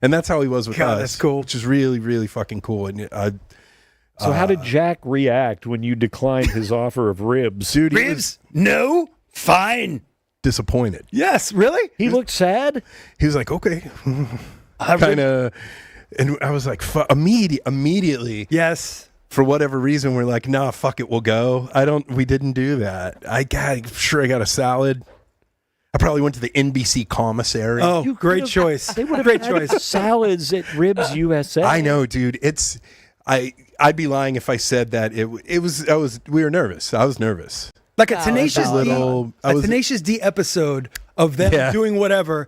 And that's how he was with us. That's cool. Which is really, really fucking cool. And so how did Jack react when you declined his offer of ribs? Dude, ribs? No? Fine. Disappointed. Yes, really? He looked sad? He was like, okay. Kind of. And I was like, immediately. Yes. For whatever reason, we're like, nah, fuck it, we'll go. We didn't do that. I got a salad. I probably went to the NBC commissary. Oh, great choice. They would have great had choice. Salads at Ribs USA. I know, dude. I'd be lying if I said that we were nervous. I was nervous. Like a Tenacious D episode of them doing whatever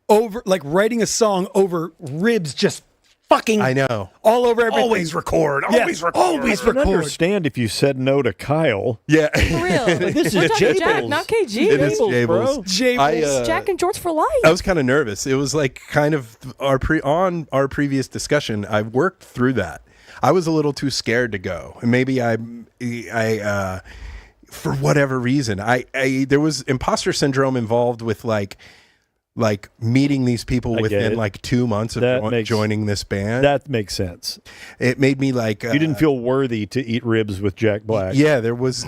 over, like writing a song over ribs, just fucking. I know. All over everything. Always record. Always record. Always I can record. understand if you said no to Kyle. Yeah. For real. This We're is talking Jables. Jack, not KG. It is Jables. Jables. Jack and George for life. I was kind of nervous. It was like kind of on our previous discussion. I worked through that. I was a little too scared to go, and maybe I for whatever reason, there was imposter syndrome involved with like meeting these people within like 2 months of joining this band. That makes sense. It made me like you didn't feel worthy to eat ribs with Jack Black. Yeah, there was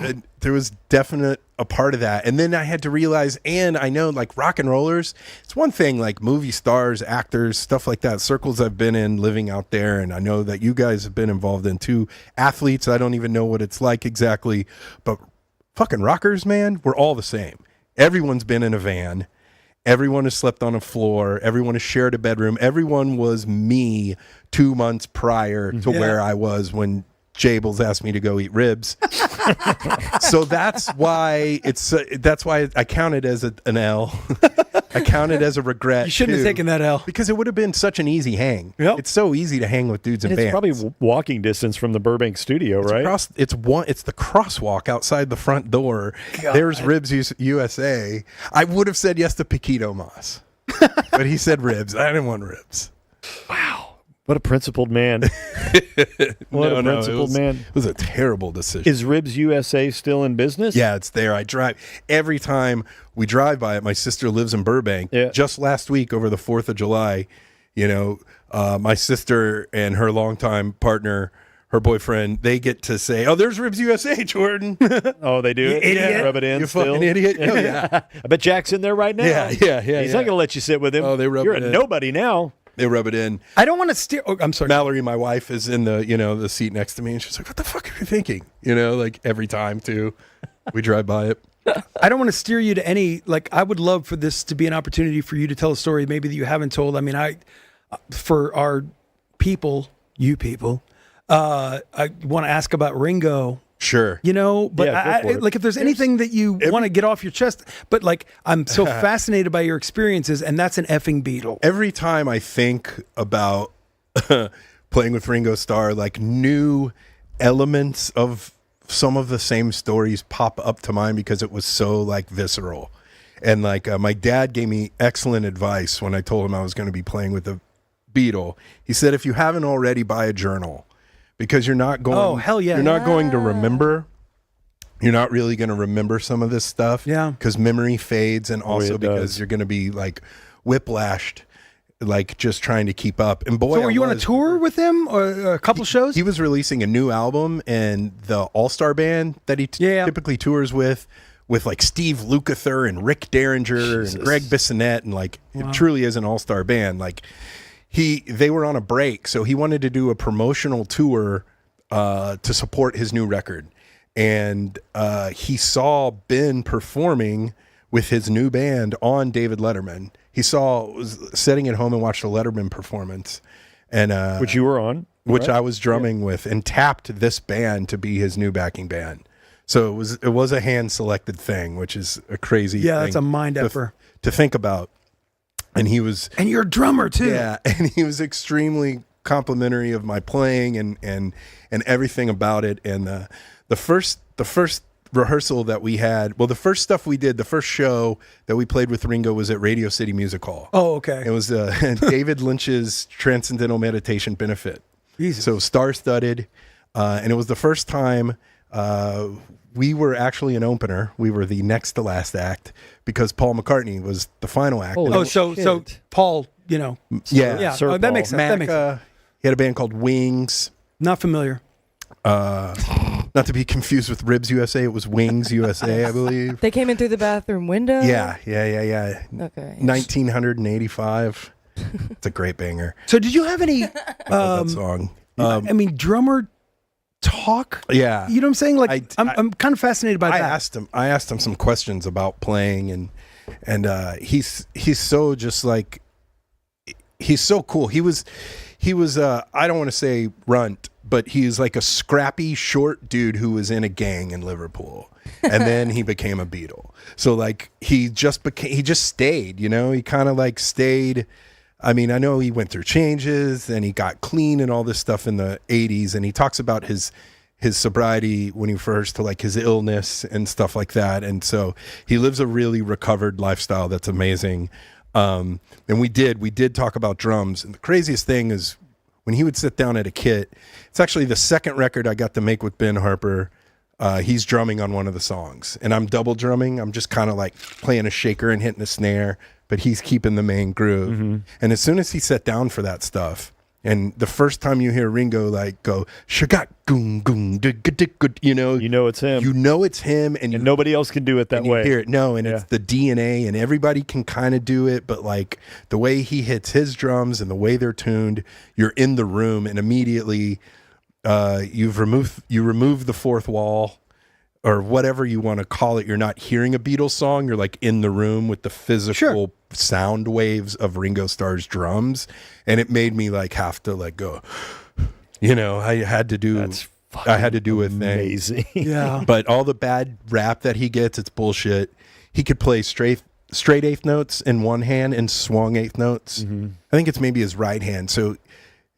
definite a part of that, and then I had to realize, and I know like rock and rollers, it's one thing like movie stars, actors, stuff like that. Circles I've been in, living out there, and I know that you guys have been involved in too. Athletes, I don't even know what it's like exactly, but fucking rockers, man, we're all the same. Everyone's been in a van. Everyone has slept on a floor. Everyone has shared a bedroom. Everyone was me 2 months prior to where I was when Jables asked me to go eat ribs. So that's why I count it as an L. I count it as a regret. You shouldn't have taken that L. Because it would have been such an easy hang. Yep. It's so easy to hang with dudes in It's bands. probably walking distance from the Burbank studio, right? It's the crosswalk outside the front door. God. There's Ribs USA. I would have said yes to Paquito Moss, but he said ribs. I didn't want ribs. What a principled man. What a principled man. It was a terrible decision. Is Ribs USA still in business? Yeah, it's there. I drive every time we drive by it. My sister lives in Burbank. Yeah. Just last week over the 4th of July, my sister and her longtime partner, her boyfriend, they get to say, "Oh, there's Ribs USA, Jordan." Oh, they do? You idiot. Rub it in You still? fucking idiot. Oh, yeah. I bet Jack's in there right now. Yeah. He's not going to let you sit with him. Oh, they rub You're it a in. nobody now. They rub it in. I don't want to steer. Oh, I'm sorry. Mallory, my wife, is in the seat next to me, and she's like, "What the fuck are you thinking?" Like every time too, we drive by it. I don't want to steer you to any, I would love for this to be an opportunity for you to tell a story maybe that you haven't told. I mean, for our people, you people, I want to ask about Ringo. Sure. But Yeah, go for it. if there's anything that you want to get off your chest, but I'm so fascinated by your experiences, and that's an effing Beatle. Every time I think about playing with Ringo Starr, new elements of some of the same stories pop up to mind because it was so visceral. And my dad gave me excellent advice when I told him I was going to be playing with the Beatle. He said, if you haven't already, buy a journal. Because you're not going. Oh, hell yeah. You're not going to remember. You're not really going to remember some of this stuff. Yeah. Because memory fades, and also it because does. you're going to be whiplashed, just trying to keep up. And boy, So were you on a tour with him or a couple shows? He was releasing a new album, and the all-star band that he typically tours with Steve Lukather and Rick Derringer and Greg Bissonette, and it truly is an all-star band. They were on a break, so he wanted to do a promotional tour to support his new record. And he saw Ben performing with his new band on David Letterman. Was sitting at home and watched a Letterman performance, and Which you were on. which right? I was drumming with, and tapped this band to be his new backing band. So it was a hand-selected thing, which is a crazy thing. That's a mind effer. To think about. And he was... And you're a drummer, too. Yeah, and he was extremely complimentary of my playing and everything about it. And the first rehearsal that we had, the first stuff we did, the first show that we played with Ringo was at Radio City Music Hall. Oh, okay. It was David Lynch's Transcendental Meditation Benefit. Jesus. So star-studded, and it was the first time we were actually an opener. We were the next to last act because Paul McCartney was the final act. Holy Oh, so Paul, yeah, Sir that Paul. makes sense. That makes sense. he had a band called Wings. Not familiar. Not to be confused with Ribs USA. It was Wings USA, I believe. They came in through the bathroom window? Yeah. Okay. 1985. It's a great banger. So did you have any, That song. drummer talk? Yeah. You know what I'm saying? I'm kind of fascinated by that. I asked him some questions about playing, and he's so just he's so cool. He was I don't want to say runt, but he's like a scrappy short dude who was in a gang in Liverpool, and then he became a Beatle. So he just stayed, he kind of stayed. I mean, I know he went through changes and he got clean and all this stuff in the 80s, and he talks about his sobriety when he refers to his illness and stuff like that. And so he lives a really recovered lifestyle that's amazing. And we did talk about drums. And the craziest thing is when he would sit down at a kit, it's actually the second record I got to make with Ben Harper. He's drumming on one of the songs, and I'm double drumming. I'm just kind of playing a shaker and hitting a snare, but he's keeping the main groove. Mm-hmm. And as soon as he sat down for that stuff, and the first time you hear Ringo go shagat goon goon good, you know it's him. You know it's him, and nobody else can do it that way. You hear it, it's the DNA, and everybody can kind of do it, but the way he hits his drums and the way they're tuned, you're in the room, and immediately you remove the fourth wall. or whatever you want to call it, you're not hearing a Beatles song. You're like in the room with the physical sound waves of Ringo Starr's drums. And it made me like have to like go, I had to do a thing. Amazing. Yeah. But all the bad rap that he gets, it's bullshit. He could play straight eighth notes in one hand and swung eighth notes. Mm-hmm. I think it's maybe his right hand. So,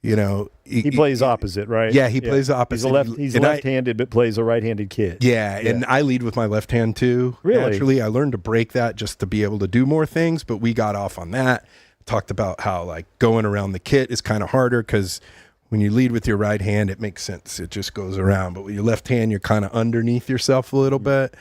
he plays opposite, right? Yeah, he plays opposite. He's left-handed, but plays a right-handed kid. Yeah, and I lead with my left hand too. Really? Naturally, I learned to break that just to be able to do more things, but we got off on that. Talked about how like going around the kit is kind of harder because when you lead with your right hand, it makes sense. It just goes around. But with your left hand, you're kind of underneath yourself a little bit.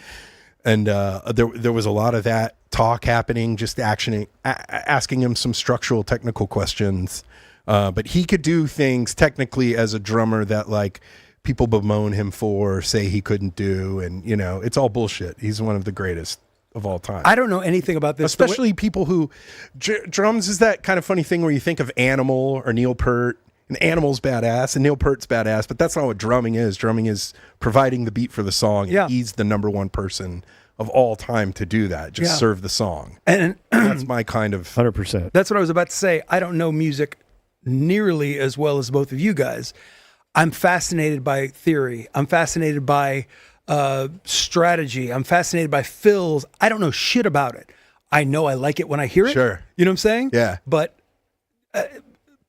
And there was a lot of that talk happening, just asking him some structural technical questions. But he could do things technically as a drummer that like people bemoan him for, say he couldn't do. And, it's all bullshit. He's one of the greatest of all time. I don't know anything about this. Especially people who drums is that kind of funny thing where you think of Animal or Neil Peart, and Animal's badass and Neil Peart's badass, but that's not what drumming is. Drumming is providing the beat for the song. And he's the number one person of all time to do that. Just serve the song. And that's my kind of 100%. That's what I was about to say. I don't know music nearly as well as both of you guys. I'm fascinated by theory. I'm fascinated by strategy. I'm fascinated by fills. I don't know shit about it. I know I like it when I hear it. Sure. You know what I'm saying? Yeah. But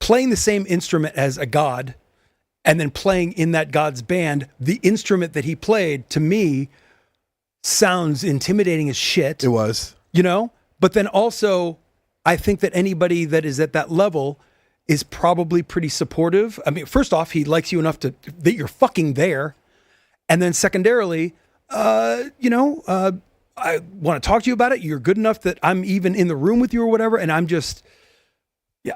playing the same instrument as a god and then playing in that god's band, the instrument that he played, to me, sounds intimidating as shit. It was. But then also, I think that anybody that is at that level is probably pretty supportive. I mean, first off, he likes you enough that you're fucking there. And then secondarily, I want to talk to you about it. You're good enough that I'm even in the room with you or whatever. And I'm just,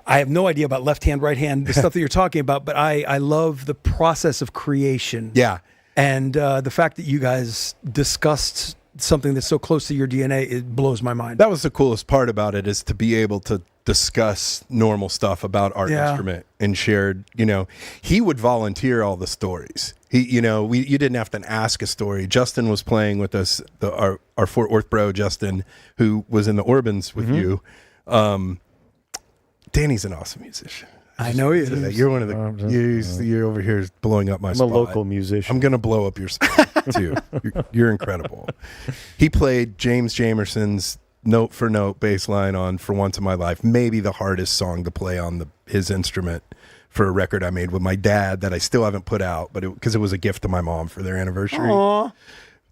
I have no idea about left hand, right hand, the stuff that you're talking about, but I love the process of creation. Yeah. And the fact that you guys discussed something that's so close to your DNA, it blows my mind. That was the coolest part about it, is to be able to discuss normal stuff about our instrument and shared, he would volunteer all the stories. You didn't have to ask a story. Justin was playing with us, our Fort Worth bro, Justin, who was in the Orbans with you. Danny's an awesome musician. I know he is. You're one of the. You're over here blowing up my spot. I'm a local musician. I'm gonna blow up your spot too. You're incredible. He played James Jamerson's note for note bass line on "For Once in My Life," maybe the hardest song to play on his instrument for a record I made with my dad that I still haven't put out, but because it was a gift to my mom for their anniversary. Aww.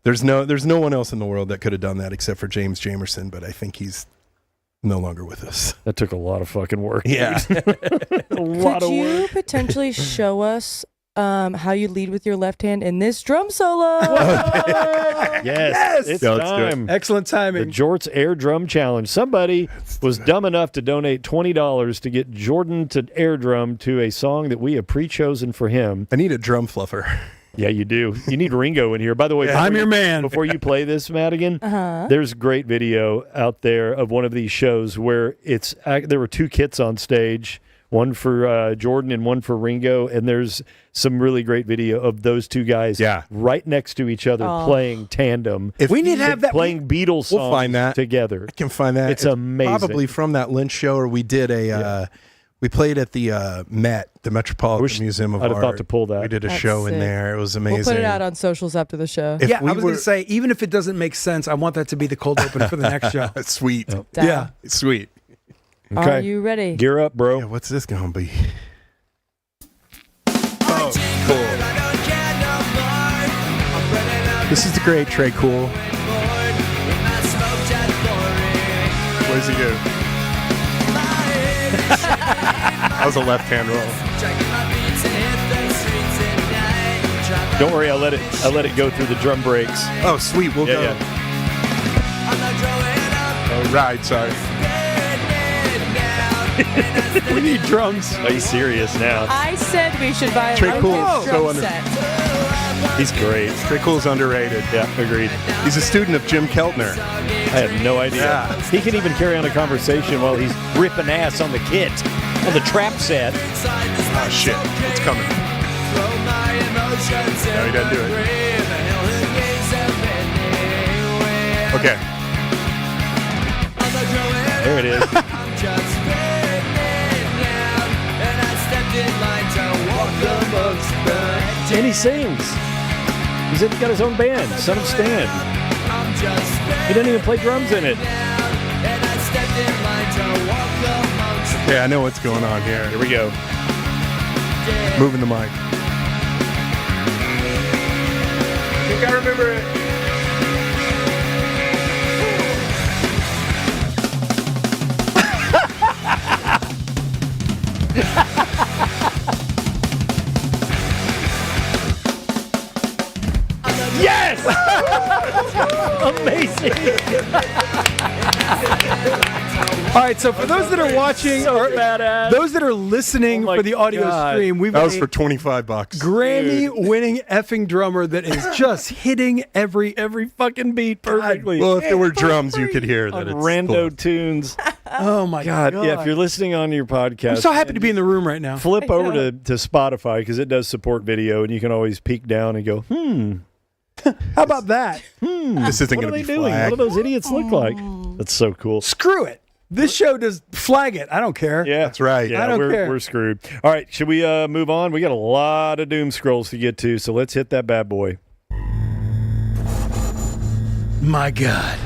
There's no one else in the world that could have done that except for James Jamerson, but I think he's no longer with us. That took a lot of fucking work. Yeah. A lot Could of you work. potentially show us how you lead with your left hand in this drum solo? Yes. It's No, let's do it. time. Excellent The timing. Jorts Air Drum Challenge. Somebody was dumb enough to donate $20 to get Jordan to air drum to a song that we have pre-chosen for him. I need a drum fluffer. Yeah, you do. You need Ringo in here. By the way, I'm your man. Before you play this, Madigan, there's great video out there of one of these shows where there were two kits on stage, one for Jordan and one for Ringo, and there's some really great video of those two guys right next to each other playing tandem. If We need to have that. Playing Beatles songs We'll find that. together. I can find that. It's amazing. Probably from that Lynch show, or we did we played at the Met, the Metropolitan Museum of I'd Art. have thought to pull that. We did a That's show in sick. there. It was amazing. We'll put it out on socials after the show. If Yeah, we I was going were- to say, even if it doesn't make sense, I want that to be the cold open for the next show. Sweet. Down. Yeah. Sweet. Are you ready? Gear up, bro. Yeah, what's this going to be? Oh, cool. This is the great Trey Cool. Where's he go? That was a left-hand roll. Don't worry, I'll let it go through the drum breaks. Oh, sweet. We'll go. Yeah. Oh, right. Sorry. We need drums. Are you serious now? I said we should buy a Trey Cool. drum So under- set. He's great. Trey Cool's underrated. Yeah, agreed. He's a student of Jim Keltner. I had no idea. Yeah. He can even carry on a conversation while he's ripping ass on the kit, on the trap set. Oh, shit. It's coming. No, he doesn't do it. Okay. There it is. And he sings. He's got his own band, Son of Stan. He doesn't even play drums in it. Okay, I know what's going on here. Here we go. Moving the mic. I think I remember it. Yes! Amazing! All right, so for those that are watching or badass. those that are listening Oh my for the audio God. stream, we've That got was for $25. Grammy-winning effing drummer that is just hitting every fucking beat perfectly. Well, if there were drums, you could hear that. on It's rando cool. tunes. Oh my God, yeah, if you're listening on your podcast. I'm so happy to be in the room right now. Flip over to Spotify because it does support video, and you can always peek down and go, How about that? This isn't what going are to they be doing? flagged. What do those idiots look like? That's so cool. Screw it. This show does flag it. I don't care. Yeah, That's right. Yeah, I don't we're, care. we're screwed. All right, should we move on? We got a lot of doom scrolls to get to, so let's hit that bad boy. My God.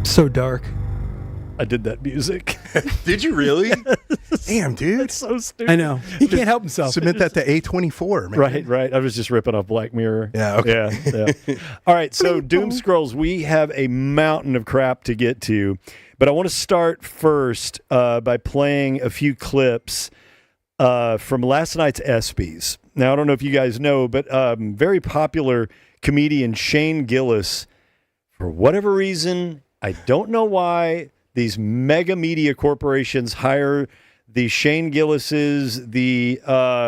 So dark. I did that music. Did you really? Damn, dude. So stupid. I know. He can't help himself. Submit that to A24, man. Right. I was just ripping off Black Mirror. Yeah, okay. Yeah. All right, so Doom Scrolls, we have a mountain of crap to get to, but I want to start first by playing a few clips from last night's ESPYs. Now, I don't know if you guys know, but very popular comedian Shane Gillis, for whatever reason, I don't know why, these mega media corporations hire the Shane Gillises, the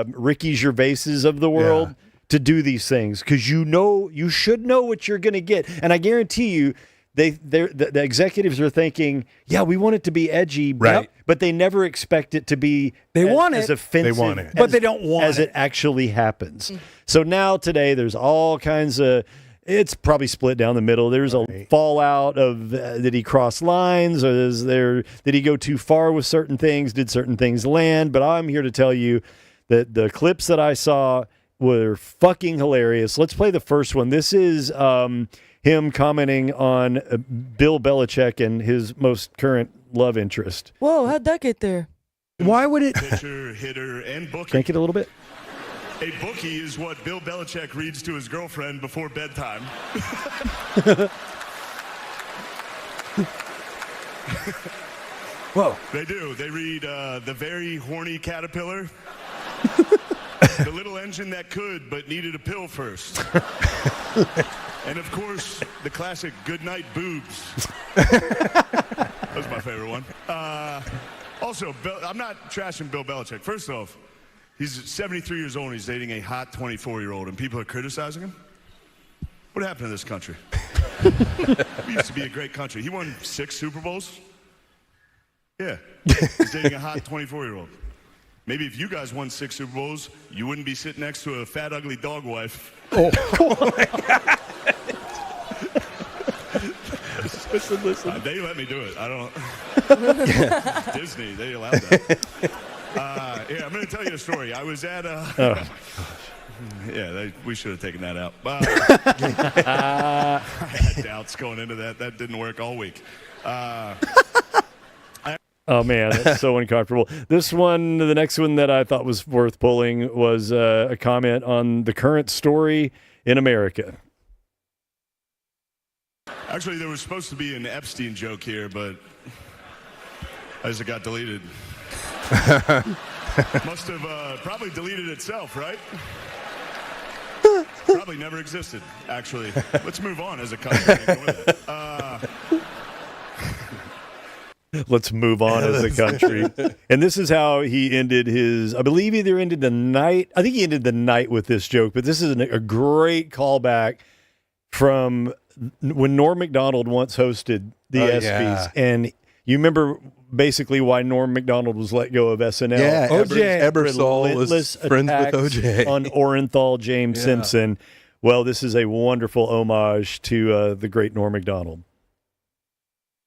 Ricky Gervaises of the world to do these things, because you should know what you're going to get. And I guarantee you, the executives are thinking, yeah, we want it to be edgy, Right. but they never expect it to be as offensive They want it. But they don't want as it actually happens. So now today there's all kinds of, it's probably split down the middle. There's a fallout of did he cross lines, or did he go too far with certain things? Did certain things land? But I'm here to tell you that the clips that I saw were fucking hilarious. Let's play the first one. This is him commenting on Bill Belichick and his most current love interest. Whoa, how'd that get there? Why would it? Pitcher, hitter, and bookie. Crank it a little bit. A bookie is what Bill Belichick reads to his girlfriend before bedtime. Whoa. They do. They read The Very Horny Caterpillar. The Little Engine That Could But Needed a Pill First. And of course, the classic Goodnight Boobs. That was my favorite one. Also, I'm not trashing Bill Belichick. First off, he's 73 years old and he's dating a hot 24-year-old, and people are criticizing him? What happened to this country? We used to be a great country. He won 6 Super Bowls. Yeah. He's dating a hot 24-year-old. Maybe if you guys won 6 Super Bowls, you wouldn't be sitting next to a fat, ugly dog wife. Oh my God. Listen. They let me do it. I don't. Disney, they allowed that. I'm going to tell you a story. I was at we should have taken that out. I had doubts going into that. That didn't work all week. Oh, man, that's so uncomfortable. This one, the next one that I thought was worth pulling was a comment on the current story in America. Actually, there was supposed to be an Epstein joke here, but as it got deleted. Must have probably deleted itself, right? Probably never existed, actually. Let's move on as a country. Let's move on as a country. And this is how he ended his, I believe either ended the night, I think he ended the night with this joke, but this is a great callback from when Norm Macdonald once hosted the ESPYs. And you remember basically why Norm Macdonald was let go of SNL. Yeah, OJ. Ebersol Relentless is friends with attacks OJ. on Orenthal James Yeah. Simpson. Well, this is a wonderful homage to the great Norm Macdonald.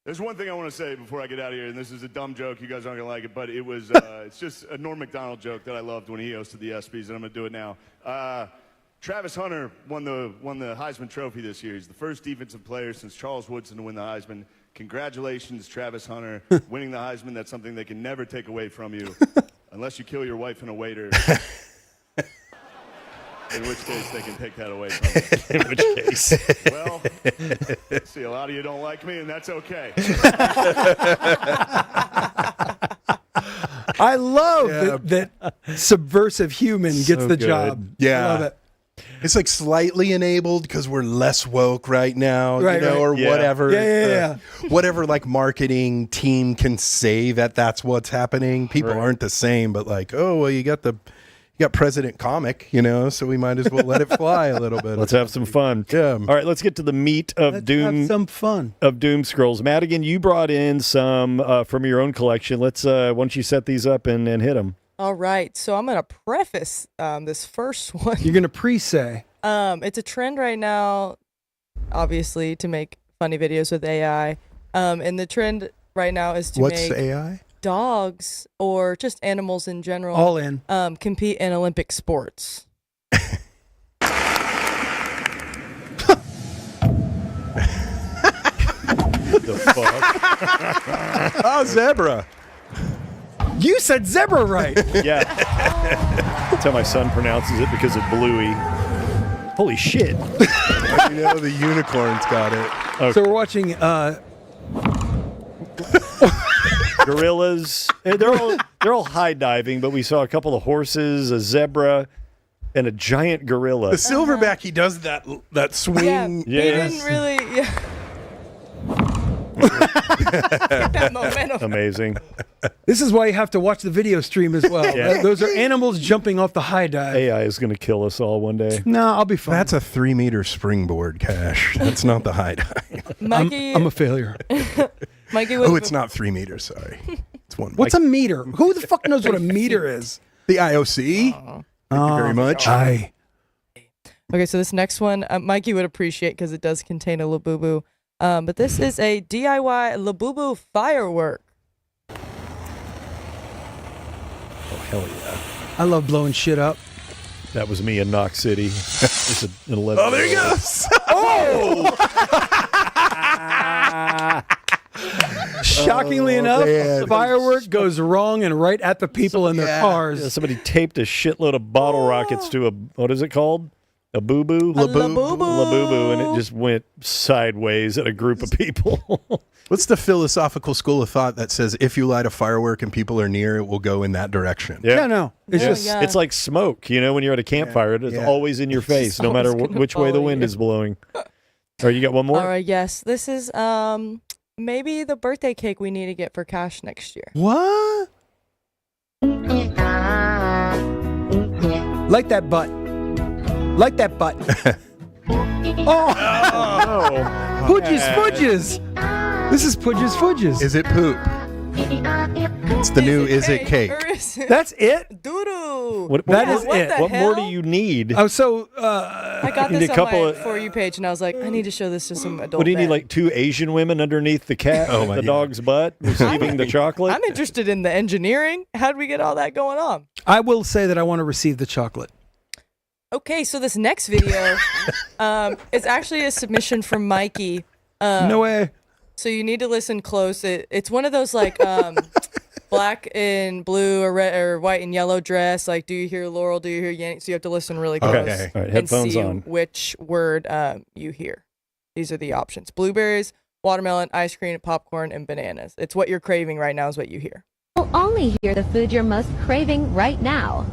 There's one thing I want to say before I get out of here, and this is a dumb joke. You guys aren't going to like it, but it was it's just a Norm Macdonald joke that I loved when he hosted the ESPYs, and I'm going to do it now. Travis Hunter won the Heisman Trophy this year. He's the first defensive player since Charles Woodson to win the Heisman. Congratulations, Travis Hunter, winning the Heisman. That's something they can never take away from you, unless you kill your wife and a waiter. In which case, they can take that away from you. In which case. Well, see, a lot of you don't like me, and that's okay. I love that subversive human gets So the good. job. Yeah. I love it. It's like slightly enabled because we're less woke right now, Right, you know, right. or Yeah. whatever. Yeah. Whatever like marketing team can say that's what's happening. People Right. aren't the same, but like, oh well, you got President Comic, you know, so we might as well let it fly a little bit. Let's have some fun. Yeah. All right, let's get to the meat of Let's Doom. have some fun. Of Doom Scrolls. Madigan, you brought in some from your own collection. Let's why don't you set these up and hit them? All right, so I'm gonna preface this first one. You're going to pre-say. It's a trend right now, obviously, to make funny videos with AI. And the trend right now is to What's make AI? dogs or just animals in general All in. compete in Olympic sports. The fuck? Oh, zebra. You said zebra right. Yeah. That's how my son pronounces it because of Bluey. Holy shit. You know the unicorn's got it. So we're watching Gorillas. They're all high diving, but we saw a couple of horses, a zebra, and a giant gorilla. The silverback, he does that swing. Yeah, he Yes. didn't really. Yeah. Get that momentum. Amazing. This is why you have to watch the video stream as well. Yeah. Those are animals jumping off the high dive. AI is going to kill us all one day. No, I'll be fine. That's a 3-meter springboard, Cash. That's not the high dive. Mikey, I'm a failure. Mikey was Oh, it's not 3 meters. Sorry, it's 1. What's a meter? Who the fuck knows what a meter is? The IOC? Thank you very much. Aye. Okay, so this next one, Mikey would appreciate because it does contain a Labubu. But this is a DIY Labubu firework. Oh, hell yeah. I love blowing shit up. That was me in Knox City. It's an 11. Oh, there he goes. Shockingly enough, man. the firework goes wrong and right at the people in their Yeah. cars. Yeah, somebody taped a shitload of bottle rockets to a, what is it called? A boo-boo? A Labubu. Labubu, and it just went sideways at a group of people. What's the philosophical school of thought that says if you light a firework and people are near, it will go in that direction? Yeah, no. It's Yeah. just Yeah. It's like smoke, you know, when you're at a campfire, it's Yeah. always in your face, no matter always gonna which way the follow wind you. is blowing. All right, you got one more? All right, yes. This is maybe the birthday cake we need to get for Cash next year. what? Like that butt. Like that butt. Oh, Oh, Pudges Fudges. This is Pudges Fudges. Is it poop? It's the new is it cake? Or is it That's it? doo-doo? That is what it. The what more do hell? you need? Oh, so I got You need this a on couple my of- For You page, and I was like, I need to show this to some adult What do you need, men. like 2 Asian women underneath the cat, Oh, my the God. dog's butt, receiving the chocolate? I'm interested in the engineering. How do we get all that going on? I will say that I want to receive the chocolate. Okay, so this next video is actually a submission from Mikey. No way. So you need to listen close. It's one of those like black and blue or red or white and yellow dress. Like, do you hear Laurel? Do you hear Yanni? So you have to listen really close Okay. All right, and headphones see on. which word you hear. These are the options: blueberries, watermelon, ice cream, popcorn, and bananas. It's what you're craving right now is what you hear. You'll only hear the food you're most craving right now.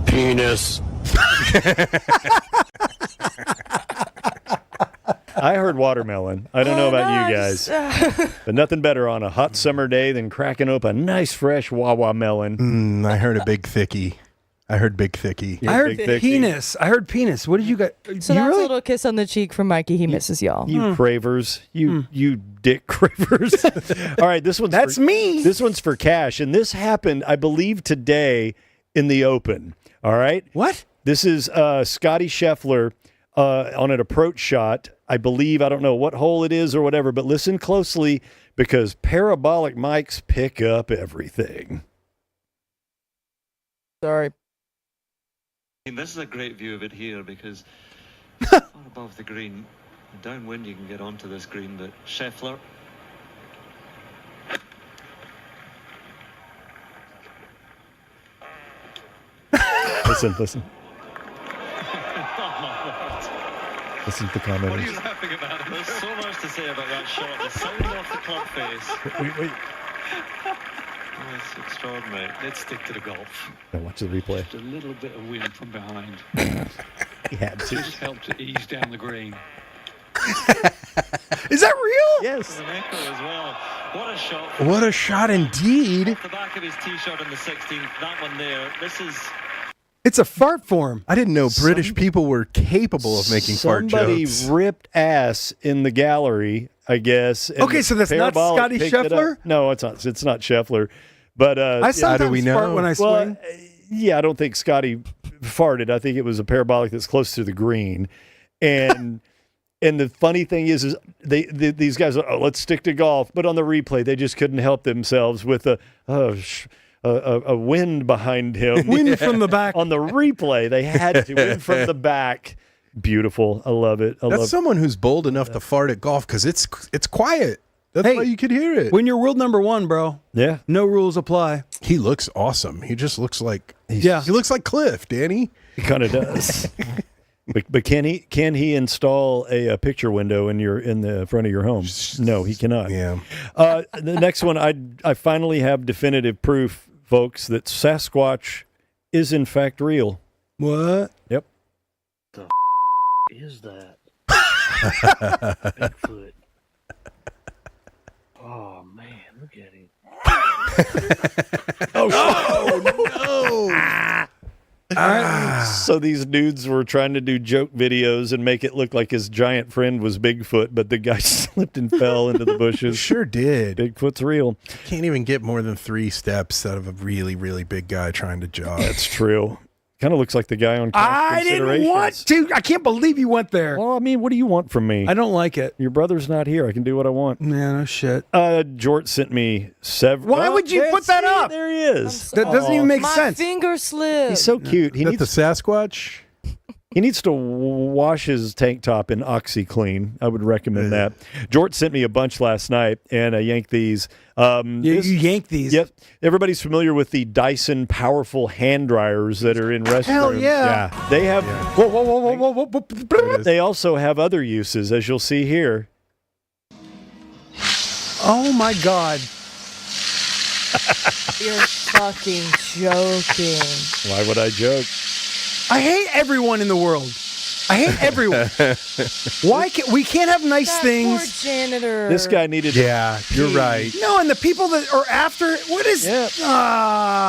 Penis. I heard watermelon. I don't know about you guys, but nothing better on a hot summer day than cracking open a nice fresh Wawa melon. I heard a big thickie. I heard big thicky. Yeah, I heard big thick. penis. I heard penis. What did you got? So you that's a really? little kiss on the cheek from Mikey. He misses y'all. You cravers. You dick cravers. All right, this one's That's me. This one's for cash, and this happened, I believe, today in the Open. All right? What? This is Scotty Scheffler on an approach shot. I believe, I don't know what hole it is or whatever, but listen closely because parabolic mics pick up everything. Sorry. This is a great view of it here because far above the green, downwind you can get onto this green, but Scheffler. Listen. Oh Listen to the What are commenters. you laughing about? There's so much to say about that shot. The sound off the club face. Wait. Oh, it's extraordinary. Let's stick to the golf. Now watch the replay. Just a little bit of wind from behind. He had to. Just helped to ease down the green. Is that real? Yes. An echo as well. What a shot. What a shot indeed. Off the back of his tee shot in the 16th. That one there. This is... It's a fart form. I didn't know British people were capable of making fart Somebody jokes. ripped ass in the gallery, I guess. and Okay, so that's not Parabolic Scotty picked it up. Scheffler? No, it's not. It's not Scheffler. But I sometimes we fart know? when I well, swing. yeah, I don't think Scotty farted. I think it was a parabolic that's close to the green, and and the funny thing is these guys are, oh, let's stick to golf, but on the replay they just couldn't help themselves with a wind behind him. Wind from the back. On the replay, they had to wind from the back. Beautiful. I love it. I That's love someone who's bold enough to fart at golf because it's quiet. That's Hey, why you could hear it. When you're world number one, bro, Yeah. no rules apply. He looks awesome. He just looks like Yeah. He looks like Cliff, Danny. He kind of does. But can he install a picture window in the front of your home? No, he cannot. Yeah. The next one, I finally have definitive proof, folks, that Sasquatch is in fact real. What? Yep. Is that Bigfoot? Oh man, look at him. So these dudes were trying to do joke videos and make it look like his giant friend was Bigfoot, but the guy slipped and fell into the bushes. Sure did. Bigfoot's real. Can't even get more than 3 steps out of a really, really big guy trying to jog. That's true. Kind of looks like the guy on I didn't want to. I can't believe you went there. Well, I mean, what do you want from me? I don't like it. Your brother's not here. I can do what I want. Man, no shit. Jort sent me several. Why would you put that up? There he is. That doesn't even make My sense. finger slipped. He's so cute. Is that the Sasquatch? He needs to wash his tank top in OxyClean. I would recommend that. Jort sent me a bunch last night, and I yanked these. You yanked these. Yep. Everybody's familiar with the Dyson powerful hand dryers that are in restrooms. Hell yeah. They have. Whoa, whoa, whoa, whoa, whoa, whoa. There it is. They also have other uses, as you'll see here. Oh my God. You're fucking joking. Why would I joke? I hate everyone in the world. I hate everyone. Why can't we can't have nice That things? poor janitor. This guy needed. Yeah, you're right. No, and the people that are after what is Yeah.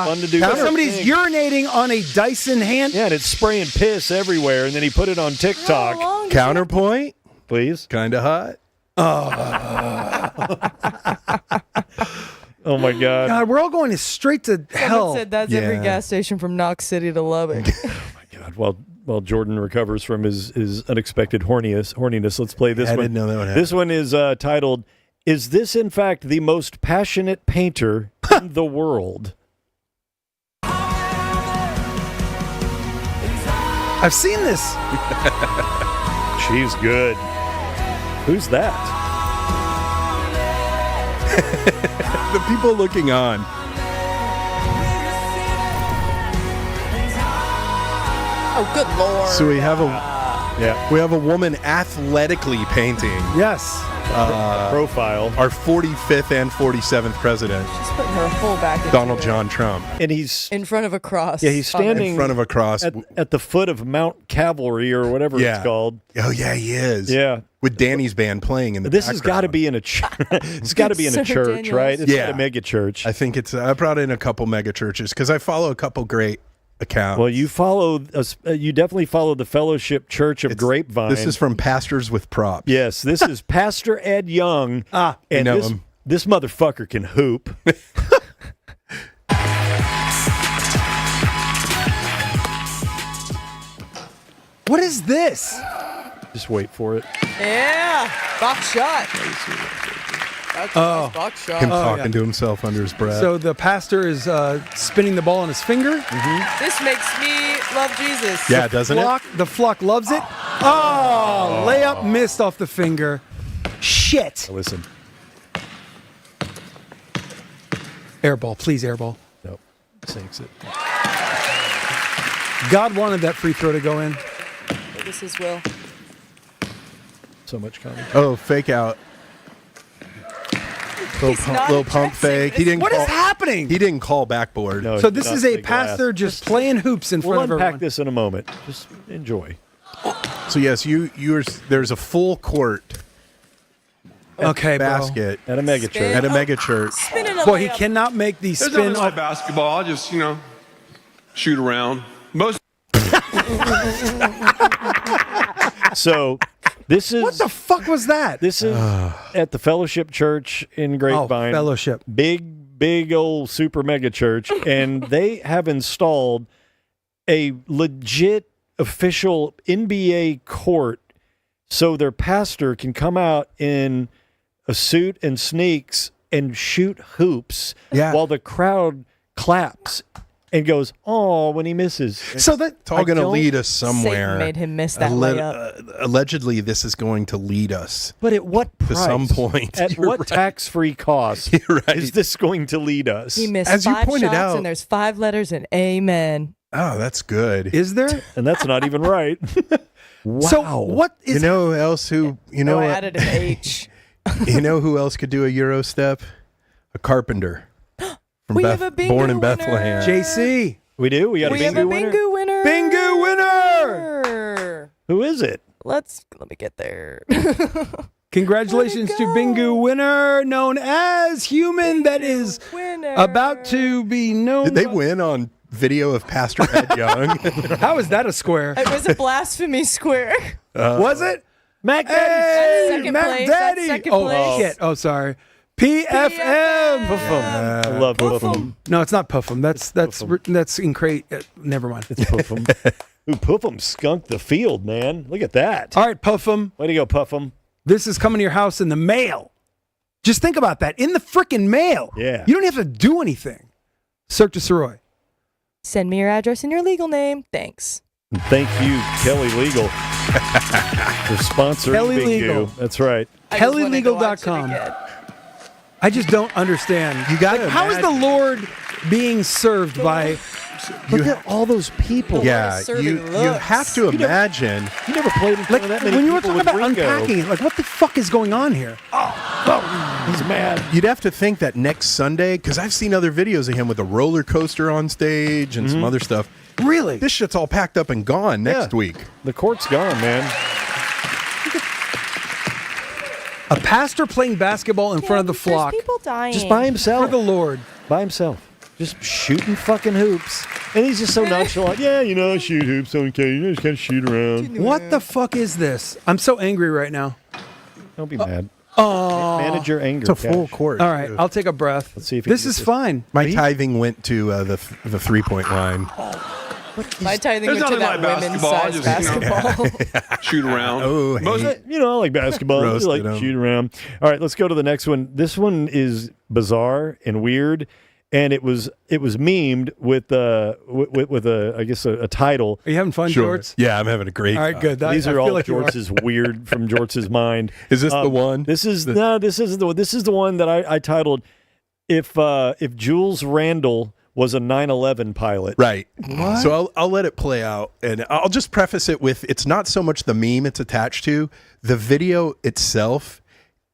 Fun to do. Now somebody's urinating on a Dyson hand. Yeah, and it's spraying piss everywhere, and then he put it on How TikTok. long Counterpoint, Please. kind of hot. Oh my God. God, we're all going straight to Someone hell. said that's every Yeah. gas station from Knox City to Lubbock. God, while Jordan recovers from his unexpected horniness, let's play this I one. didn't know that would happen. This one is titled, "Is This in Fact the Most Passionate Painter in the World?" I've seen this. She's good. Who's that? The people looking on. Oh, good lord. So we have Yeah. a woman athletically painting Yes. Profile. our 45th and 47th president, She's putting her full back into Donald it. John Trump, And he's In front of a cross. Yeah, he's on it. standing in front of a cross. at the foot of Mount Cavalry or whatever Yeah. it's called. Oh yeah, he is. Yeah. with Danny's band playing in the This has got to background. be in a church. It's got to be in a Sir church, Daniels. right? It's Yeah. got a mega church. I think it's. I brought in a couple mega churches because I follow a couple great account. Well, you follow us. You definitely follow the Fellowship Church of Grapevine. This is from Pastors with Props. Yes, this is Pastor Ed Young. you and know this, him. this motherfucker can hoop. What is this? Just wait for it. Yeah, box shot. That's a nice box shot. Him talking to himself under his breath. So the pastor is spinning the ball on his finger. This makes me love Jesus. yeah, doesn't it? The flock loves it. Oh, layup missed off the finger. Shit. Listen. Airball, please, airball. Nope. Sinks it. God wanted that free throw to go in. This is Will. So much coming. Oh, fake out. not Little pump addressing fake. He this. didn't. What call, is happening? He didn't call backboard. No, So this not is a big glass. pastor just playing hoops in We'll front of unpack everyone. this in a moment. Just enjoy. So yes, there's a full court Okay, bro. basket At a mega church. at a mega church. Spinning a Boy, he layup. cannot make these There's spin nothing like off. basketball. I just, shoot around. Most So this is What the fuck was that? this is at the Fellowship Church in Grapevine. Fellowship. Big old super mega church, and they have installed a legit official NBA court so their pastor can come out in a suit and sneaks and shoot hoops while the crowd claps and goes, "Oh," when he misses. So that It's all going to lead us somewhere. Satan made him miss that layup. Allegedly, this is going to lead us But at what price? to some point. At You're what right. tax-free cost You're right. is this going to lead us? He missed As you 5 pointed shots, out- and there's 5 letters in amen. Oh, that's good. is there? And that's not even right. Wow. So what is? You know who else? Who you know? I what- added an H. You know who else could do a Euro step? A carpenter. From We have a bingo born in winner. Bethlehem. JC. We do? We got We a have a bingo winner? bingo winner. Bingo winner! Who is it? Let me get there. Congratulations to go. bingo winner, known as human that is Winner. about to be known. Did they win on video of Pastor Ed Young? How is that a square? It was a blasphemy square. Was it? Mac Hey, That's second Mac place. That's Daddy. second Oh place. shit! Oh sorry. PFM. Puffum. I love Puffum. No, it's not Puffum. That's incredible. Never mind. It's Puffum. Ooh, Puffum skunked the field, man. Look at that. All right, Puffum. Way to go, Puffum. This is coming to your house in the mail. Just think about that. In the freaking mail. Yeah. You don't have to do anything. Cirque Du Sirois. Send me your address and your legal name. Thanks. And thank you, Kelly Legal, for sponsoring Kelly Big Legal. U. That's right. I just wanted to watch it KellyLegal.com. again. I just don't understand. You gotta how is the imagine- Lord being served by? Look at all those people. Yeah, serving you looks. have to imagine. You never played in front Like of that many when you were people talking with about Ringo. unpacking, like what the fuck is going on here? He's mad. You'd have to think that next Sunday, because I've seen other videos of him with a roller coaster on stage and some other stuff. Really? This shit's all packed up and gone next Yeah. week. The court's gone, man. A pastor playing basketball in front of the There's flock people dying. Just by himself. for the Lord. By himself. Just shooting fucking hoops. And he's just so nonchalant. Yeah, I shoot hoops. Okay, just kind of shoot around. What the fuck is this? I'm so angry right now. Don't be mad. Oh, Manage your anger. It's a full Cash. court. all right. I'll take a breath. Let's see if he this can is get this. fine. My tithing went to the 3-point line. My tithing There's went to nothing that like women's basketball. size basketball. shoot around. Oh, Most hey. I like basketball. I Roasted like him. shoot around. All right, let's go to the next one. This one is bizarre and weird, and it was memed with a I guess a title. Are you having fun, Sure. Jorts? Yeah, I'm having a great All right, time. good. These I are feel all like you are. Jorts' weird from Jorts' mind. Is this the one? This is this isn't the one. This is the one that I titled if Jules Randle was a 9/11 pilot. Right. So I'll let it play out, and I'll just preface it with it's not so much the meme it's attached to. The video itself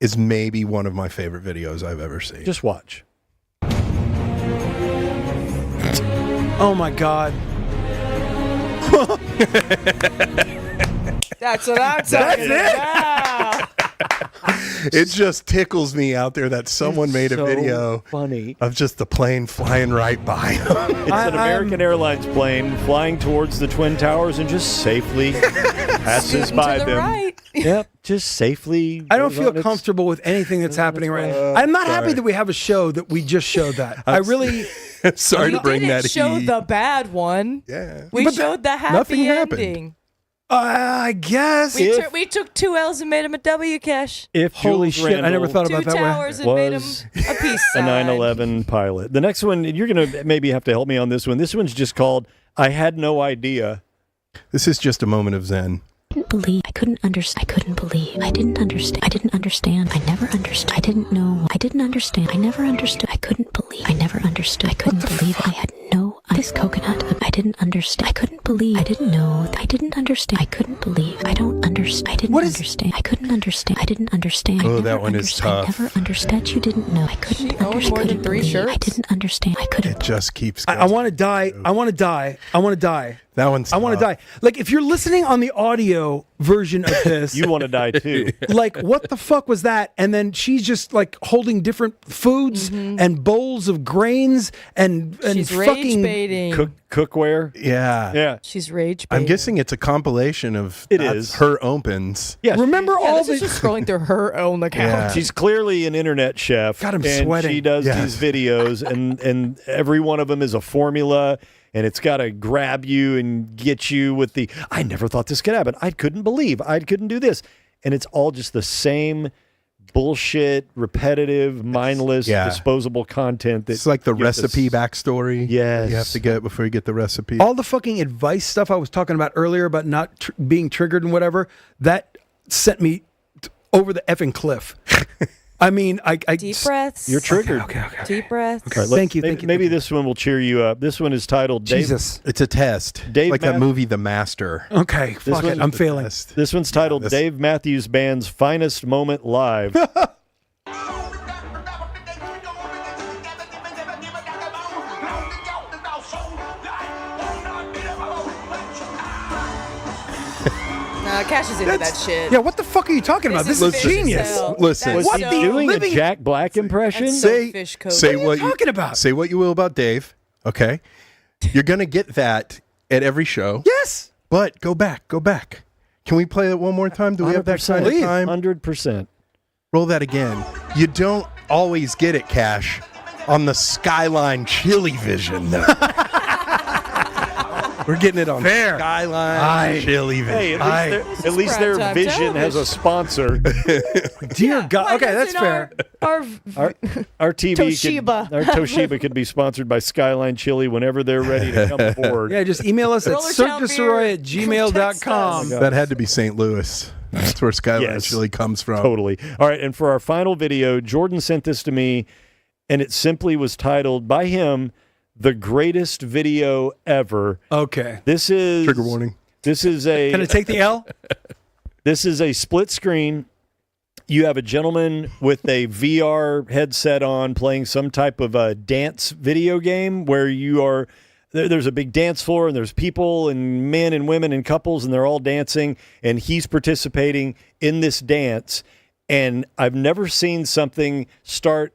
is maybe one of my favorite videos I've ever seen. Just watch. Oh my God. That's what I'm talking about. It just tickles me out there that someone made a so video funny. of just the plane flying right by him. It's an American Airlines plane flying towards the Twin Towers and just safely passes by to the them. right. Yep, just safely. I don't goes feel on its- comfortable with anything that's happening right now. I'm not happy that we have a show that we just showed that. I really. Sorry to bring didn't that show heat. the bad one. Yeah. We But showed the happy nothing happened. ending. I guess. We took 2 L's and made him a W, Cash. If Holy Jules shit! I never Randall thought 2 about that towers way. and made him was a peace a sign. 9/11 pilot. The next one, you're going to maybe have to help me on this one. This one's just called "I Had No Idea." This is just a moment of zen. Believe. I couldn't understand. I couldn't believe. I didn't understand. I didn't understand. I never understood. I didn't know. I didn't understand. I never understood. I couldn't believe. I never understood. I couldn't believe it. I had no. This coconut. I didn't understand. I couldn't believe. I didn't know. I didn't understand. I couldn't believe. I don't understand. I didn't understand. I couldn't understand. I didn't understand. Oh, I never that one is understood. I tough. never understood. You didn't know. I couldn't understand. more than 3 shirts. I didn't understand. I couldn't. It just keeps I want to die. I want to die. I want to die. That one's I want to tough. die. Like, if you're listening on the audio version of this, You want to die too. like, what the fuck was that? And then she's just like holding different foods and bowls of grains and She's rage fucking. baiting. Cookware. Yeah. Yeah. She's rage baiting. I'm guessing it's a compilation of It is. her opens. Yes. Remember Yeah, all this the. is just scrolling through her own account. Yeah. She's clearly an internet chef. God, I'm and sweating. She does Yes. these videos, and every one of them is a formula, and it's got to grab you and get you with the, I never thought this could happen. I couldn't believe I couldn't do this. And it's all just the same bullshit, repetitive, mindless, Yeah. disposable content. That It's like the you have to recipe backstory. Yes. You have to get before you get the recipe. all the fucking advice stuff I was talking about earlier about not being triggered and whatever, that sent me over the effing cliff. I mean, I Deep breaths. You're triggered. Okay. Deep breaths. All right, Thank you, Maybe, thank you, maybe thank you. this one will cheer you up. This one is titled Dave. Jesus. It's a test. Dave like that Math- movie The Master. Okay, fuck it. one- I'm failing. Test. This one's titled this- Dave Matthews Band's Finest Moment Live. Cash is into that shit. Yeah, what the fuck are you talking about? This This is is genius. hell. Listen. Was That's he so- doing living- a Jack Black impression? That's so Say- fish code. Say What are what you talking about? Say what you will about Dave. Okay, you're gonna get that at every show. Yes. But go back. Can we play it one more time? Do we have that kind of time? 100%. Roll that again. You don't always get it, Cash, on the Skyline Chili Vision. We're getting it on Fair. Skyline Chili Hey, Vision. at least their primetime vision has a television. sponsor. Dear God. Why Okay, that's doesn't fair. Our TV Toshiba. our Toshiba could be sponsored by Skyline Chili whenever they're ready to come aboard. Yeah, just email us at Roller Town cirquedusiroy@gmail.com. Beer. That had to be St. Louis. That's where Skyline Yes. Chili comes from. Totally. All right, and for our final video, Jordan sent this to me, and it simply was titled by him, "The Greatest Video Ever." Okay. This is Trigger warning. This is a Can I take the L? This is a split screen. You have a gentleman with a VR headset on playing some type of a dance video game where you are there's a big dance floor and there's people and men and women and couples and they're all dancing and he's participating in this dance. And I've never seen something start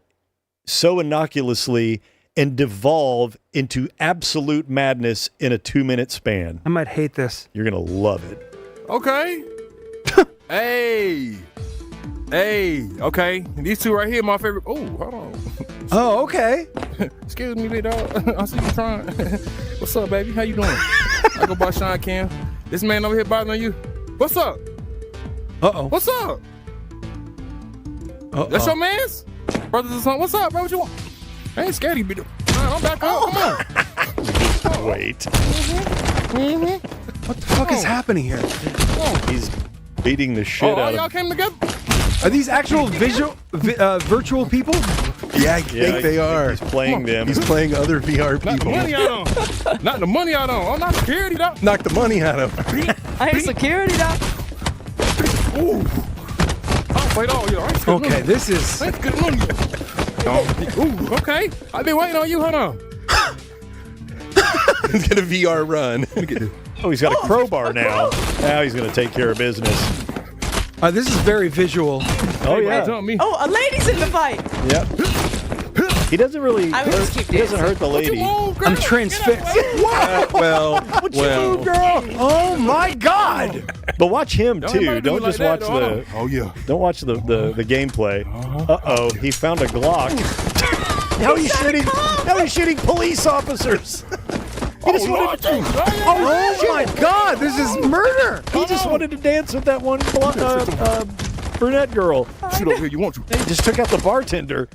so innocuously and devolve into absolute madness in a 2-minute span. I might hate this. You're going to love it. Okay. Hey. Okay. These two right here, my favorite. Oh, hold on. Oh, okay. Excuse me, big dog. I see you trying. What's up, baby? How you doing? I go by Sean Cam. This man over here bothering you. What's up? Uh-oh. What's up? Uh-oh. That's your man's? Brothers and sons. What's up, bro? What you want? I ain't scared of you, big dog. I'm back up. Come on. Wait. What the fuck is happening here? He's beating the shit Oh, out y'all of came together? Are these actual virtual people? Yeah, I think they are. He's playing them. He's playing other VR Knock the people. money out of him. Knock the money out of him. I'm not security, dog. Knock the money out of him. I ain't security, dog. Ooh. I'll play it all, yo. I ain't scared of Okay, none. this is. I ain't scared of none of you. Ooh, okay. I've been waiting on you. Hold on. He's gonna VR run. Oh, he's got a crowbar now. Now he's going to take care of business. This is very visual. Oh, yeah. Jump me. Oh, a lady's in the fight. Yep. He doesn't really I would just keep he doesn't hurt the lady. I'm transfixed. Well, girl. Oh my God. But watch him too. everybody do Don't it just like watch that, the oh yeah. don't watch the gameplay. Uh-oh, he found a Glock. Now he's shooting police officers. He just wanted to, Oh my God. This is murder. he just wanted to dance with that one brunette girl. Shoot over here, you want to? He just took out the bartender.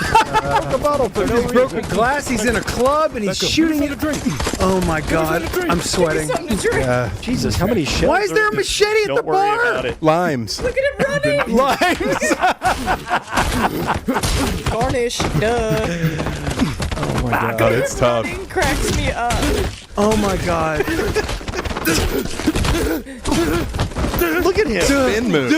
The bottle for no He's broken reason. glass. He's in a club and he's shooting it. Oh my God. I'm sweating. Something to drink. Jesus, how many shells? Why is there a machete at Don't the worry bar? about it. Limes. Look at him running. Limes. Garnish. Duh. Oh my God. Oh, it's tough. Running cracks me up. Oh my God. Look at him. Spin move.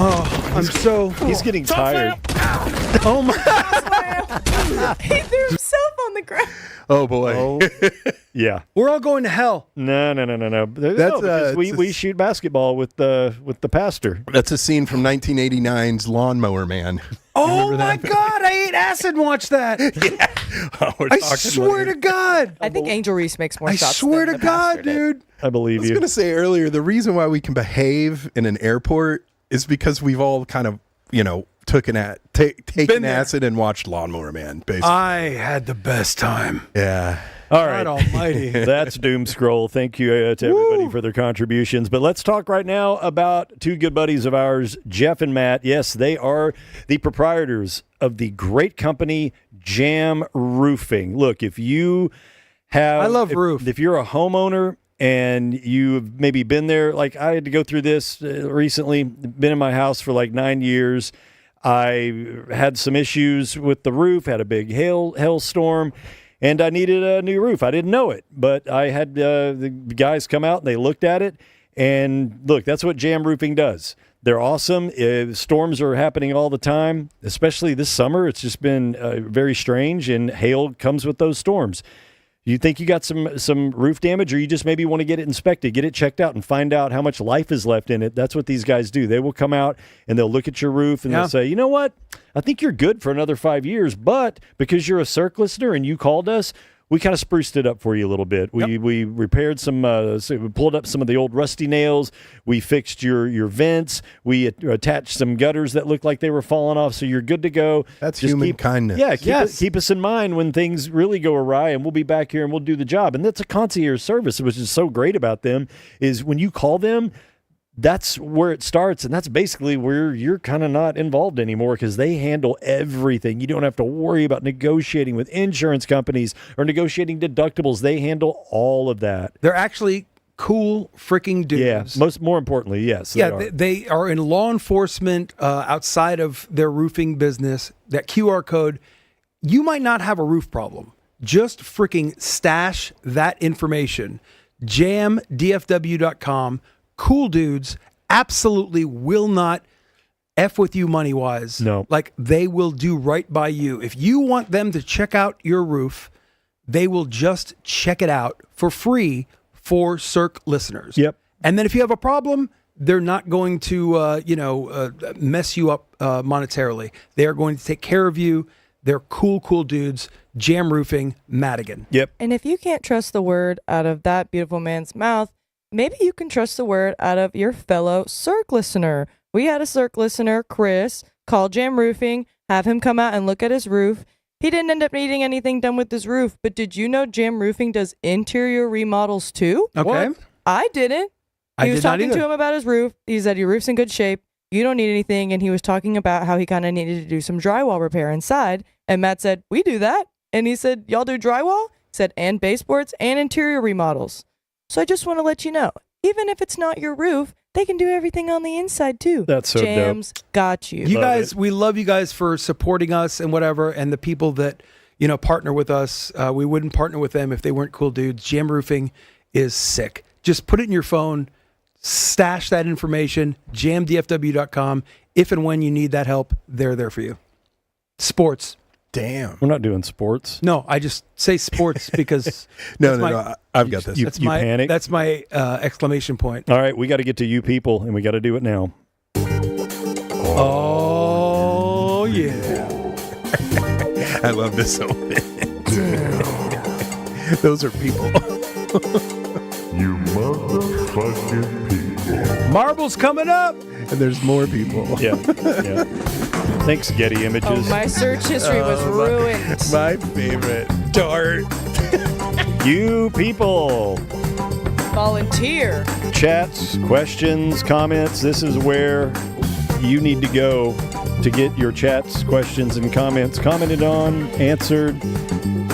Oh, I'm so. He's getting tired. Oh my. He threw himself on the ground. Oh boy. Oh, yeah. We're all going to hell. No. Because we shoot basketball with the pastor. That's a scene from 1989's Lawnmower Man. Oh my God. I ate acid and watched that. I swear to God. I think Angel Reese makes more I shots. swear than to the God, pastor did. dude. I believe I was you. going to say earlier, the reason why we can behave in an airport is because we've all kind of, taken acid and watched Lawnmower Man, basically. I had the best time. Yeah. All right. God almighty. That's Doom Scroll. Thank you to everybody for their contributions. But let's talk right now about two good buddies of ours, Jeff and Matt. Yes, they are the proprietors of the great company Jam Roofing. Look, if you have... I love roof. If you're a homeowner and you've maybe been there, like I had to go through this recently, been in my house for like 9 years. I had some issues with the roof, had a big hailstorm, and I needed a new roof. I didn't know it, but I had the guys come out and they looked at it. And look, that's what Jam Roofing does. They're awesome. Storms are happening all the time, especially this summer. It's just been very strange, and hail comes with those storms. You think you got some roof damage, or you just maybe want to get it inspected, get it checked out, and find out how much life is left in it. That's what these guys do. They will come out and they'll look at your roof and they'll say, you know what? I think you're good for another 5 years, but because you're a Cirque listener and you called us, we kind of spruced it up for you a little bit. We repaired some, so we pulled up some of the old rusty nails. We fixed your vents. We attached some gutters that looked like they were falling off, so you're good to go. That's human kindness. Yeah, keep us in mind when things really go awry, and we'll be back here and we'll do the job. And that's a concierge service, which is so great about them, is when you call them, that's where it starts, and that's basically where you're kind of not involved anymore because they handle everything. You don't have to worry about negotiating with insurance companies or negotiating deductibles. They handle all of that. They're actually cool freaking dudes. Yeah, more importantly, yes. They are in law enforcement outside of their roofing business. That QR code, you might not have a roof problem. Just freaking stash that information. jamdfw.com. Cool dudes absolutely will not F with you money-wise. No. Like, they will do right by you. If you want them to check out your roof, they will just check it out for free for Cirque listeners. Yep. And then if you have a problem, they're not going to, mess you up monetarily. They are going to take care of you. They're cool dudes. Jam Roofing, Madigan. Yep. And if you can't trust the word out of that beautiful man's mouth, maybe you can trust the word out of your fellow Cirque listener. We had a Cirque listener, Chris, call Jam Roofing, have him come out and look at his roof. He didn't end up needing anything done with his roof, but did you know Jam Roofing does interior remodels too? Okay. What? I didn't. He was talking to him about his roof. He said, your roof's in good shape. You don't need anything. And he was talking about how he kind of needed to do some drywall repair inside. And Matt said, we do that. And he said, y'all do drywall? He said, and baseboards and interior remodels. So I just want to let you know, even if it's not your roof, they can do everything on the inside too. That's so Jams dope. Got you. You guys, we love you guys for supporting us and whatever, and the people that, partner with us. We wouldn't partner with them if they weren't cool dudes. Jam Roofing is sick. Just put it in your phone, stash that information, jamdfw.com. If and when you need that help, they're there for you. Sports. Damn. We're not doing sports. No, I just say sports because No. I've got this. You panic? That's my exclamation point. All right, we got to get to you people, and we got to do it now. Oh yeah. I love this so much. Those are people. You motherfucking people. Marbles coming up. And there's more people. Yeah. Thanks, Getty Images. Oh, my search history was ruined. My favorite. Dart. You people. Volunteer. Chats, questions, comments. This is where you need to go to get your chats, questions, and comments commented on, answered,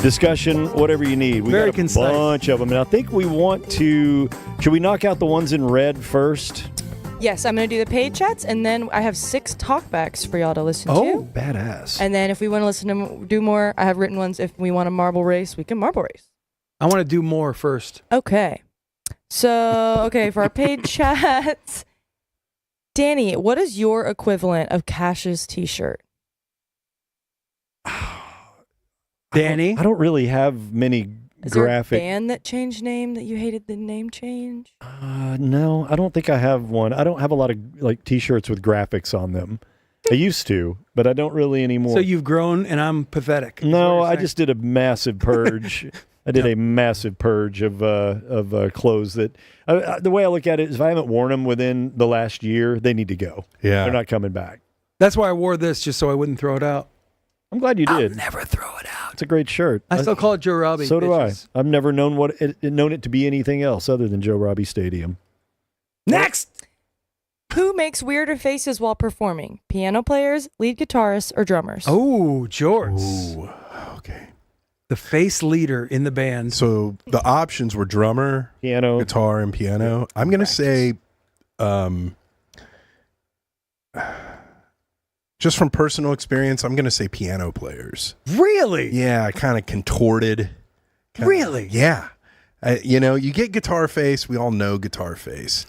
discussion, whatever you need. We Very got a concise. bunch of them. And I think we want to... Should we knock out the ones in red first? Yes, I'm going to do the paid chats, and then I have 6 talkbacks for y'all to listen Oh, to. badass. And then if we want to listen to do more, I have written ones. If we want a marble race, we can marble race. I want to do more first. Okay. So, for our paid chats, Danny, what is your equivalent of Cash's t-shirt? Danny? I don't really have many Is there a graphic... band that changed name that you hated the name change? No, I don't think I have one. I don't have a lot of T-shirts with graphics on them. I used to, but I don't really anymore. So you've grown, and I'm pathetic. No, I just did a massive purge. I did a massive purge of clothes that the way I look at it is if I haven't worn them within the last year, they need to go. Yeah. They're not coming back. That's why I wore this, just so I wouldn't throw it out. I'm glad you did. I'll never throw it out. It's a great shirt. I still call it Joe Robbie. So do bitches. I. I've never known it to be anything else other than Joe Robbie Stadium. Next! Who makes weirder faces while performing? Piano players, lead guitarists, or drummers? Oh, George. Ooh, okay. The face leader in the band. So the options were drummer, piano, guitar, and piano. I'm going to say, just from personal experience, I'm going to say piano players. Really? Yeah, kind of contorted. Really? Yeah. You get guitar face. We all know guitar face.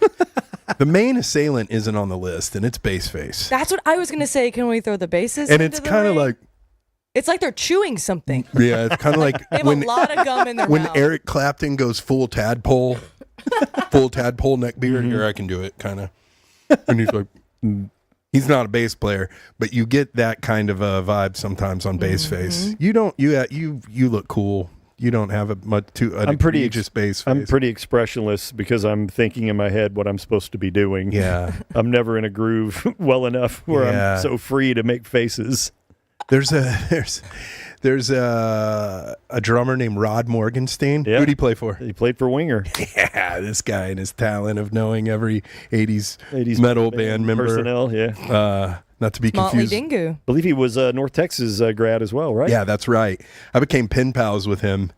The main assailant isn't on the list, and it's bass face. That's what I was going to say. Can we throw the basses And into it's the kind of ring? like... It's like they're chewing something. Yeah, it's kind of like They have a lot of gum in their when mouth. Eric Clapton goes full tadpole neck beard. Here, I can do it, kind of. And he's like, he's not a bass player, but you get that kind of a vibe sometimes on bass face. You don't. You look cool. You don't have I'm pretty egregious bass face. I'm pretty expressionless because I'm thinking in my head what I'm supposed to be doing. Yeah, I'm never in a groove well enough where I'm so free to make faces. There's a drummer named Rod Morgenstein. Yeah. Who'd he play for? He played for Winger. Yeah, this guy and his talent of knowing every 80s metal band member. Personnel, yeah. Not to be Motley confused. Dingu. I believe he was North Texas grad as well, right? Yeah, that's right. I became pen pals with him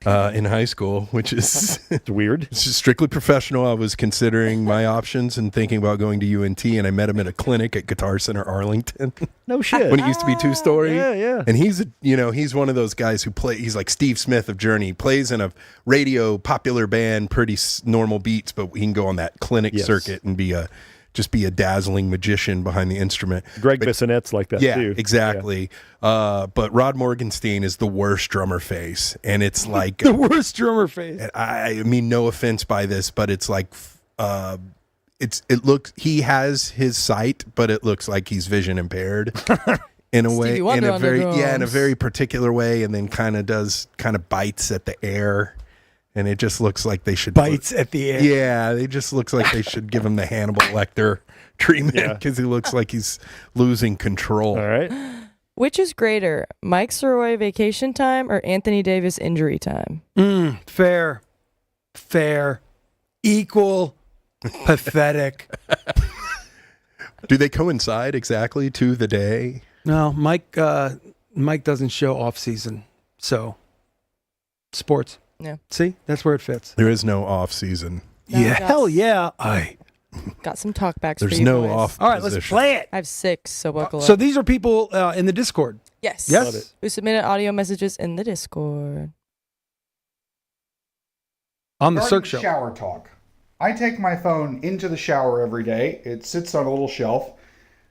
in high school, which is it's weird. It's just strictly professional. I was considering my options and thinking about going to UNT, and I met him at a clinic at Guitar Center Arlington. No shit. When it used to be 2-story. Yeah. And he's one of those guys who he's like Steve Smith of Journey. He plays in a radio popular band, pretty normal beats, but he can go on that clinic circuit and be a dazzling magician behind the instrument. Greg Bissonette's like that too. Exactly. Yeah. But Rod Morgenstein is the worst drummer face, and it's like the worst drummer face. I mean, no offense by this, but it's like he has his sight, but it looks like he's vision impaired in a way, in a very particular way, and then kind of bites at the air. And it just looks like they should bites at the air. Yeah, it just looks like they should give him the Hannibal Lecter treatment because he looks like he's losing control. All right. Which is greater, Mike Soroy vacation time or Anthony Davis injury time? Fair, equal, pathetic. Do they coincide exactly to the day? No, Mike doesn't show off season, so sports. Yeah. See, that's where it fits. There is no off season. Yeah, hell yeah. Got some talkbacks There's for you no boys. off. All right, let's play it. I have 6, so buckle So up. these are people in the Discord. Yes. Yes. Who submitted audio messages in the Discord. On the Cirque show. Shower talk. I take my phone into the shower every day. It sits on a little shelf.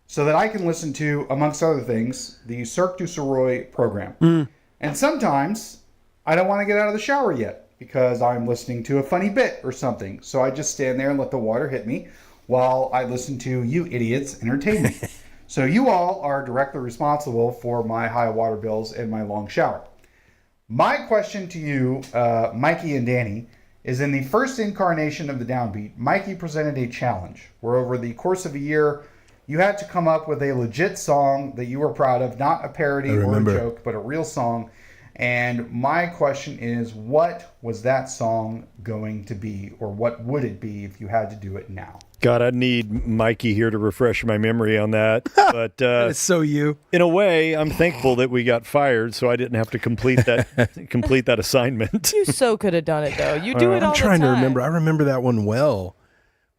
so that I can listen to, amongst other things, the Cirque du Sirois program. And sometimes I don't want to get out of the shower yet because I'm listening to a funny bit or something. So I just stand there and let the water hit me while I listen to you idiots entertain me. So you all are directly responsible for my high water bills and my long shower. My question to you, Mikey and Danny, is in the first incarnation of the Downbeat, Mikey presented a challenge where over the course of a year, you had to come up with a legit song that you were proud of, not a parody or a joke, but a real song. And my question is, what was that song going to be, or what would it be if you had to do it now? God, I'd need Mikey here to refresh my memory on that. But it's so you. In a way, I'm thankful that we got fired, so I didn't have to complete that assignment. You so could have done it though. You do it all I'm trying the time. to remember. I remember that one well.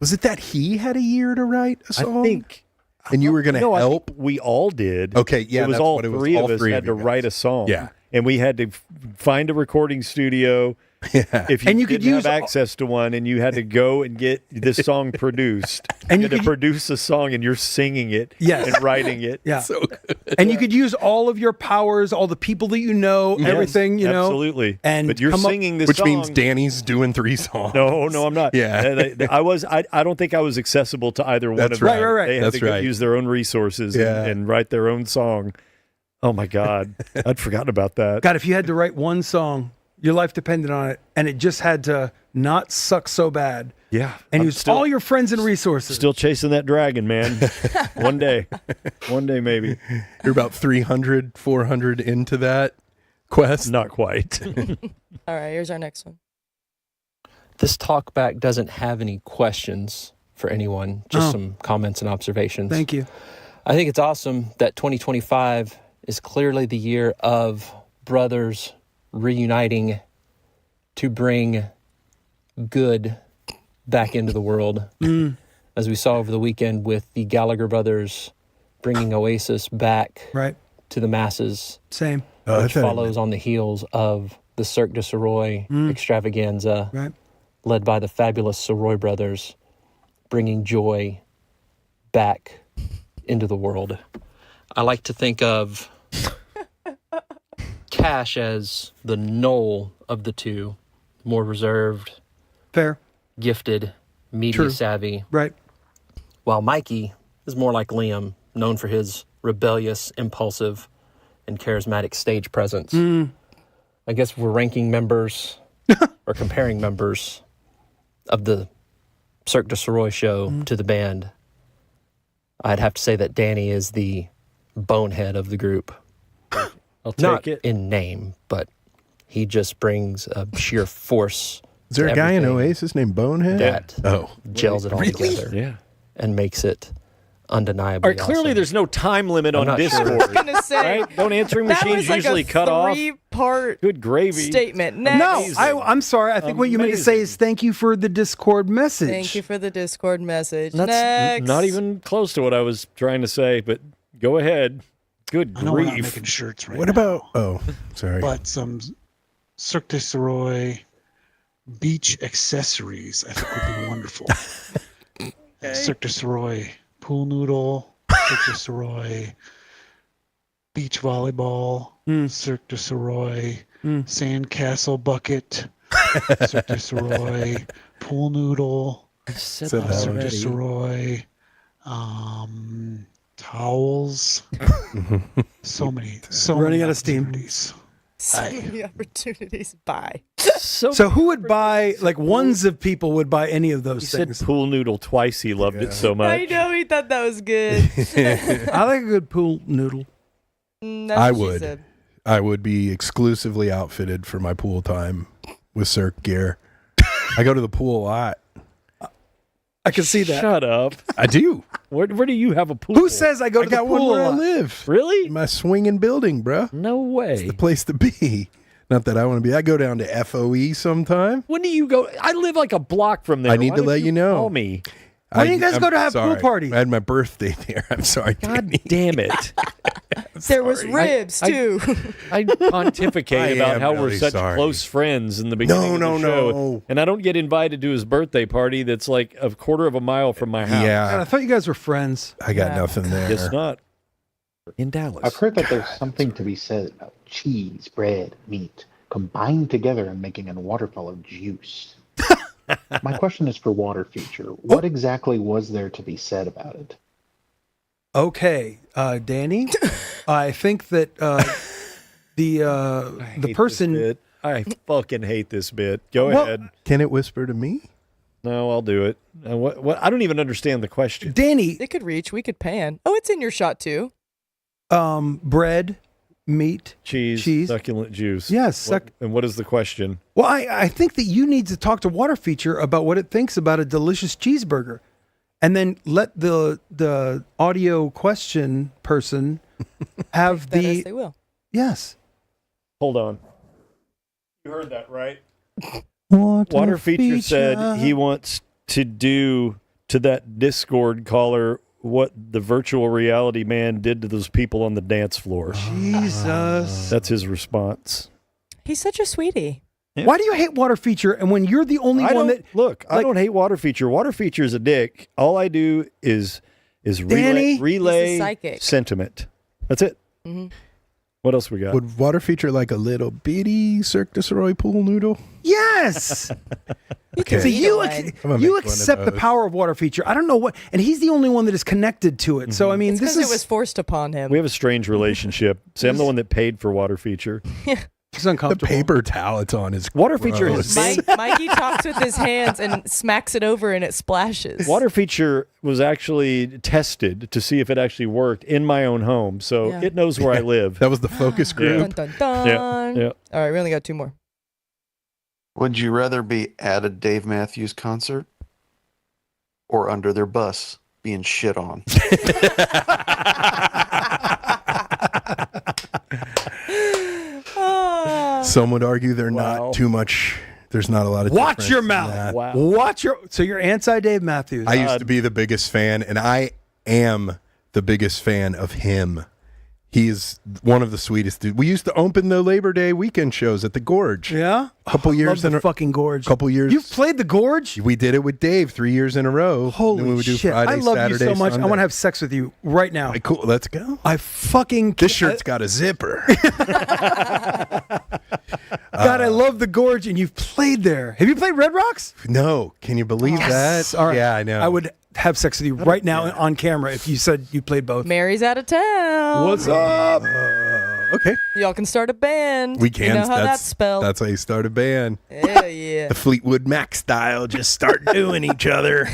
Was it that he had a year to write a song? I think. And you were going to help? We all did. Okay, yeah. It was all three of us had to write a song. Yeah. And we had to find a recording studio. Yeah. If you didn't have access to one, and you had to go and get this song produced, and you had to produce a song, and you're singing it and writing it. Yeah. So good. And you could use all of your powers, all the people that you know, everything, you know. Absolutely. And but you're singing this which song. means Danny's doing 3 songs. No, I'm not. Yeah. I don't think I was accessible to either one of them. Right. They had to use their own resources and write their own song. Oh, my God. I'd forgotten about that. God, if you had to write one song, your life depended on it, and it just had to not suck so bad. Yeah. And use all your friends and resources. Still chasing that dragon, man. One day maybe. You're about 300, 400 into that quest? Not quite. All right, here's our next one. This talkback doesn't have any questions for anyone, just some comments and observations. Thank you. I think it's awesome that 2025 is clearly the year of brothers reuniting to bring good back into the world. As we saw over the weekend with the Gallagher brothers bringing Oasis back to the masses. Same. Which follows on the heels of the Cirque du Sirois extravaganza led by the fabulous Sirois brothers, bringing joy back into the world. I like to think of Cash as the Noel of the two, more reserved, fair, gifted, media savvy. Right. While Mikey is more like Liam, known for his rebellious, impulsive, and charismatic stage presence. I guess we're ranking members or comparing members of the Cirque du Sirois show to the band. I'd have to say that Danny is the bonehead of the group. I'll take Not it. in name, but he just brings a sheer force. Is there a guy in Oasis named Bonehead? That gels it all together. Yeah. And makes it undeniably All right, clearly there's no time limit on Discord. I was gonna say, right? Don't answering that machines was like usually a cut off? 3-part Good gravy. statement. Next. No, I'm sorry. I think what you meant to say is thank you for the Discord message. Thank you for the Discord message. That's Next. not even close to what I was trying to say, but go ahead. Good I know we're not grief. making shirts right What now. about? Oh, sorry. But some Cirque du Sirois beach accessories, I think would be wonderful. Cirque du Sirois pool noodle, Cirque du Sirois beach volleyball, Cirque du Sirois sandcastle bucket, Cirque du Sirois pool noodle, Said that Cirque du already. Sirois towels. So many Running out of steam. opportunities. So many opportunities. Bye. So who would buy, like ones of people would buy any of those He things? said pool noodle twice. He loved it so much. I know he thought that was good. I like a good pool noodle. That's I what she would. said. I would be exclusively outfitted for my pool time with Cirque gear. I go to the pool a lot. I can see that. Shut up. I do. Where do you have a pool? Who says I go I to the got one pool where a I lot? live. Really? In my swinging building, bro. No way. It's the place to be. Not that I want to be. I go down to FOE sometime. When do you go? I live like a block from there. I need Why to don't let you know. Call me. Why do you guys go to have pool sorry. parties? I had my birthday there. I'm sorry. God Danny. damn it. There was ribs too. I pontificate I about am how really we're such sorry. close friends in the beginning of the show. No. And I don't get invited to his birthday party that's like a quarter of a mile from my house. God, Yeah, I thought you guys were friends. I got nothing there. It's not. In Dallas. I've heard that there's something to be said about cheese, bread, meat combined together and making a waterfall of juice. My question is for Water Feature. What exactly was there to be said about it? Okay, Danny, I think that the person. I fucking hate this bit. Go Well- ahead. Can it whisper to me? No, I'll do it. What? I don't even understand the question. Danny, It could reach. We could pan. Oh, it's in your shot too. bread, meat, Cheese, succulent juice. Yes, and what is the question? Well, I think that you need to talk to Water Feature about what it thinks about a delicious cheeseburger, and then let the audio question person have That the. as they will. Yes. Hold on. You heard that, right? Water Feature said he wants to do to that Discord caller what the virtual reality man did to those people on the dance floor. Jesus. That's his response. He's such a sweetie. Why do you hate Water Feature? And when you're the only I one don't, that look, I don't hate Water Feature. Water Feature is a dick. All I do is Danny? relay He's a psychic. sentiment. That's it. Mhm. What else we got? Would Water Feature like a little bitty Cirque du Sirois pool noodle? Yes. Okay. So you I'm gonna you make one of accept the those. power of Water Feature. I don't know what, and he's the only one that is connected to it. So I mean, It's this because is it was forced upon him. We have a strange relationship. See, I'm the one that paid for Water Feature. it's The uncomfortable. paper towel it's on is Water Feature gross. has Mikey talks with his hands and smacks it over and it splashes. Water Feature was actually tested to see if it actually worked in my own home, so Yeah. it knows where I live. That was the focus group. Dun, dun, dun. Yeah. All right, we only got two more. Would you rather be at a Dave Matthews concert or under their bus being shit on? Some would argue they're not too much. There's not a lot of. Watch difference your in mouth. that. Wow. Watch your. So you're anti Dave Matthews. I used to be the biggest fan, and I am the biggest fan of him. He is one of the sweetest dudes. We used to open the Labor Day weekend shows at the Gorge. Yeah, a couple years love in the a fucking Gorge. Couple years. You've played the Gorge. We did it with Dave 3 years in a row. Holy Then we would do shit! Friday, I love Saturday, you so much. Sunday. I want to have sex with you right now. Cool. Let's go. I fucking. This shirt's got a zipper. God, I love the Gorge, and you've played there. Have you played Red Rocks? No. Can you believe Yes. that? All right. Yeah, I know. I would have sex with you right now on camera if you said you played both. Mary's out of town. What's up? Okay. Y'all can start a band. We can. You know how that's spelled. That's how you start a band. Hell yeah. The Fleetwood Mac style. Just start doing each other.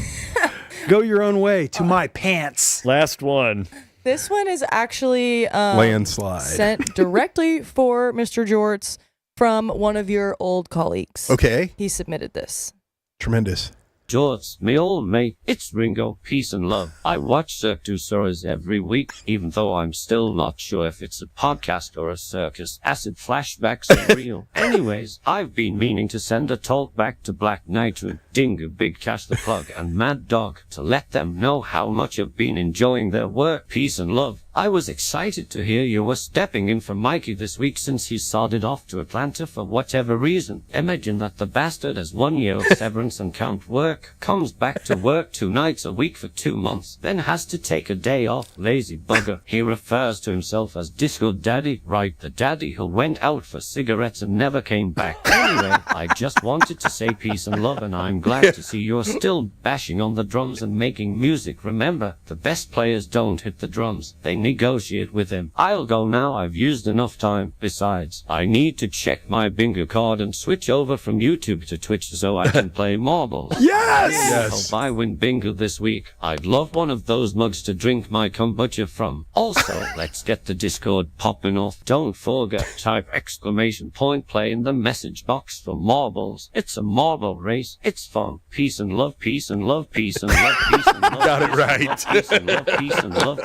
Go your own way to my pants. Last one. This one is actually Landslide. sent directly for Mr. Jorts from one of your old colleagues. Okay. He submitted this. Tremendous. George, me old mate, it's Ringo, peace and love. I watch Cirque du Sirois every week, even though I'm still not sure if it's a podcast or a circus. Acid flashbacks are real. Anyways, I've been meaning to send a talk back to Black Nitro, Dingo, Big Cash the Plug, and Mad Dog to let them know how much I've been enjoying their work. Peace and love. I was excited to hear you were stepping in for Mikey this week since he sodded off to Atlanta for whatever reason. Imagine that the bastard has 1 year of severance and can't work, comes back to work 2 nights a week for 2 months, then has to take a day off. Lazy bugger. He refers to himself as Disco Daddy, right? The daddy who went out for cigarettes and never came back. Anyway, I just wanted to say peace and love, and I'm glad to see you're still bashing on the drums and making music. Remember, the best players don't hit the drums. They negotiate with him. I'll go now, I've used enough time. Besides, I need to check my bingo card and switch over from YouTube to Twitch so I can play marbles. Yes! Hope I win bingo this week. I'd love one of those mugs to drink my kombucha from. Also, let's get the Discord popping off. Don't forget, type exclamation point play in the message box for marbles. It's a marble race. It's fun. Peace and love, peace and love, peace and love, peace and love. Got it right. Peace and love, peace and love.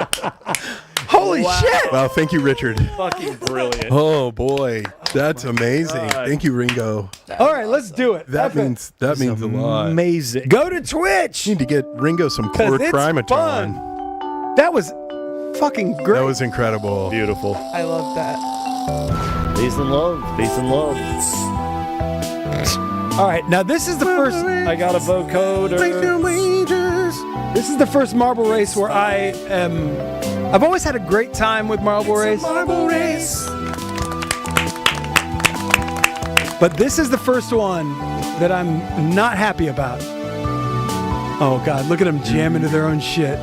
Holy shit! Wow, thank you, Richard. Fucking brilliant. Oh boy, that's amazing. God. Thank you, Ringo. All right, let's do it. That means a lot. Amazing. Go to Twitch. Need to get Ringo some 'Cause it's chlorotrimotron. fun. That was fucking great. That was incredible. Beautiful. I love that. Peace and love. Peace and love. All right, now this is the first. I got a vocoder. This is the first marble race where I've always had a great time with marble race. But this is the first one that I'm not happy about. Oh God, look at them jam into their own shit.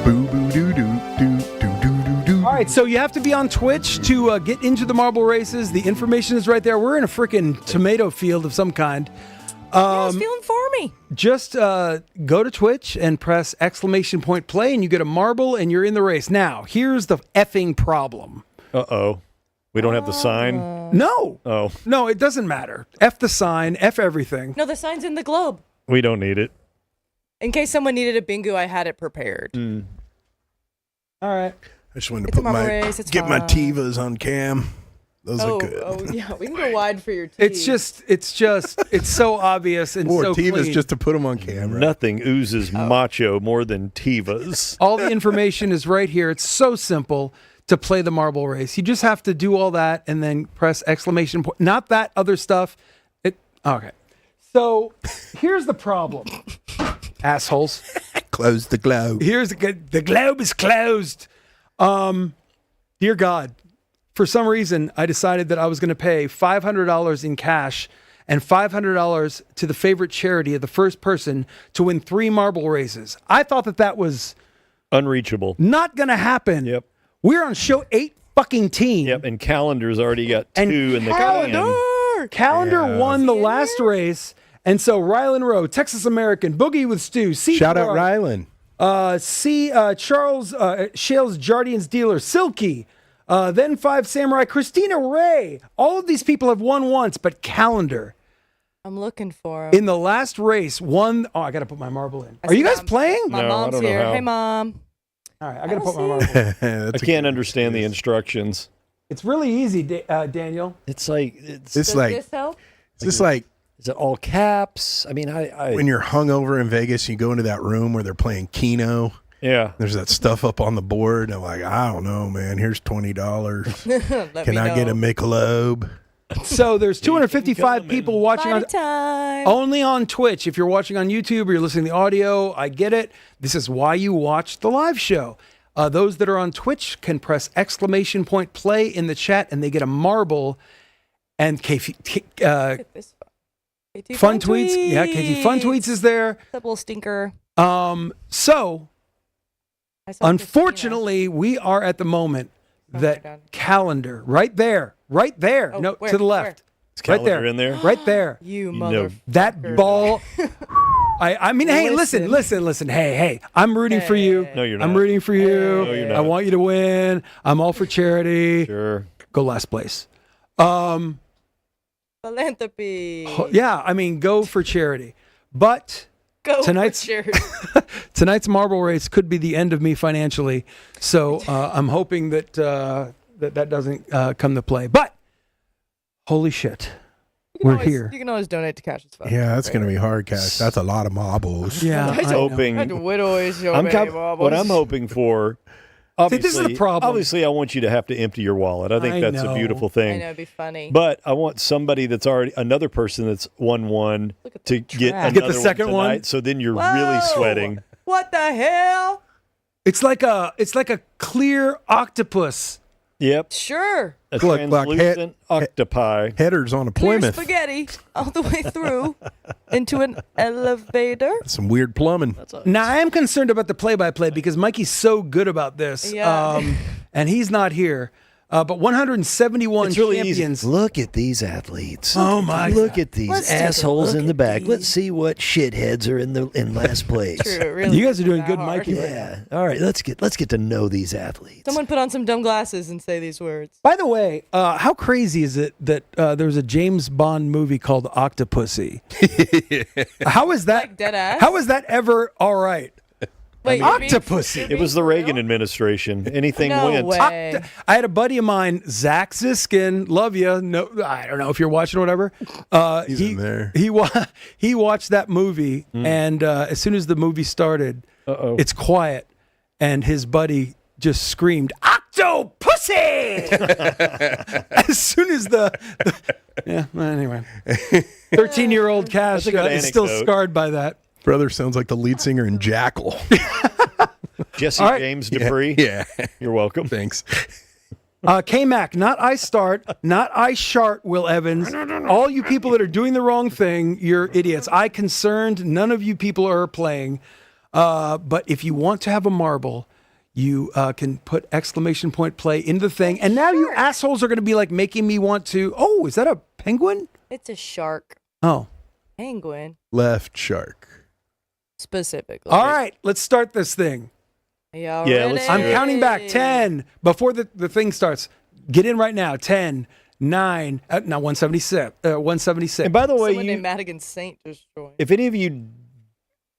Boo boo doo doo doo doo doo doo. All right, so you have to be on Twitch to get into the marble races. The information is right there. We're in a freaking tomato field of some kind. I was feeling for me. Just go to Twitch and press !play, and you get a marble, and you're in the race. Now, here's the effing problem. Uh-oh. We don't have the sign? No. Oh. No, it doesn't matter. F the sign, F everything. No, the sign's in the globe. We don't need it. In case someone needed a bingo, I had it prepared. All right. I just wanted to It's a put marble my race, it's get my fine. Tivas on cam. Those are good. Oh, yeah. We can go wide for your teeth. It's so obvious and More so Tivas clean. just to put them on camera. Nothing oozes macho more than Tivas. All the information is right here. It's so simple to play the marble race. You just have to do all that and then press ! Not that other stuff. Okay. So here's the problem, assholes. Close the globe. Here's the globe is closed. Dear God, for some reason, I decided that I was going to pay $500 in cash and $500 to the favorite charity of the first person to win 3 marble races. I thought that was unreachable. Not going to happen. Yep. We're on show 8 fucking team. Yep, and Calendar's already got 2 in the can. Calendar won the last race, and so Rylan Rowe, Texas American, Boogie with Stu, C. Shout out Rylan. Charles Shales Jardian's dealer, Silky, then 5 Samurai, Christina Ray. All of these people have won once, but Calendar I'm looking for him. in the last race won. Oh, I got to put my marble in. Are you guys playing? My mom's here. Hey, Mom. All right, I got to put my marble in. I can't understand the instructions. It's really easy, Daniel. It's like Does this help? It's just like, is it all caps? I mean, I when you're hungover in Vegas, you go into that room where they're playing Keno. Yeah. There's that stuff up on the board. And I'm like, I don't know, man. Here's $20. Let Can me I get know. a Michelob? So there's 255 people watching Party time. only on Twitch. If you're watching on YouTube or you're listening to the audio, I get it. This is why you watch the live show. Those that are on Twitch can press !play in the chat, and they get a marble. And Fun Tweets. Yeah, KT Fun Tweets is there. That little stinker. So, unfortunately, we are at the moment that Calendar, right there, Oh, no, where? to the left. Is Right there. Calendar in there? Right there. You know, mother. That ball. I mean, hey, listen. Hey, I'm rooting for you. No, you're I'm not. rooting for you. No, you're not. I want you to win. I'm all for charity. Sure. Go last place. Philanthropy. Yeah, I mean, go for charity. But Go tonight's for charity. tonight's marble race could be the end of me financially. So I'm hoping that that doesn't come to play. But holy shit, we're here. You can always donate to Cash's Fund. Yeah, that's going to be hard, Cash. That's a lot of marbles. Yeah, I'm hoping. I whittle so I'm many what I'm hoping for. See, this is the problem. Obviously, I want you to have to empty your wallet. I think that's a beautiful thing. I know, it'd be funny. But I want somebody that's already another person that's won one to get another the second one. tonight, so then you're really sweating. What the hell? It's like a clear octopus. Yep. Sure. A Look, translucent octopi. Headers on a Clear Plymouth. spaghetti all the way through into an elevator. Some weird plumbing. Now, I am concerned about the play-by-play because Mikey's so good about this, Yeah. and he's not here. But 171 It's really champions. easy. Look at these athletes. Oh my! Look at these Let's take a assholes look in the at back. these. Let's see what shitheads are in last place. True, it really You guys are doing that good, hard. Mikey. Yeah. All right. Let's get to know these athletes. Someone put on some dumb glasses and say these words. By the way, how crazy is it that there was a James Bond movie called Octopussy? How is that? Like dead ass? How is that ever all right? Wait, Octopussy. It was the Reagan administration. Anything No went. way. I had a buddy of mine, Zach Ziskin. Love you. No, I don't know if you're watching or whatever. He's in there. He watched that movie, and as soon as the movie started, it's quiet, and his buddy just screamed, "Octo pussy!" As soon as yeah. Well, anyway, 13-year-old Cash is still scarred by that. Brother sounds like the lead singer in Jackal. Jesse James Dupree. Yeah. You're welcome. Thanks. K-Mac, not I start, not I shart, Will Evans. All you people that are doing the wrong thing, you're idiots. I concerned, none of you people are playing. But if you want to have a marble, you can put exclamation point play into the thing. And now you assholes are going to be like making me want to, oh, is that a penguin? It's a shark. Oh. Penguin. Left shark. Specifically. All right, let's start this thing. Y'all ready? I'm counting back 10 before the thing starts. Get in right now. 10, 9, now 176. 176. And by the way, Someone named Madigan Saint just joined. if any of you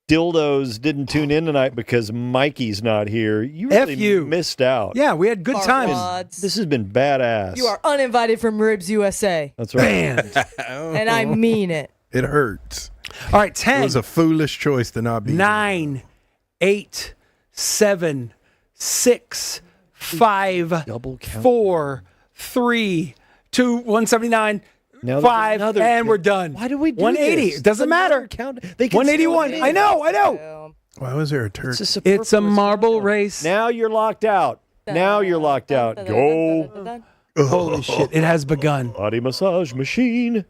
dildos didn't tune in tonight because Mikey's not here, you really missed out. Yeah, we had good times. This has been badass. You are uninvited from Ribs USA. That's right. And I mean it. It hurts. All right, 10. It was a foolish choice to not be 9, 8, 7, 6, 5, 4, 3, 2, 179, 5, and we're done. Why do we do 180. this? It doesn't matter. They can 181. still I know. Why was there a turkey? It's a marble race. Now you're locked out. Now you're locked out. Go. Holy shit. It has begun. Body massage machine.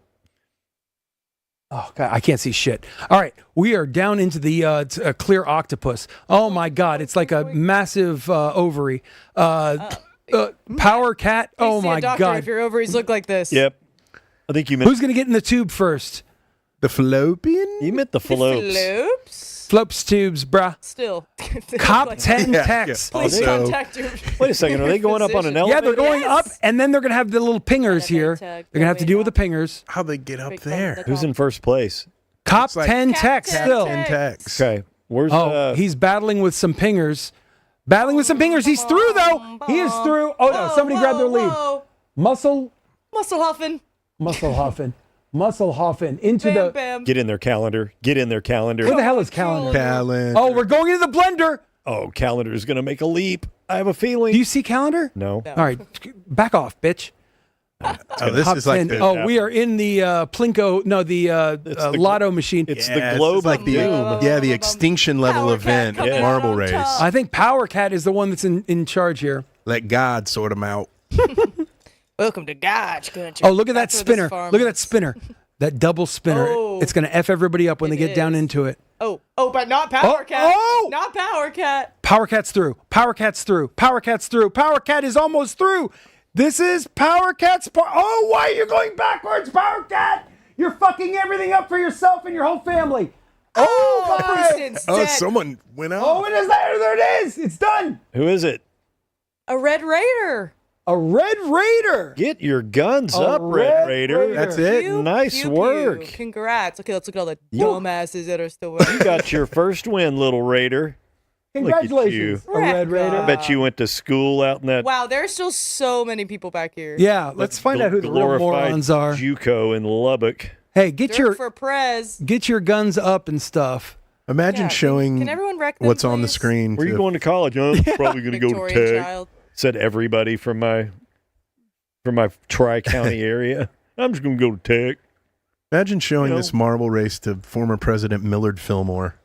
Oh, God, I can't see shit. All right, we are down into the clear octopus. Oh, my God. It's like a massive ovary. Power cat. Oh, See a my doctor God. if your ovaries look like this. Yep. I think you meant... Who's going to get in the tube first? The fallopian? You meant the fallops. Flops tubes, bruh. Still. Cop 10 text. Please contact your Wait a second. Are they going up on an elevator? Yeah, they're going up, and then they're going to have the little pingers here. They're going to have to deal with the pingers. How'd they get up there? Who's in first place? Cop 10 text still. 10 text. Okay. Where's he's battling with some pingers. He's through, though. He is through. Oh, no. Somebody grabbed their lead. Muscle Huffin. into the... Bam. Get in their calendar. Get in their calendar. Where the hell is calendar? Calendar. Oh, we're going into the blender. Oh, calendar is going to make a leap. I have a feeling. Do you see calendar? No. All right. Back off, bitch. Oh, this is like the, we are in the Plinko, no, the lotto machine. It's the globe. It's like the extinction level event, marble race. I think Power Cat is the one that's in charge here. Let God sort them out. Welcome to God's country. Oh, look at that spinner. Look at that spinner. That double spinner. Oh. It's going to F everybody up when they get down into it. Oh, but not Power Cat. Oh! Not Power Cat. Power Cat's through. Power Cat's through. Power Cat's through. Power Cat is almost through. This is Power Cat's part. Oh, why are you going backwards, Power Cat? You're fucking everything up for yourself and your whole family. Oh, my. Oh, someone went out. Oh, it is there. There it is. It's done. Who is it? A Red Raider. A Red Raider. Get your guns up, Red Raider. That's it. Pew, Nice pew, work. pew. Congrats. Okay, let's look at all the dumbasses that are still working. You got your first win, little Raider. Congratulations, a Red Raider. I bet you went to school out in that Wow, there's still so many people back here. Yeah, let's find out who the real morons are. JUCO in Lubbock. Hey, get for Prez. your guns up and stuff. Imagine showing can everyone wreck them, what's on the please? screen. Where are you going to college? I'm probably going to go to Victorian Tech. child. Said everybody from my Tri-County area. I'm just going to go to Tech. Imagine showing this marble race to former President Millard Fillmore.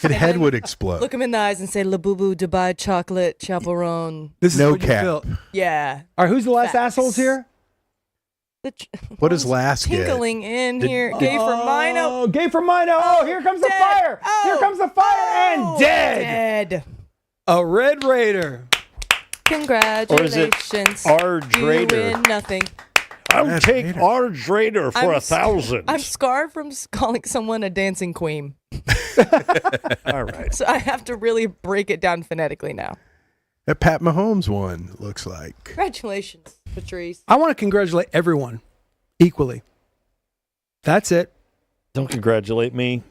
His head would explode. Look him in the eyes and say, Labubu Dubai chocolate chaperone. This is No what you cap. feel. Yeah. All right, who's the last Facts. assholes here? What does last get? Tinkling in here. Gay for Mino. Oh, gay for Mino. Oh, here comes the fire. Here comes the fire and dead. A Red Raider. Congratulations. Arge You Raider? win nothing. I'll take Arge Raider for I'm 1,000. I'm scarred from calling someone a dancing queen. All right. So I have to really break it down phonetically now. That Pat Mahomes one, it looks like. Congratulations, Patrice. I want to congratulate everyone equally. That's it. Don't congratulate me.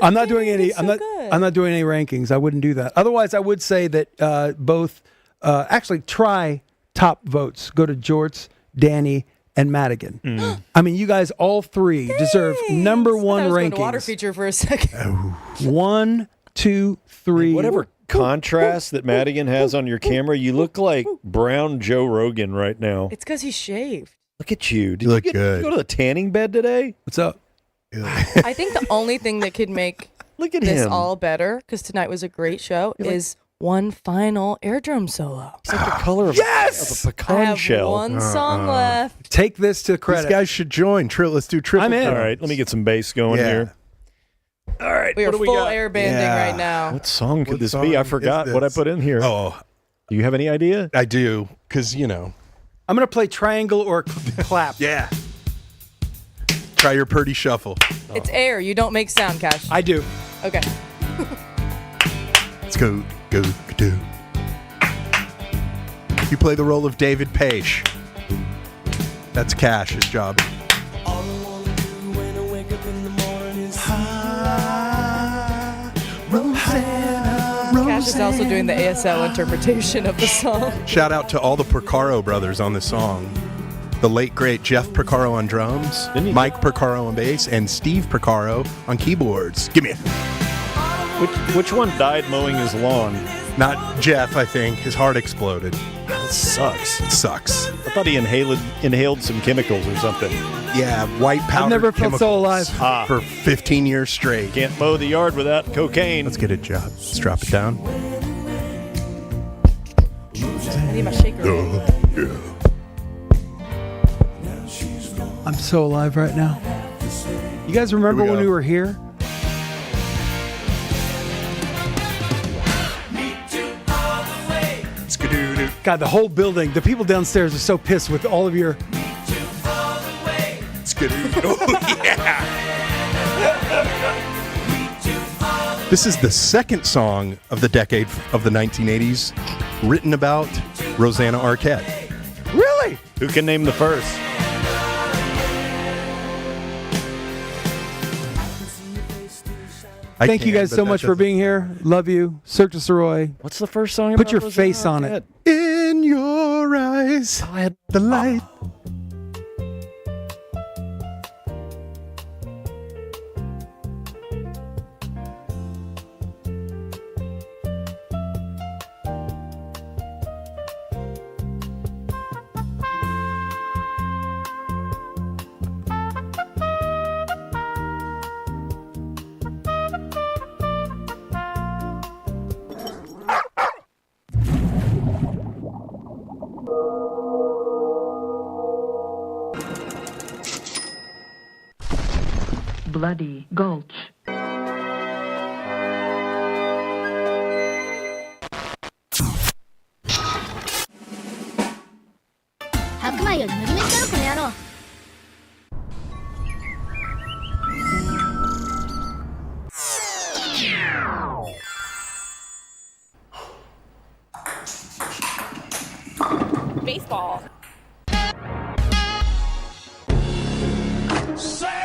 I'm not doing any. I'm not doing any rankings. I wouldn't do that. Otherwise, I would say that both. Actually, try top votes. Go to Jorts, Danny, and Madigan. I mean, you guys all three deserve number one I was going to water rankings. feature for a second. 1, 2, 3. Whatever contrast that Madigan has on your camera, you look like brown Joe Rogan right now. It's because he shaved. Look at you. Did You look you good. go to the tanning bed today? What's up? I think the only thing that could make Look at this him. all better, because tonight was a great show, is one final air drum solo. It's like the color of, Yes! of a pecan I have shell. one song left. Take this to credit. These guys should join. Let's do triple. I'm in. All right, let me get some bass going Yeah. here. All right, We are what do we full got? air banding Yeah. right now. What song could What this song be? I is forgot what I this? put in here. Oh, Do you have any idea? I do, because you know. I'm going to play triangle or clap. Yeah. Try your Purdy shuffle. It's air. You don't make sound, Cash. I do. Okay. Let's go, do. You play the role of David Page. That's Cash's job. Cash is also doing the ASL interpretation of the song. Shout out to all the Porcaro brothers on the song. The late, great Jeff Porcaro on drums, Mike Porcaro on bass, and Steve Porcaro on keyboards. Give me it. Which one died mowing his lawn? Not Jeff, I think. His heart exploded. That sucks. It sucks. I thought he inhaled some chemicals or something. Yeah, white powder. I've never felt so alive. For 15 years straight. Can't mow the yard without cocaine. Let's get a job. Let's drop it down. I need my shaker. I'm so alive right now. You guys remember Here we when go. we were here? Skadoo-doo. God, the whole building, the people downstairs are so pissed with all of your... Skadoo. Oh, yeah. This is the second song of the decade of the 1980s written about Rosanna Arquette. Really? Who can name the first? Thank you guys so much for being here. Love you. Cirque Du Sirois. What's the first song? Put about your Rosanna face on it. Arquette? In your eyes, the light. Bloody Gulch.白米より麦飯だろこの野郎。Baseball. Say